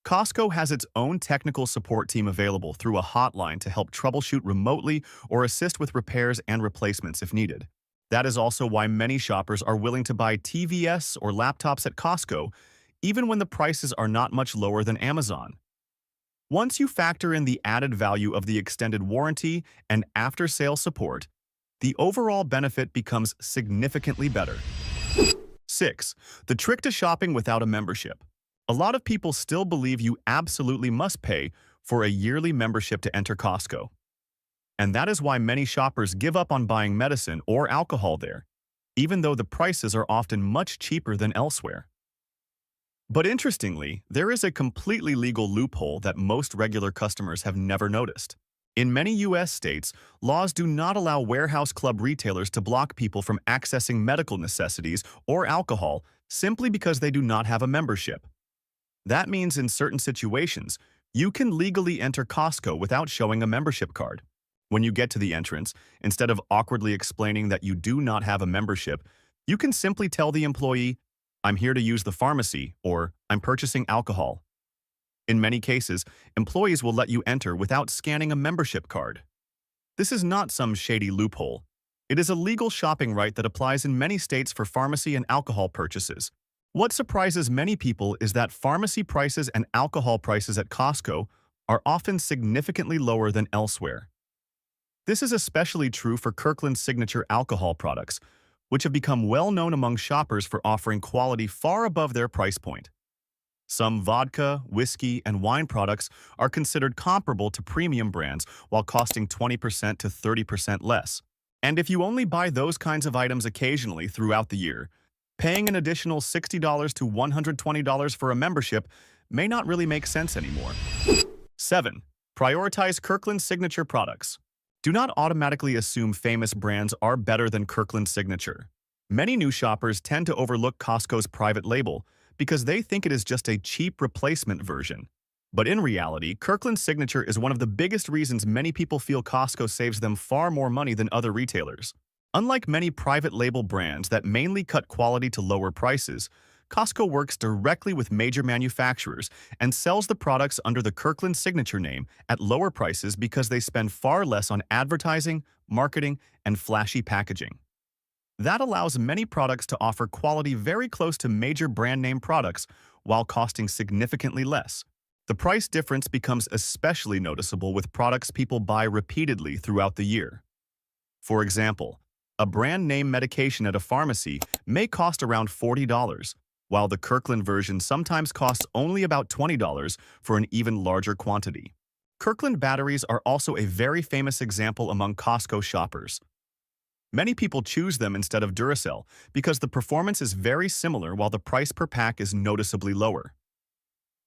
Costco has its own technical support team available through a hotline to help troubleshoot remotely or assist with repairs and replacements if needed. That is also why many shoppers are willing to buy TVs or laptops at Costco, even when the prices are not much lower than Amazon. Once you factor in the added value of the extended warranty and after-sale support, the overall benefit becomes significantly better. 6. The trick to shopping without a membership. A lot of people still believe you absolutely must pay for a yearly membership to enter Costco. And that is why many shoppers give up on buying medicine or alcohol there, even though the prices are often much cheaper than elsewhere. But interestingly, there is a completely legal loophole that most regular customers have never noticed. In many U.S. states, laws do not allow warehouse club retailers to block people from accessing medical necessities or alcohol simply because they do not have a membership. That means in certain situations, you can legally enter Costco without showing a membership card. When you get to the entrance, instead of awkwardly explaining that you do not have a membership, you can simply tell the employee, "I'm here to use the pharmacy," or "I'm purchasing alcohol." In many cases, employees will let you enter without scanning a membership card. This is not some shady loophole. It is a legal shopping right that applies in many states for pharmacy and alcohol purchases. What surprises many people is that pharmacy prices and alcohol prices at Costco are often significantly lower than elsewhere. This is especially true for Kirkland's signature alcohol products, which have become well known among shoppers for offering quality far above their price point. Some vodka, whiskey, and wine products are considered comparable to premium brands while costing 20% to 30% less. And if you only buy those kinds of items occasionally throughout the year, paying an additional $60 to $120 for a membership may not really make sense anymore. 7. Prioritize Kirkland's signature products. Do not automatically assume famous brands are better than Kirkland's signature. Many new shoppers tend to overlook Costco's private label because they think it is just a cheap replacement version. But in reality, Kirkland's signature is one of the biggest reasons many people feel Costco saves them far more money than other retailers. Unlike many private label brands that mainly cut quality to lower prices, Costco works directly with major manufacturers and sells the products under the Kirkland signature name at lower prices because they spend far less on advertising, marketing, and flashy packaging. That allows many products to offer quality very close to major brand name products while costing significantly less. The price difference becomes especially noticeable with products people buy repeatedly throughout the year. For example, a brand name medication at a pharmacy may cost around $40, while the Kirkland version sometimes costs only about $20 for an even larger quantity. Kirkland batteries are also a very famous example among Costco shoppers. Many people choose them instead of Duracell because the performance is very similar while the price per pack is noticeably lower.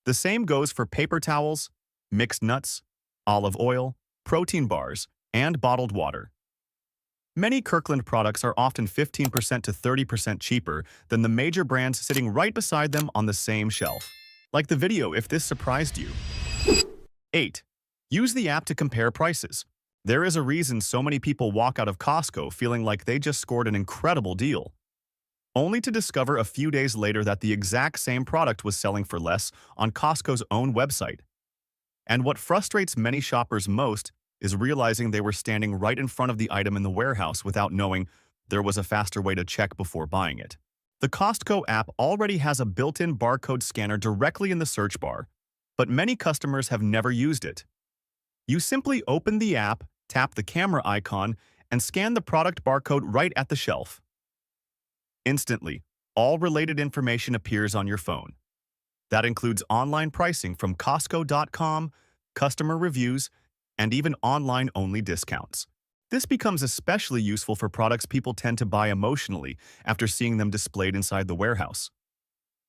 The same goes for paper towels, mixed nuts, olive oil, protein bars, and bottled water. Many Kirkland products are often 15% to 30% cheaper than the major brands sitting right beside them on the same shelf. Like the video if this surprised you. 8. Use the app to compare prices. There is a reason so many people walk out of Costco feeling like they just scored an incredible deal, only to discover a few days later that the exact same product was selling for less on Costco's own website. And what frustrates many shoppers most is realizing they were standing right in front of the item in the warehouse without knowing there was a faster way to check before buying it. The Costco app already has a built-in barcode scanner directly in the search bar, but many customers have never used it. You simply open the app, tap the camera icon, and scan the product barcode right at the shelf. Instantly, all related information appears on your phone. That includes online pricing from Costco.com, customer reviews, and even online-only discounts. This becomes especially useful for products people tend to buy emotionally after seeing them displayed inside the warehouse.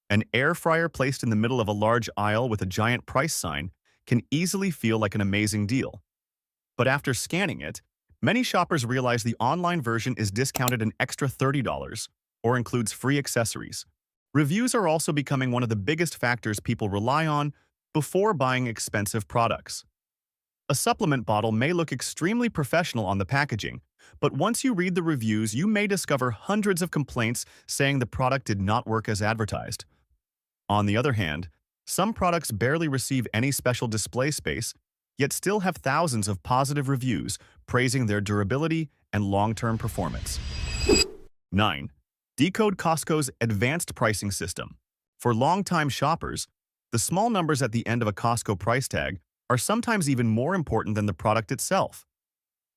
An air fryer placed in the middle of a large aisle with a giant price sign can easily feel like an amazing deal. But after scanning it, many shoppers realize the online version is discounted an extra $30 or includes free accessories. Reviews are also becoming one of the biggest factors people rely on before buying expensive products. A supplement bottle may look extremely professional on the packaging, but once you read the reviews, you may discover hundreds of complaints saying the product did not work as advertised. On the other hand, some products barely receive any special display space, yet still have thousands of positive reviews praising their durability and long-term performance. 9. Decode Costco's advanced pricing system. For long-time shoppers, the small numbers at the end of a Costco price tag are sometimes even more important than the product itself.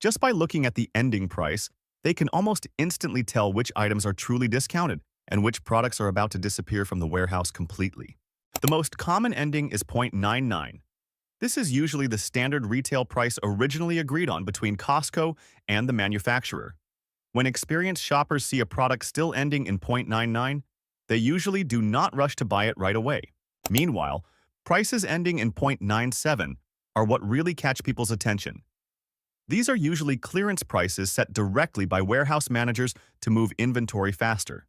Just by looking at the ending price, they can almost instantly tell which items are truly discounted and which products are about to disappear from the warehouse completely. The most common ending is .99. This is usually the standard retail price originally agreed on between Costco and the manufacturer. When experienced shoppers see a product still ending in .99, They usually do not rush to buy it right away. Meanwhile, prices ending in 0.97 are what really catch people's attention. These are usually clearance prices set directly by warehouse managers to move inventory faster.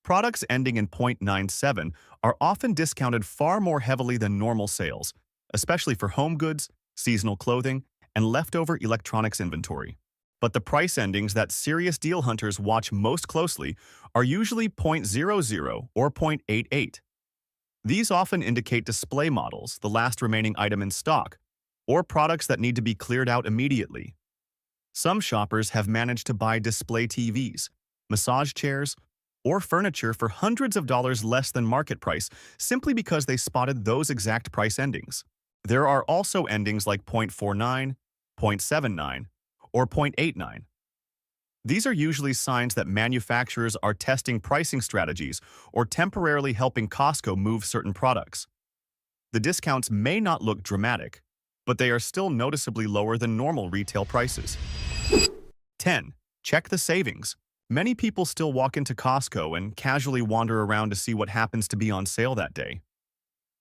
Products ending in 0.97 are often discounted far more heavily than normal sales, especially for home goods, seasonal clothing, and leftover electronics inventory. But the price endings that serious deal hunters watch most closely are usually 0.00 or 0.88. These often indicate display models, the last remaining item in stock, or products that need to be cleared out immediately. Some shoppers have managed to buy display TVs, massage chairs, or furniture for hundreds of dollars less than market price simply because they spotted those exact price endings. There are also endings like 0.49, 0.79, or 0.89. These are usually signs that manufacturers are testing pricing strategies or temporarily helping Costco move certain products. The discounts may not look dramatic, but they are still noticeably lower than normal retail prices. 10. Check the savings. Many people still walk into Costco and casually wander around to see what happens to be on sale that day.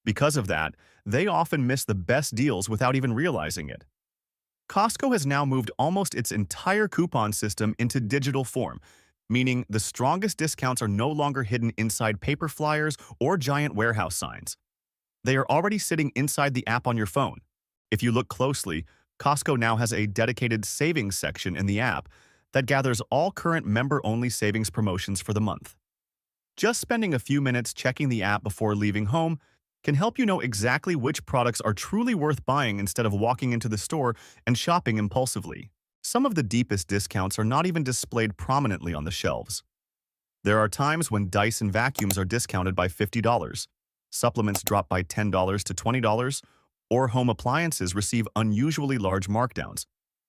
Because of that, they often miss the best deals without even realizing it. Costco has now moved almost its entire coupon system into digital form, meaning the strongest discounts are no longer hidden inside paper flyers or giant warehouse signs. They are already sitting inside the app on your phone. If you look closely, Costco now has a dedicated savings section in the app that gathers all current member-only savings promotions for the month. Just spending a few minutes checking the app before leaving home can help you know exactly which products are truly worth buying instead of walking into the store and shopping impulsively. Some of the deepest discounts are not even displayed prominently on the shelves. There are times when Dyson vacuums are discounted by $50, supplements drop by $10 to $20, or home appliances receive unusually large markdowns.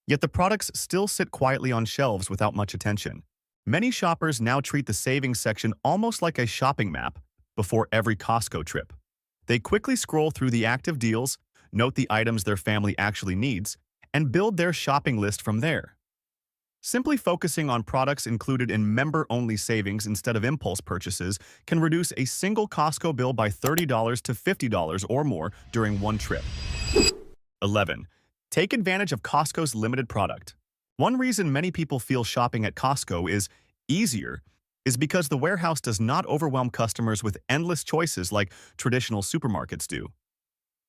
Yet the products still sit quietly on shelves without much attention. Many shoppers now treat the savings section almost like a shopping map before every Costco trip. They quickly scroll through the active deals, note the items their family actually needs, and build their shopping list from there. Simply focusing on products included in member-only savings instead of impulse purchases can reduce a single Costco bill by $30 to $50 or more during one trip. 11. Take advantage of Costco's limited product. One reason many people feel shopping at Costco is easier is because the warehouse does not overwhelm customers with endless choices like traditional supermarkets do.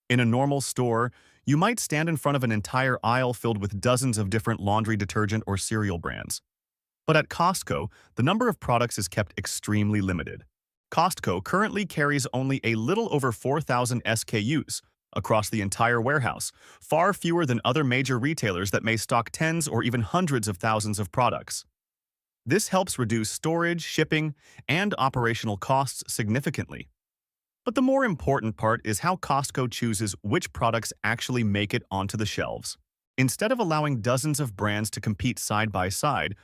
In a normal store, you might stand in front of an entire aisle filled with dozens of different laundry detergent or cereal brands. But at Costco, the number of products is kept extremely limited. Costco currently carries only a little over 4,000 SKUs across the entire warehouse, far fewer than other major retailers that may stock tens or even hundreds of thousands of products. This helps reduce storage, shipping, and operational costs significantly. But the more important part is how Costco chooses which products actually make it onto the shelves. Instead of allowing dozens of brands to compete side by side,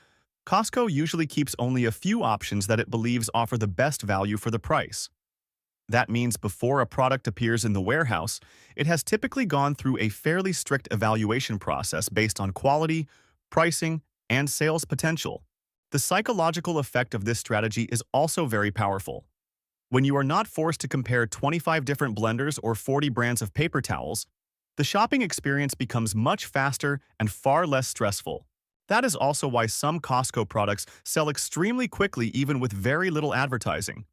Costco usually keeps only a few options that it believes offer the best value for the price. That means before a product appears in the warehouse, it has typically gone through a fairly strict evaluation process based on quality, pricing, and sales potential. The psychological effect of this strategy is also very powerful. When you are not forced to compare 25 different blenders or 40 brands of paper towels, the shopping experience becomes much faster and far less stressful. That is also why some Costco products sell extremely quickly even with very little advertising.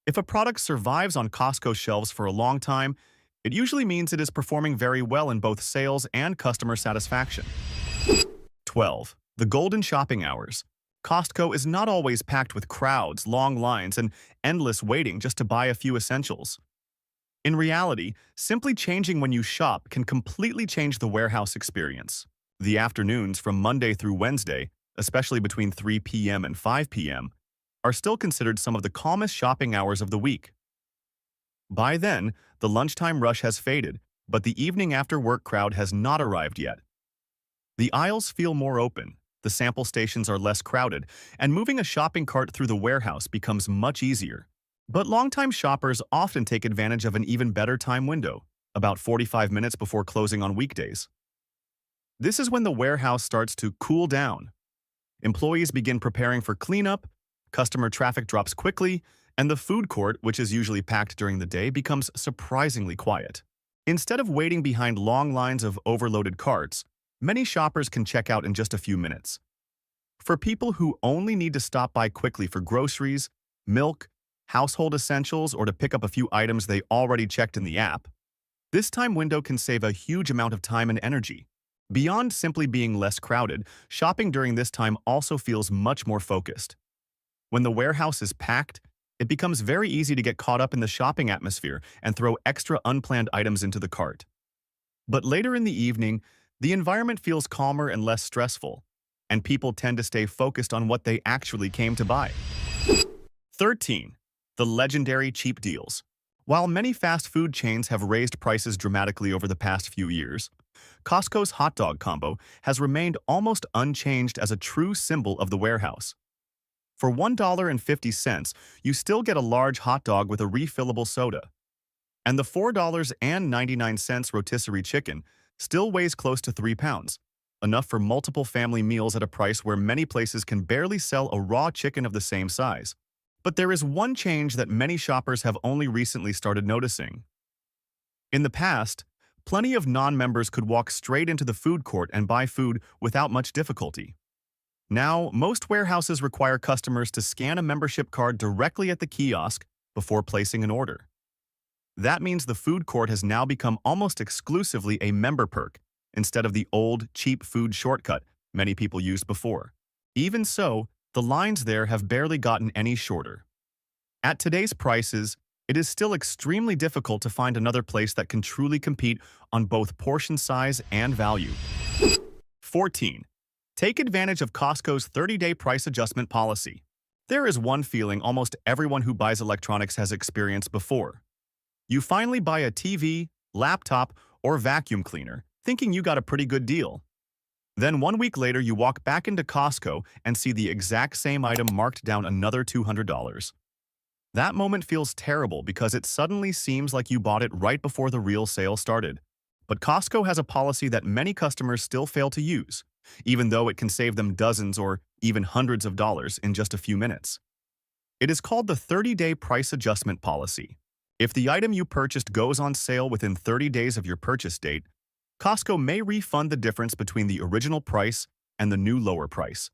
If a product survives on Costco shelves for a long time, it usually means it is performing very well in both sales and customer satisfaction. 12. The golden shopping hours. Costco is not always packed with crowds, long lines, and endless waiting just to buy a few essentials. In reality, simply changing when you shop can completely change the warehouse experience. The afternoons from Monday through Wednesday, especially between 3 p.m. and 5 p.m., are still considered some of the calmest shopping hours of the week. By then, the lunchtime rush has faded, but the evening after work crowd has not arrived yet. The aisles feel more open, the sample stations are less crowded, and moving a shopping cart through the warehouse becomes much easier. But longtime shoppers often take advantage of an even better time window, about 45 minutes before closing on weekdays. This is when the warehouse starts to cool down. Employees begin preparing for cleanup, customer traffic drops quickly, And the food court, which is usually packed during the day, becomes surprisingly quiet. Instead of waiting behind long lines of overloaded carts, many shoppers can check out in just a few minutes. For people who only need to stop by quickly for groceries, milk, household essentials, or to pick up a few items they already checked in the app, this time window can save a huge amount of time and energy. Beyond simply being less crowded, shopping during this time also feels much more focused. When the warehouse is packed, it becomes very easy to get caught up in the shopping atmosphere and throw extra unplanned items into the cart. But later in the evening, the environment feels calmer and less stressful, and people tend to stay focused on what they actually came to buy. 13. The legendary cheap deals. While many fast food chains have raised prices dramatically over the past few years, Costco's hot dog combo has remained almost unchanged as a true symbol of the warehouse. For $1.50, you still get a large hot dog with a refillable soda. And the $4.99 rotisserie chicken still weighs close to 3 pounds, enough for multiple family meals at a price where many places can barely sell a raw chicken of the same size. But there is one change that many shoppers have only recently started noticing. In the past, plenty of non-members could walk straight into the food court and buy food without much difficulty. Now, most warehouses require customers to scan a membership card directly at the kiosk before placing an order. That means the food court has now become almost exclusively a member perk instead of the old, cheap food shortcut many people used before. Even so, the lines there have barely gotten any shorter. At today's prices, it is still extremely difficult to find another place that can truly compete on both portion size and value. 14. Take advantage of Costco's 30-day price adjustment policy. There is one feeling almost everyone who buys electronics has experienced before. You finally buy a TV, laptop, or vacuum cleaner, thinking you got a pretty good deal. Then 1 week later, you walk back into Costco and see the exact same item marked down another $200. That moment feels terrible because it suddenly seems like you bought it right before the real sale started. But Costco has a policy that many customers still fail to use, even though it can save them dozens or even hundreds of dollars in just a few minutes. It is called the 30-day price adjustment policy. If the item you purchased goes on sale within 30 days of your purchase date, Costco may refund the difference between the original price and the new lower price.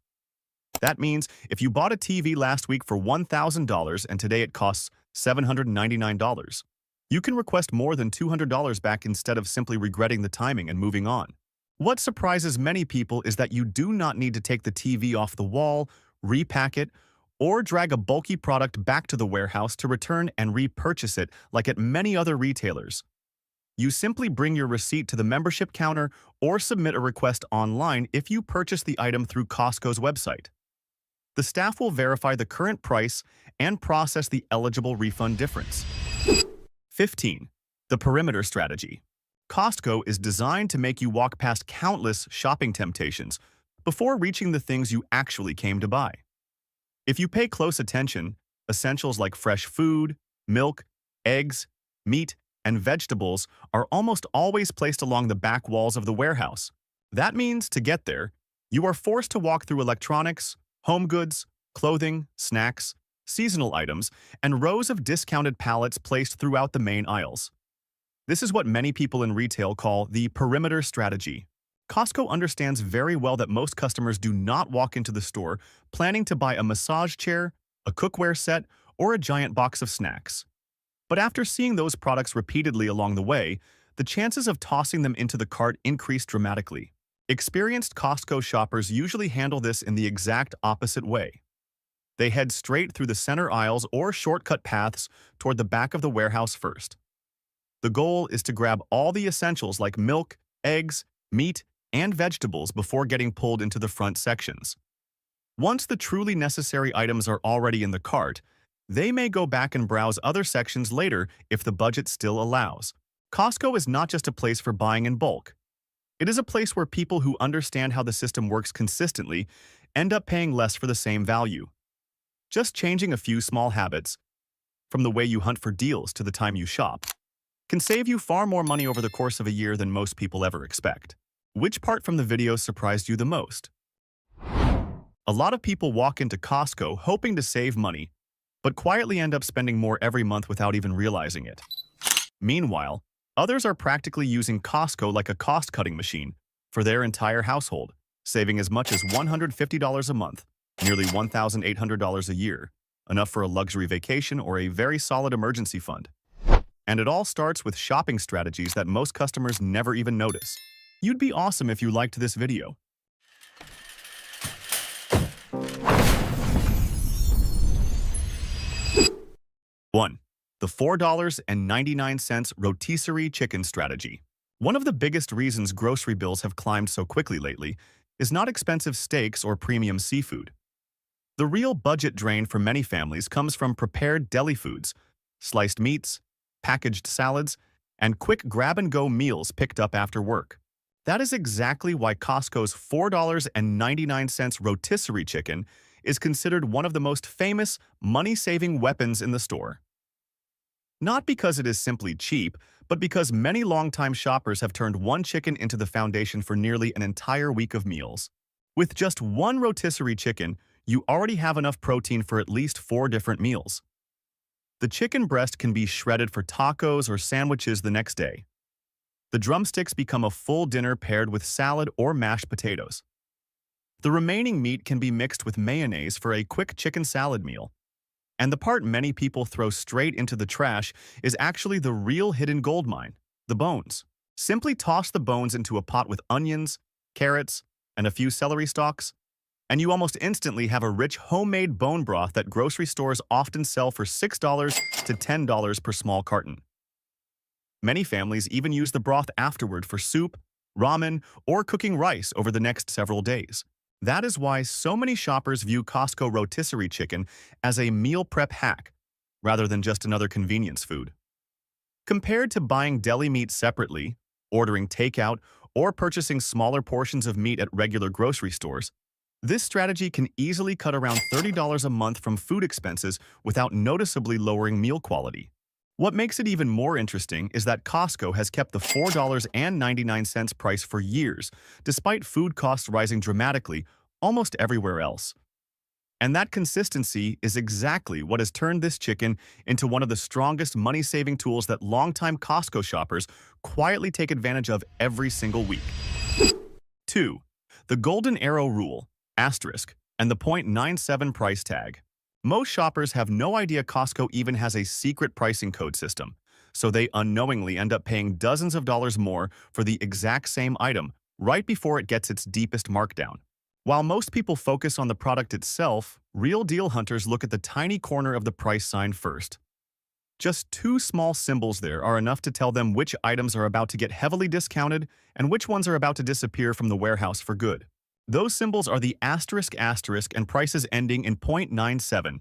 That means if you bought a TV last week for $1,000 and today it costs $799, you can request more than $200 back instead of simply regretting the timing and moving on. What surprises many people is that you do not need to take the TV off the wall, repack it, or drag a bulky product back to the warehouse to return and repurchase it like at many other retailers. You simply bring your receipt to the membership counter or submit a request online if you purchase the item through Costco's website. The staff will verify the current price and process the eligible refund difference. 15. The perimeter strategy. Costco is designed to make you walk past countless shopping temptations before reaching the things you actually came to buy. If you pay close attention, essentials like fresh food, milk, eggs, meat, and vegetables are almost always placed along the back walls of the warehouse. That means, to get there, you are forced to walk through electronics, home goods, clothing, snacks, seasonal items, and rows of discounted pallets placed throughout the main aisles. This is what many people in retail call the perimeter strategy. Costco understands very well that most customers do not walk into the store planning to buy a massage chair, a cookware set, or a giant box of snacks. But after seeing those products repeatedly along the way, the chances of tossing them into the cart increase dramatically. Experienced Costco shoppers usually handle this in the exact opposite way. They head straight through the center aisles or shortcut paths toward the back of the warehouse first. The goal is to grab all the essentials like milk, eggs, meat, and vegetables before getting pulled into the front sections. Once the truly necessary items are already in the cart, they may go back and browse other sections later if the budget still allows. Costco is not just a place for buying in bulk. It is a place where people who understand how the system works consistently end up paying less for the same value. Just changing a few small habits, from the way you hunt for deals to the time you shop, can save you far more money over the course of a year than most people ever expect. Which part from the video surprised you the most? A lot of people walk into Costco hoping to save money, but quietly end up spending more every month without even realizing it. Meanwhile, others are practically using Costco like a cost-cutting machine for their entire household, saving as much as $150 a month, nearly $1,800 a year, enough for a luxury vacation or a very solid emergency fund. And it all starts with shopping strategies that most customers never even notice. You'd be awesome if you liked this video. 1. The $4.99 rotisserie chicken strategy. One of the biggest reasons grocery bills have climbed so quickly lately is not expensive steaks or premium seafood. The real budget drain for many families comes from prepared deli foods, sliced meats, packaged salads, and quick grab-and-go meals picked up after work. That is exactly why Costco's $4.99 rotisserie chicken is considered one of the most famous money-saving weapons in the store. Not because it is simply cheap, but because many longtime shoppers have turned one chicken into the foundation for nearly an entire week of meals. With just one rotisserie chicken, you already have enough protein for at least 4 different meals. The chicken breast can be shredded for tacos or sandwiches the next day. The drumsticks become a full dinner paired with salad or mashed potatoes. The remaining meat can be mixed with mayonnaise for a quick chicken salad meal. And the part many people throw straight into the trash is actually the real hidden gold mine, the bones. Simply toss the bones into a pot with onions, carrots, and a few celery stalks, and you almost instantly have a rich homemade bone broth that grocery stores often sell for $6 to $10 per small carton. Many families even use the broth afterward for soup, ramen, or cooking rice over the next several days. That is why so many shoppers view Costco rotisserie chicken as a meal prep hack, rather than just another convenience food. Compared to buying deli meat separately, ordering takeout, or purchasing smaller portions of meat at regular grocery stores, this strategy can easily cut around $30 a month from food expenses without noticeably lowering meal quality. What makes it even more interesting is that Costco has kept the $4.99 price for years, despite food costs rising dramatically almost everywhere else. And that consistency is exactly what has turned this chicken into one of the strongest money-saving tools that longtime Costco shoppers quietly take advantage of every single week. 2. The Golden Arrow Rule, asterisk, and the .97 price tag. Most shoppers have no idea Costco even has a secret pricing code system, so they unknowingly end up paying dozens of dollars more for the exact same item right before it gets its deepest markdown. While most people focus on the product itself, real deal hunters look at the tiny corner of the price sign first. Just 2 small symbols there are enough to tell them which items are about to get heavily discounted and which ones are about to disappear from the warehouse for good. Those symbols are the asterisk and prices ending in .97,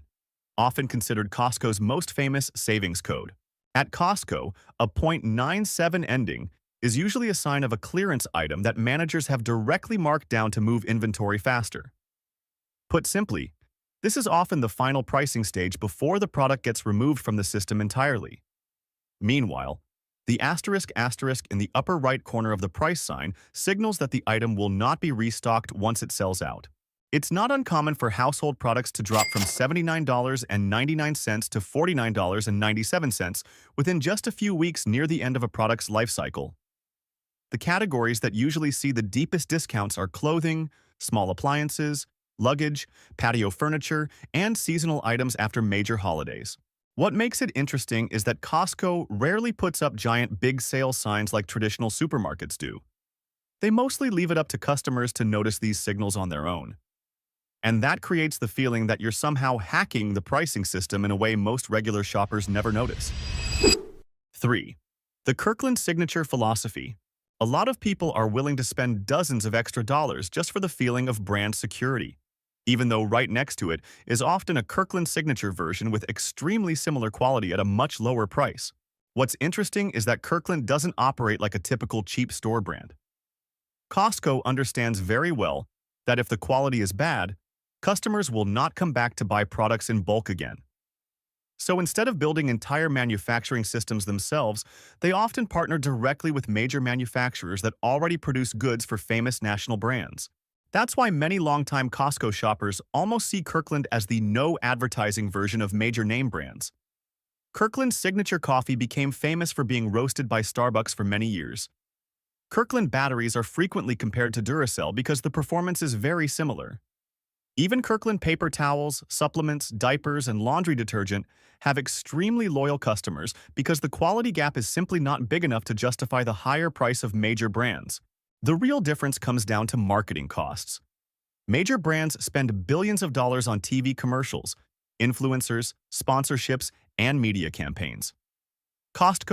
often considered Costco's most famous savings code. At Costco, a .97 ending is usually a sign of a clearance item that managers have directly marked down to move inventory faster. Put simply, this is often the final pricing stage before the product gets removed from the system entirely. Meanwhile, the asterisk in the upper right corner of the price sign signals that the item will not be restocked once it sells out. It's not uncommon for household products to drop from $79.99 to $49.97 within just a few weeks near the end of a product's life cycle. The categories that usually see the deepest discounts are clothing, small appliances, luggage, patio furniture, and seasonal items after major holidays. What makes it interesting is that Costco rarely puts up giant big sale signs like traditional supermarkets do. They mostly leave it up to customers to notice these signals on their own. And that creates the feeling that you're somehow hacking the pricing system in a way most regular shoppers never notice. 3. The Kirkland Signature Philosophy. A lot of people are willing to spend dozens of extra dollars just for the feeling of brand security, even though right next to it is often a Kirkland Signature version with extremely similar quality at a much lower price. What's interesting is that Kirkland doesn't operate like a typical cheap store brand. Costco understands very well that if the quality is bad, customers will not come back to buy products in bulk again. So instead of building entire manufacturing systems themselves, they often partner directly with major manufacturers that already produce goods for famous national brands. That's why many longtime Costco shoppers almost see Kirkland as the no-advertising version of major name brands. Kirkland's signature coffee became famous for being roasted by Starbucks for many years. Kirkland batteries are frequently compared to Duracell because the performance is very similar. Even Kirkland paper towels, supplements, diapers, and laundry detergent have extremely loyal customers because the quality gap is simply not big enough to justify the higher price of major brands. The real difference comes down to marketing costs. Major brands spend billions of dollars on TV commercials, influencers, sponsorships, and media campaigns. Costco